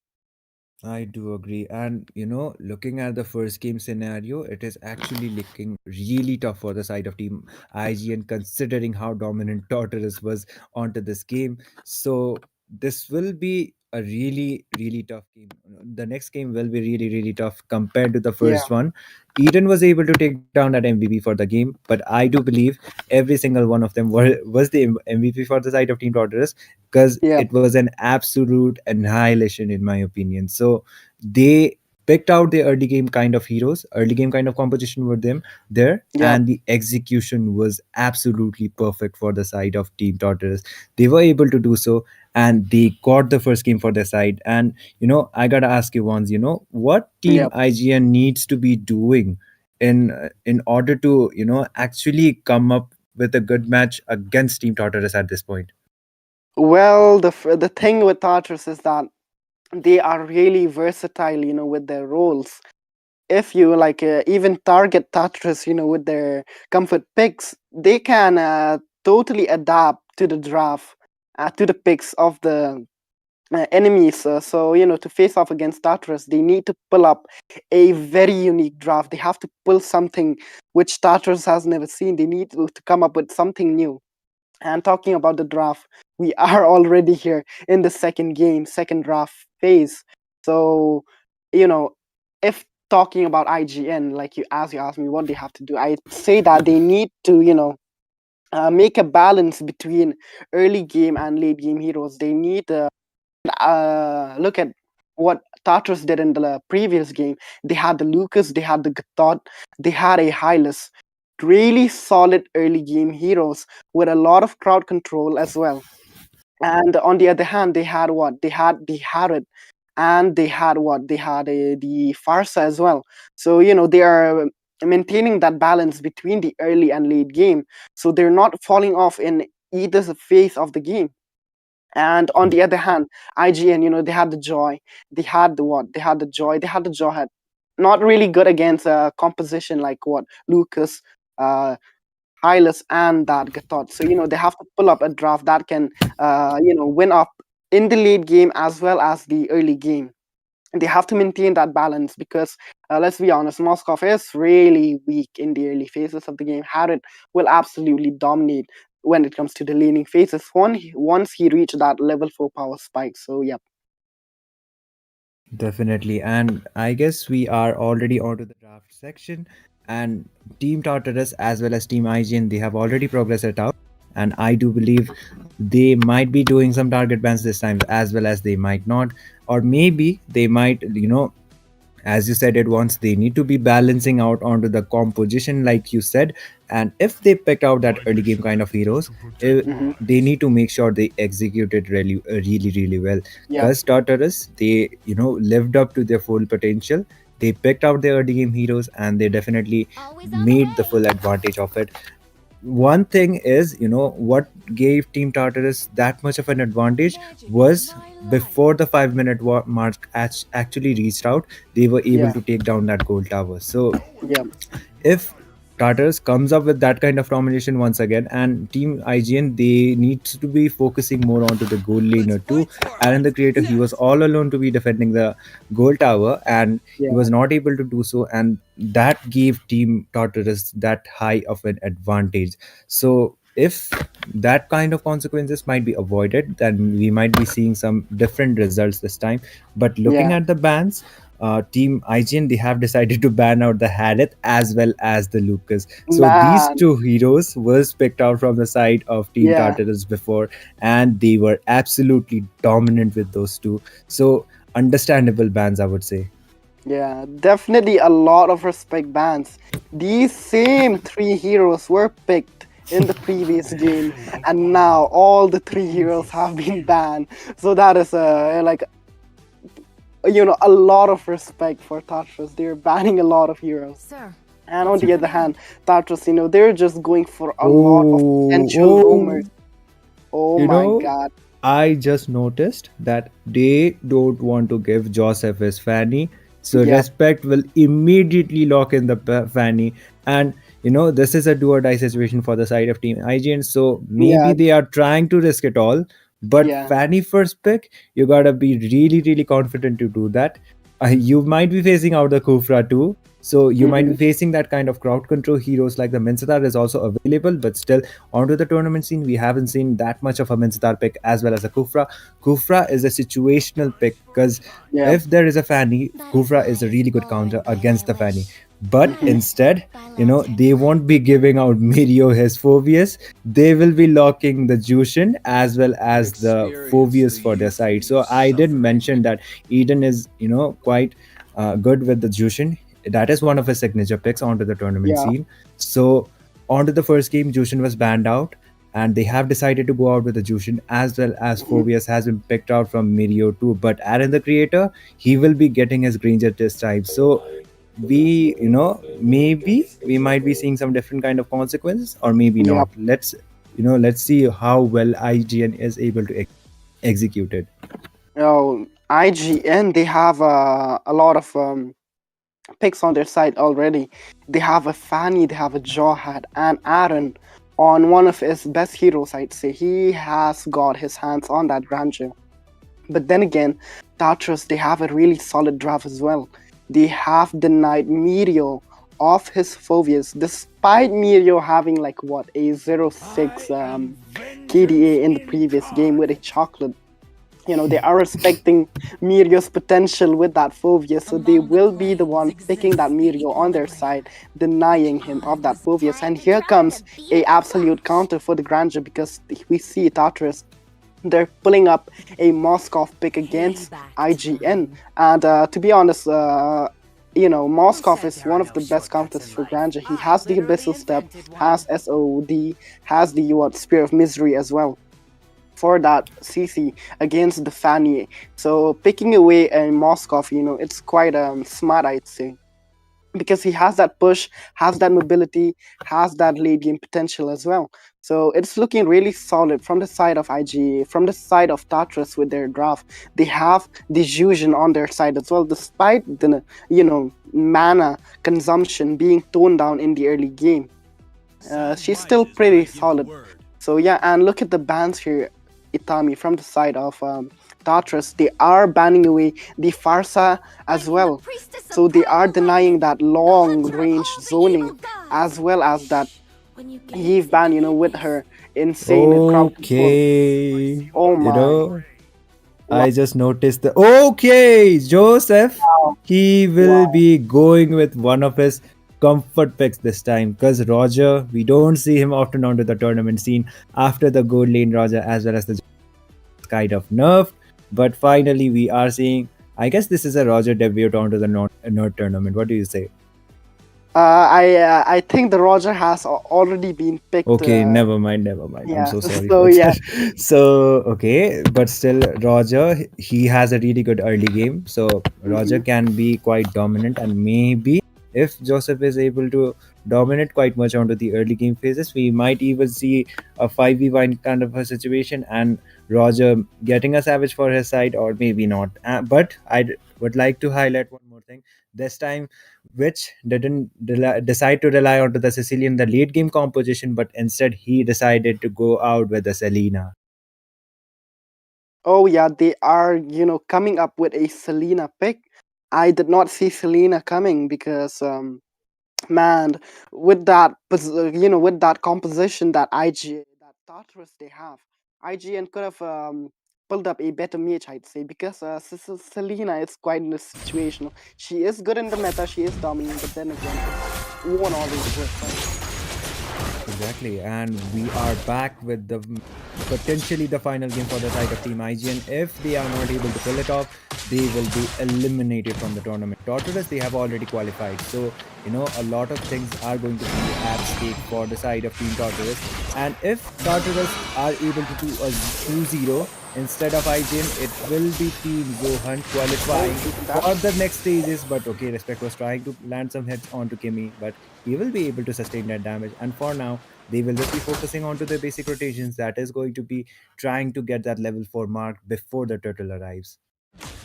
Speaker 13: I do agree. And, looking at the first game scenario, it is actually looking really tough for the side of Team IGN, considering how dominant Tartarus was onto this game. So, this will be a really, really tough game. The next game will be really, really tough compared to the
Speaker 12: Yeah,
Speaker 13: first one. Eden was able to take down that MVP for the game, but I do believe every single one of them was the MVP for the side of Team Tartarus, because
Speaker 12: yeah,
Speaker 13: it was an absolute annihilation in my opinion. So they picked out the early game kind of heroes, early game kind of composition with them there,
Speaker 12: yeah,
Speaker 13: and the execution was absolutely perfect for the side of Team Tartarus. They were able to do so, and they got the first game for their side. And I gotta ask you once, what
Speaker 12: yeah.
Speaker 13: Team IGN needs to be doing in order to actually come up with a good match against Team Tartarus at this point.
Speaker 12: Well, the thing with Tartarus is that they are really versatile, with their roles. If you even target Tartarus, with their comfort picks, they can totally adapt to the draft, to the picks of the enemies. So, to face off against Tartarus, they need to pull up a very unique draft. They have to pull something which Tartarus has never seen. They need to come up with something new. And talking about the draft, we are already here in the second game, second draft phase. So, you know, if talking about IGN, like you asked me what they have to do, I say that they need to, make a balance between early game and late game heroes. They need to look at what Tartarus did in the previous game. They had the Lucas, they had the Gatot, they had a Hylas. Really solid early game heroes with a lot of crowd control as well. And on the other hand, they had what? They had the Harrod, and they had what? They had the Farsa as well. So, they are maintaining that balance between the early and late game. So they're not falling off in either phase of the game. And on the other hand, IGN, they had the joy. They had the what? They had the joy. They had the joy. Had not really good against composition like what? Lucas, Hylas, and that Gatot. So, they have to pull up a draft that can, win up in the late game as well as the early game. They have to maintain that balance because let's be honest, Moskov is really weak in the early phases of the game. Harrod will absolutely dominate when it comes to the laning phases once he reached that level 4 power spike. So yeah.
Speaker 13: Definitely. And I guess we are already onto the draft section. And Team Tartarus as well as Team IGN, they have already progressed it out. And I do believe they might be doing some target bans this time as well as they might not. Or maybe they might, as you said it once, they need to be balancing out onto the composition like you said. And if they pick out that early game kind of heroes, they need to make sure they execute it really well.
Speaker 12: Yeah.
Speaker 13: Because Tartarus, they lived up to their full potential. They picked out their early game heroes and they definitely made the full advantage of it. One thing is, what gave Team Tartarus that much of an advantage was before the 5 minute mark actually reached out, they were able
Speaker 12: Yeah.
Speaker 13: to take down that gold tower. So
Speaker 12: Yeah.
Speaker 13: if Tartarus comes up with that kind of domination once again, and Team IGN, they need to be focusing more onto the gold laner too. Aaron the Creator, he was all alone to be defending the gold tower, and he
Speaker 12: Yeah.
Speaker 13: was not able to do so, and that gave Team Tartarus that high of an advantage. So if that kind of consequences might be avoided, then we might be seeing some different results this time. But looking
Speaker 12: Yeah.
Speaker 13: at the bans, Team IGN, they have decided to ban out the Harith as well as the Lucas. So these
Speaker 12: Man.
Speaker 13: two heroes was picked out from the side of Team
Speaker 12: Yeah.
Speaker 13: Tartarus before, and they were absolutely dominant with those two. So understandable bans, I would say.
Speaker 12: Yeah, definitely a lot of respect bans. These same three heroes were picked in the previous game, and now all the three heroes have been banned. So that is like a lot of respect for Tartarus. They're banning a lot of heroes.
Speaker 2: Sir.
Speaker 12: And on the other hand, Tartarus, they're just going for a lot of potential roamers. Oh my god.
Speaker 13: I just noticed that they don't want to give Joseph his Fanny. So
Speaker 12: Yeah.
Speaker 13: respect will immediately lock in the Fanny. And this is a do or die situation for the side of Team IGN. So maybe
Speaker 12: Yeah.
Speaker 13: they are trying to risk it all. But
Speaker 12: Yeah.
Speaker 13: Fanny first pick, you gotta be really confident to do that. You might be facing out the Kufra too. So you might be facing that kind of crowd control heroes like the Minsatar is also available, but still onto the tournament scene, we haven't seen that much of a Minsatar pick as well as a Kufra. Kufra is a situational pick because
Speaker 12: Yeah.
Speaker 13: if there is a Fanny, Kufra is a really good counter against the Fanny. But instead, they won't be giving out Mirio his Phobius. They will be locking the Jushin as well as the Phobius for their side. So I did mention that Eden is, quite good with the Jushin. That is one of his signature picks onto the tournament
Speaker 12: Yeah.
Speaker 13: scene. So onto the first game, Jushin was banned out, and they have decided to go out with the Jushin as well as Phobius has been picked out from Mirio too. But Aaron the Creator, he will be getting his Granger this time. So we, maybe we might be seeing some different kind of consequences, or maybe
Speaker 12: Yep.
Speaker 13: not. Let's see how well IGN is able to execute it.
Speaker 12: IGN, they have a lot of picks on their side already. They have a Fanny, they have a Jawhead, and Aaron on one of his best heroes, I'd say. He has got his hands on that Granger. But then again, Tartarus, they have a really solid draft as well. They have denied Mirio of his Phobius, despite Mirio having like what, a 0.6 KDA in the previous game with a chocolate. They are respecting Mirio's potential with that Phobius, so they will be the one picking that Mirio on their side, denying him of that Phobius. And here comes a absolute counter for the Granger, because we see Tartarus, they're pulling up a Moskov pick against IGN. And to be honest, Moskov is one of the best counters for Granger. He has the Abyssal Step, has SOD, has the Spear of Misery as well for that CC against the Fanny. So picking away a Moskov, it's quite smart, I'd say, because he has that push, has that mobility, has that late game potential as well. So it's looking really solid from the side of IGA, from the side of Tartarus with their draft. They have the Fusion on their side as well, despite the mana consumption being toned down in the early game. She's still pretty solid. So yeah, and look at the bans here, Itami, from the side of Tartarus, they are banning away the Farsa as well. So they are denying that long range zoning as well as that Eve ban, with her insane crouching pull.
Speaker 13: Okay,
Speaker 12: Oh my. Wow.
Speaker 13: I just noticed the okay, Joseph. He will
Speaker 12: Wow.
Speaker 13: be going with one of his comfort picks this time because Roger, we don't see him often onto the tournament scene after the gold lane Roger as well as the kind of nerfed. But finally, we are seeing. I guess this is a Roger debut onto the Nerd tournament. What do you say?
Speaker 12: I think the Roger has already been picked.
Speaker 13: Okay, never mind, never mind. I'm
Speaker 12: Yeah.
Speaker 13: so sorry
Speaker 12: So
Speaker 13: for
Speaker 12: yeah.
Speaker 13: that. So, okay, but still, Roger, he has a really good early game. So, Roger
Speaker 12: Mhm.
Speaker 13: can be quite dominant, and maybe if Joseph is able to dominate quite much onto the early game phases, we might even see a 5v1 kind of a situation and Roger getting a savage for his side, or maybe not. But I would like to highlight one more thing. This time, which didn't decide to rely onto the Sicilian the late game composition, but instead he decided to go out with the Selena.
Speaker 12: Oh yeah, they are, coming up with a Selena pick. I did not see Selena coming because man, with that with that composition that that Tartarus they have, IGN could have pulled up a better match, I'd say, because Selena is quite in a situation. She is good in the meta, she is dominant, but then again, it won't always work, right?
Speaker 13: Exactly, and we are back with the potentially the final game for the side of Team IGN. If they are not able to pull it off, they will be eliminated from the tournament. Tartarus, they have already qualified, so a lot of things are going to be at stake for the side of Team Tartarus. And if Tartarus are able to do a 2-0 instead of IGN, it will be Team Johan qualifying for the next stages. But okay, Respect was trying to land some hits onto Kimmy, but he will be able to sustain that damage. And for now, they will just be focusing on to their basic rotations. That is going to be trying to get that level 4 mark before the turtle arrives.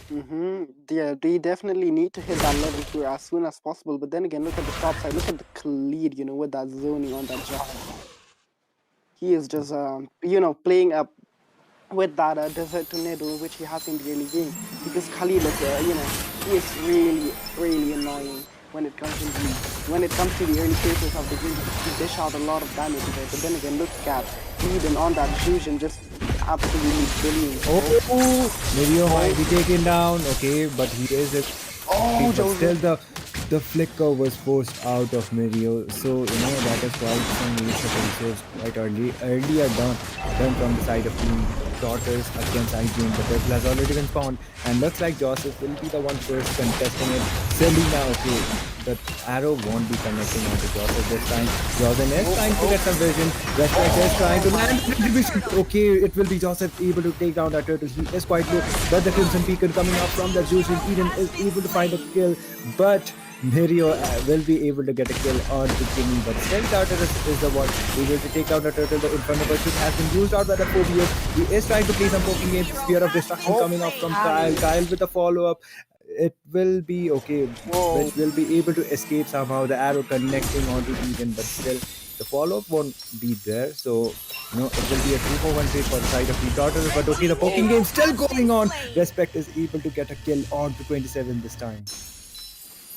Speaker 12: Yeah, they definitely need to hit that level 2 as soon as possible. But then again, look at the top side. Look at the Khalid, with that zoning on that job. He is just, playing up with that desert tornado which he has in the early game, because Khalid is he is really really annoying when it comes to the early phases of the game, because he dish out a lot of damage there. But then again, look at Eden on that fusion, just absolutely brilliant.
Speaker 13: Mario might be taken down, okay, but he is but still the flicker was forced out of Mirio, so that is quite some resources quite earlier done from the side of Team Daughters against IGN. The turtle has already been spawned, and looks like Joseph will be the one first contesting it. Selena, okay, the arrow won't be connecting onto Joseph this time. Joseph is trying to get some vision. Respect is trying to land division. Okay, it will be Joseph able to take down that turtle. He is quite low, but the Crimson Beacon coming up from the Juice, and Eden is able to find a kill, but Mirio will be able to get a kill on the Kimmy, but still Tartarus is the one able to take down the turtle. The Inferno Pursuit has been used out by the Phobias. He is trying to play some poking games. Spear of Destruction coming up from Kyle. Kyle with a follow-up. It will be okay, which will be able to escape somehow. The arrow connecting onto Eden, but still the follow-up won't be there. So it will be a 2-for-1 trade for the side of the Tartarus. But okay, the poking game still going on. Respect is able to get a kill on to 27 this time.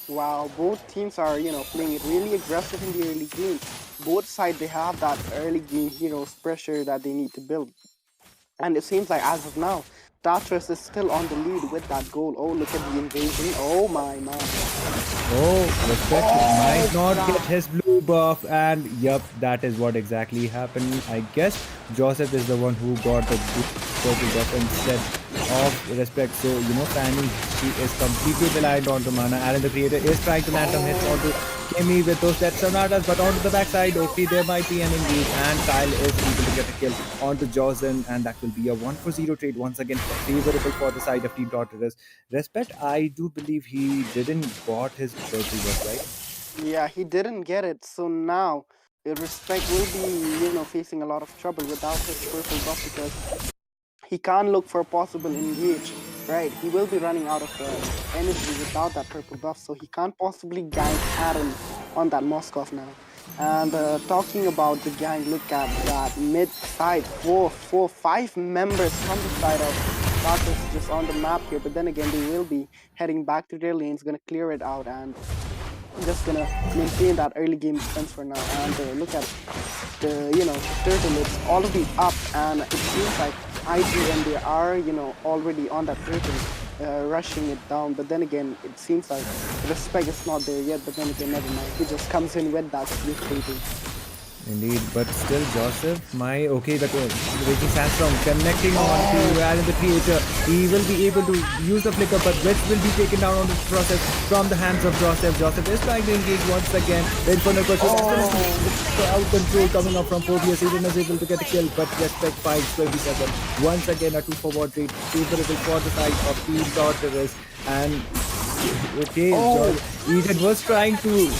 Speaker 12: Wow, both teams are, playing it really aggressive in the early game. Both sides, they have that early game heroes pressure that they need to build. And it seems like as of now, Tartarus is still on the lead with that goal. Oh, look at the invasion. Oh my.
Speaker 13: Oh, Respect might not get his blue buff, and yep, that is what exactly happened. I guess Joseph is the one who got the purple buff instead of Respect. So, Fanny, she is completely reliant onto mana. Aaron the Creator is trying to land some hits onto Kimmy with those Death Sonatas, but onto the backside, okay, there might be an engage, and Kyle is able to get a kill onto Jocelyn, and that will be a 1-for-0 trade once again, favorable for the side of Team Tartarus. Respect, I do believe he didn't got his purple buff, right?
Speaker 12: Yeah, he didn't get it, so now Respect will be, facing a lot of trouble without his purple buff, because he can't look for a possible engage, right? He will be running out of energy without that purple buff, so he can't possibly gank Aaron on that Moskov now. And talking about the gang, look at that mid side, 5 members from the side of Tartarus just on the map here, but then again they will be heading back to their lanes, gonna clear it out and just gonna maintain that early game defense for now. And look at the turtle, it's already up, and it seems like IGN, they are already on that turtle, rushing it down. But then again, it seems like respect is not there yet. But then again, never mind. He just comes in with that split turtle.
Speaker 13: Indeed, but still Joseph, the Raging Sandstorm connecting on to Alan the Creator. He will be able to use the flicker, but Witch will be taken down on the process from the hands of Joseph. Joseph is trying to engage once again. The Infernal Pursuit out control coming up from Phobius. Eden is able to get a kill, but Respect fights 27. Once again, a 2-for-1 trade favorable for the side of Team Tartarus. And Eden was trying to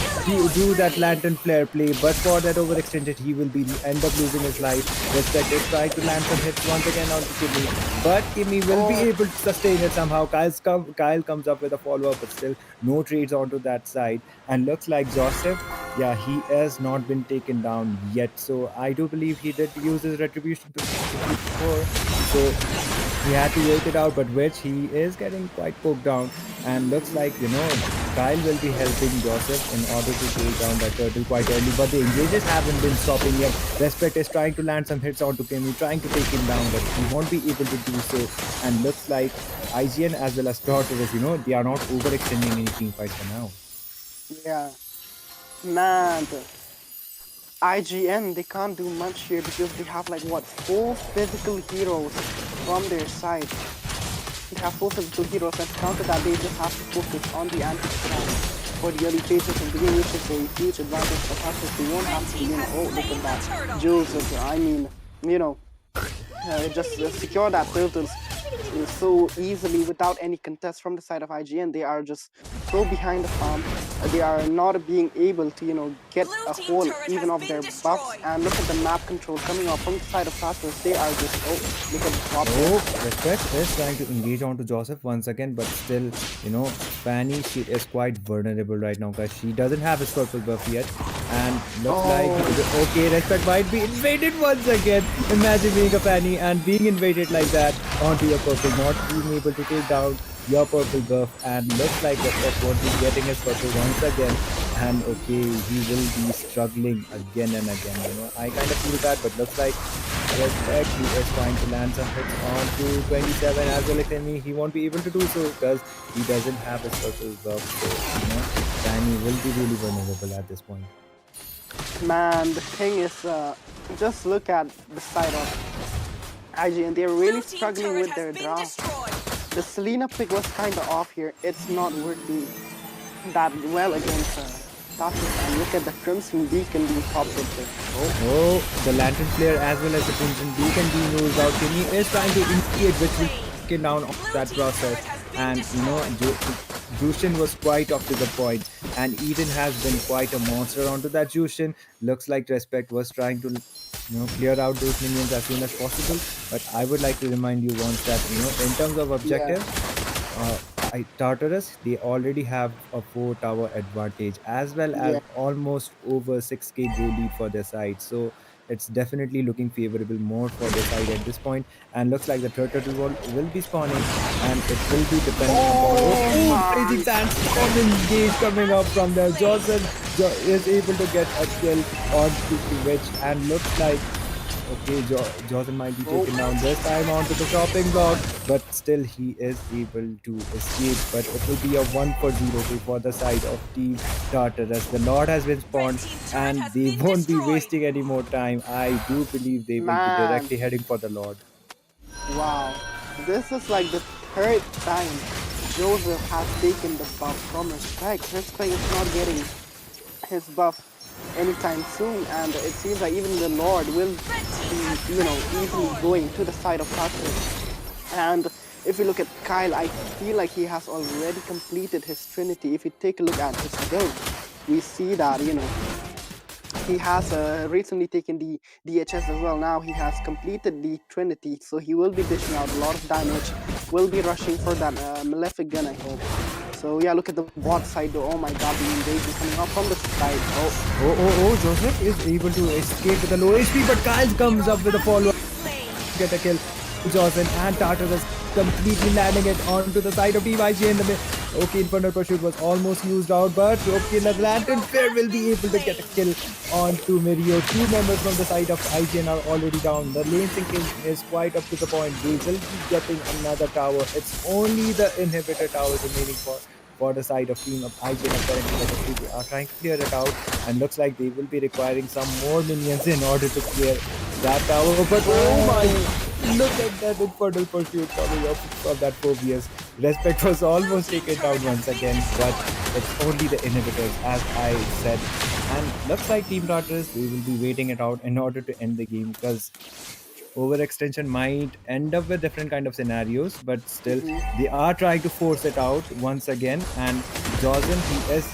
Speaker 13: do that lantern flare play, but for that overextended, he will be end up losing his life. Respect is trying to land some hits once again onto Kimmy, but Kimmy will be able to sustain it somehow. Kyle comes up with a follow-up, but still no trades onto that side. And looks like Joseph, he has not been taken down yet. So I do believe he did use his retribution before. So he had to wait it out, but he is getting quite poked down, and looks like Kyle will be helping Joseph in order to take down that turtle quite early, but the engages haven't been stopping yet. Respect is trying to land some hits onto Kimmy, trying to take him down, but he won't be able to do so. And looks like IGN as well as Tartarus, they are not overextending any team fights for now.
Speaker 12: Yeah, man. IGN, they can't do much here because they have like 4 physical heroes from their side. They have 4 physical heroes, and to counter that they just have to focus on the anti-spam for the early phases of the game, which is a huge advantage for Tartarus. They won't have to look at that Joseph, just secure that turtles so easily without any contest from the side of IGN. They are just so behind the farm. They are not being able to get a hold even of their buffs. And look at the map control coming up from the side of Tartarus. They are just look at the top.
Speaker 13: Respect is trying to engage onto Joseph once again, but still Fanny, she is quite vulnerable right now because she doesn't have his purple buff yet. And looks like Respect might be invaded once again. Imagine being a Fanny and being invaded like that onto your purple, not being able to take down your purple buff. And looks like Respect won't be getting his purple once again. And he will be struggling again and again. I kind of feel that, but looks like Respect, he is trying to land some hits onto 27 as well as Fanny. He won't be able to do so because he doesn't have his purple buff. So Fanny will be really vulnerable at this point.
Speaker 12: Man, the thing is, just look at the side of IGN. They're really struggling with their draw. The Selena pick was kind of off here. It's not working that well against Tartarus. And look at the Crimson Beacon being popped up there.
Speaker 13: The Lantern Flare as well as the Crimson Beacon being used out. Kimmy is trying to instigate, which will get down off that process. And Jushin was quite up to the point, and Eden has been quite a monster onto that Jushin. Looks like Respect was trying to clear out those minions as soon as possible, but I would like to remind you once that in terms of objective, Tartarus, they already have a 4-tower advantage as well as almost over 6k gold lead for their side, so it's definitely looking favorable more for their side at this point. And looks like the third turtle will be spawning, and it will be depending upon crazy sandstorm engage coming up from there. Joseph is able to get a kill on the Witch, and looks like Joseph might be taken down this time onto the shopping block, but still he is able to escape. But it will be a 1-for-0 for the side of Team Tartarus. The Lord has been spawned, and they won't be wasting any more time. I do believe they will be directly heading for the Lord.
Speaker 12: Wow, this is like the 3rd time Joseph has taken the buff from Respect. Respect is not getting his buff anytime soon, and it seems like even the Lord will be, easily going to the side of Tartarus. And if you look at Kyle, I feel like he has already completed his Trinity. If you take a look at his build, we see that, he has recently taken the DHS as well. Now he has completed the Trinity, so he will be dishing out a lot of damage, will be rushing for that Malefic gun, I hope. So yeah, look at the bot side though. Oh my god, the invasion coming up from the side.
Speaker 13: Joseph is able to escape with a low HP, but Kyle comes up with a follow-up. Get a kill. Joseph and Tartarus completely landing it onto the side of Team IGN. Okay, Infernal Pursuit was almost used out, but okay, the Lantern Fair will be able to get a kill onto Mirio. Two members from the side of IGN are already down. The lane sinking is quite up to the point. They will be getting another tower. It's only the inhibitor tower remaining for the side of team of IGN apparently. They are trying to clear it out, and looks like they will be requiring some more minions in order to clear that tower. But oh my, look at that Infernal Pursuit coming up from that Phobius. Respect was almost taken down once again, but it's only the inhibitors, as I said. And looks like Team Tartarus, they will be waiting it out in order to end the game, because overextension might end up with different kind of scenarios, but still they are trying to force it out once again. And Johnson, he is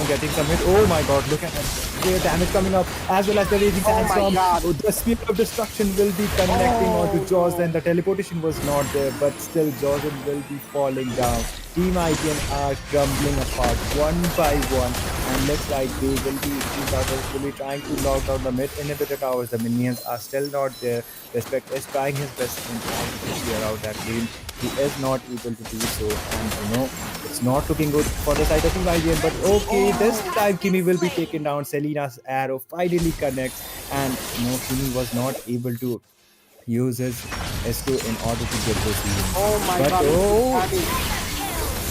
Speaker 13: getting some hit. Oh my god, look at that great damage coming up, as well as the raging sandstorm. Oh, the spear of destruction will be connecting onto Jaws. Then the teleportation was not there, but still Johnson will be falling down. Team IGN are crumbling apart one by one, and looks like they will be Team Tartarus will be trying to lock down the mid inhibitor towers. The minions are still not there. Respect is trying his best in trying to clear out that lane. He is not able to do so, and it's not looking good for the side of Team IGN. But okay, this time Kimi will be taken down. Selina's arrow finally connects, and Kimi was not able to use his S2 in order to get those healings.
Speaker 12: Oh my
Speaker 13: But
Speaker 12: god.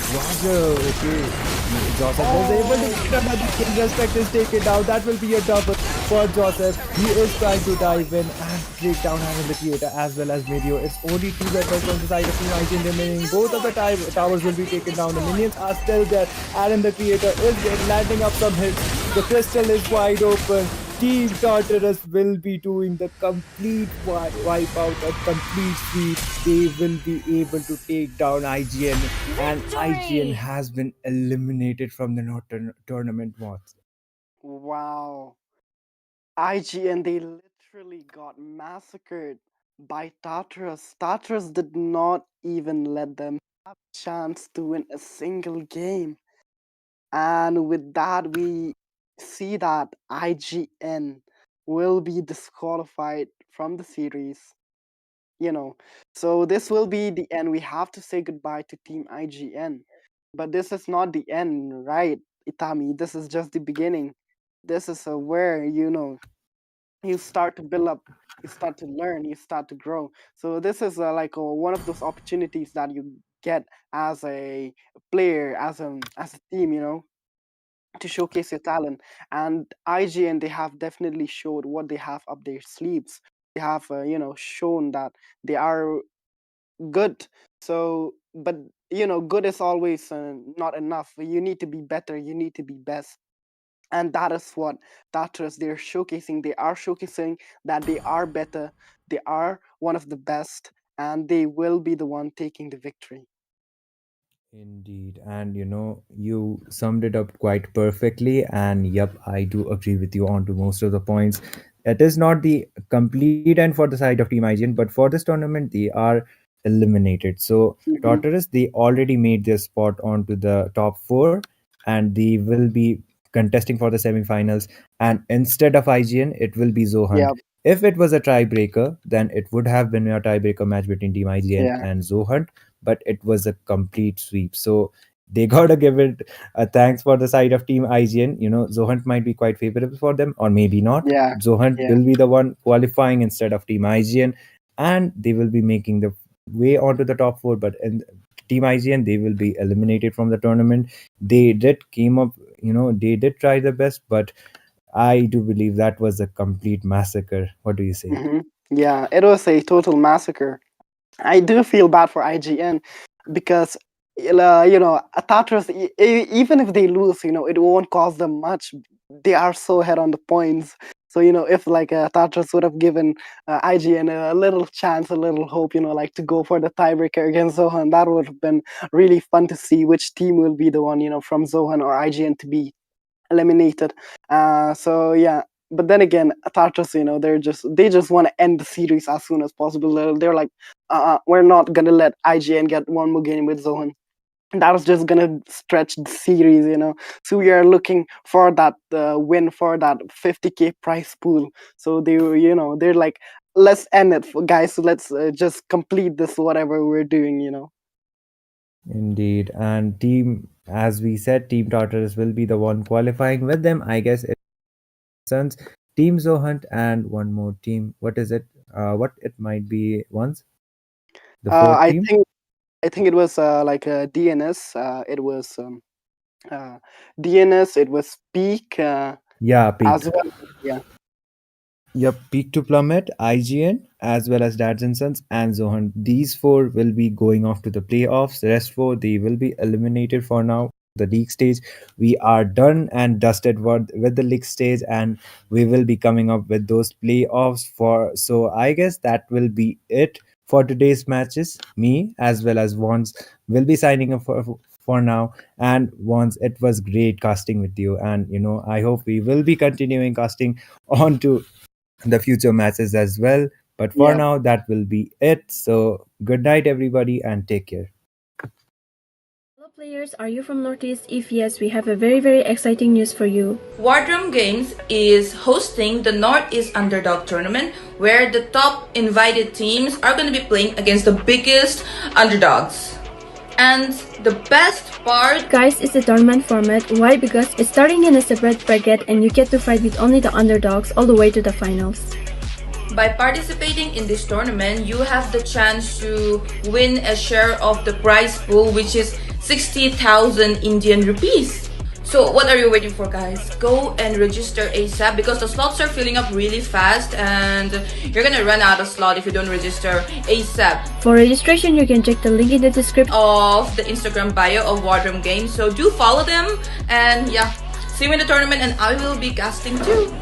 Speaker 13: Roger, okay. Joseph was able to get another kill. Respect is taken down. That will be a double for Joseph. He is trying to dive in and break down Hammer the Creator as well as Medio. It's only two members from the side of Team IGN remaining. Both of the towers will be taken down. The minions are still there. Aaron the Creator is landing up some hits. The crystal is wide open. Team Tartarus will be doing the complete wipe out, a complete sweep. They will be able to take down IGN, and IGN has been eliminated from the tournament once.
Speaker 12: Wow. IGN, they literally got massacred by Tartarus. Tartarus did not even let them have a chance to win a single game. And with that, we see that IGN will be disqualified from the series. So this will be the end. We have to say goodbye to Team IGN. But this is not the end, right, Itami? This is just the beginning. This is where, you start to build up, you start to learn, you start to grow. So this is like one of those opportunities that you get as a player, as a team, to showcase your talent. And IGN, they have definitely showed what they have up their sleeves. They have shown that they are good. So but good is always not enough. You need to be better, you need to be best. And that is what Tartarus they're showcasing. They are showcasing that they are better, they are one of the best, and they will be the one taking the victory.
Speaker 13: Indeed, and you summed it up quite perfectly. And yep, I do agree with you on to most of the points. It is not the complete end for the side of Team IGN, but for this tournament, they are eliminated. So
Speaker 12: Mhm.
Speaker 13: Tartarus, they already made their spot onto the top four, and they will be contesting for the semifinals. And instead of IGN, it will be Zohan.
Speaker 12: Yep.
Speaker 13: If it was a tiebreaker, then it would have been a tiebreaker match between Team IGN
Speaker 12: Yeah.
Speaker 13: and Zohan, but it was a complete sweep. So they gotta give it a thanks for the side of Team IGN. Zohunt might be quite favorable for them, or maybe not.
Speaker 12: Yeah.
Speaker 13: Zohunt
Speaker 12: Yeah.
Speaker 13: will be the one qualifying instead of Team IGN, and they will be making the way onto the top four. But in Team IGN, they will be eliminated from the tournament. They did came up, they did try their best, but I do believe that was a complete massacre. What do you say?
Speaker 12: Yeah, it was a total massacre. I do feel bad for IGN because Tartarus, even if they lose, it won't cost them much. They are so ahead on the points. So if like Tartarus would have given IGN a little chance, a little hope, like to go for the tiebreaker against Zohan, that would have been really fun to see which team will be the one, from Zohan or IGN to be eliminated. So yeah, but then again, Tartarus, they just want to end the series as soon as possible. They're like, we're not gonna let IGN get one more game with Zohan. That was just gonna stretch the series, So we are looking for that win for that 50K prize pool. So they're like, let's end it, guys. Let's just complete this whatever we're doing.
Speaker 13: Indeed. And team, as we said, Team Tartarus will be the one qualifying with them. I guess it's Suns, Team Zohunt, and one more team. What is it? What it might be once? The fourth
Speaker 12: I
Speaker 13: team?
Speaker 12: think it was like a DNS. It was DNS. It was Peak.
Speaker 13: Yeah, Peak.
Speaker 12: As well. Yeah.
Speaker 13: Yep, Peak to Plummet, IGN, as well as Dads and Sons and Zohan. These four will be going off to the playoffs. The rest four, they will be eliminated for now. The league stage, we are done and dusted with the league stage, and we will be coming up with those playoffs for. So I guess that will be it for today's matches. Me as well as Vons will be signing up for now. And once it was great casting with you, and I hope we will be continuing casting on to the future matches as well. But for now, that will be it. So good night, everybody, and take care.
Speaker 5: Hello players, are you from Northeast? If yes, we have a very exciting news for you.
Speaker 6: Wardroom Games is hosting the North East Underdog Tournament, where the top invited teams are going to be playing against the biggest underdogs. And the best part,
Speaker 5: guys, is the tournament format. Why? Because it's starting in a separate bracket and you get to fight with only the underdogs all the way to the finals.
Speaker 6: by participating in this tournament, you have the chance to win a share of the prize pool, which is 60,000 Indian rupees. So what are you waiting for, guys? Go and register ASAP because the slots are filling up really fast and you're gonna run out of slot if you don't register ASAP.
Speaker 5: For registration, you can check the link in the description
Speaker 6: of the Instagram bio of Wardroom Games. So do follow them and yeah, see you in the tournament and I will be casting too.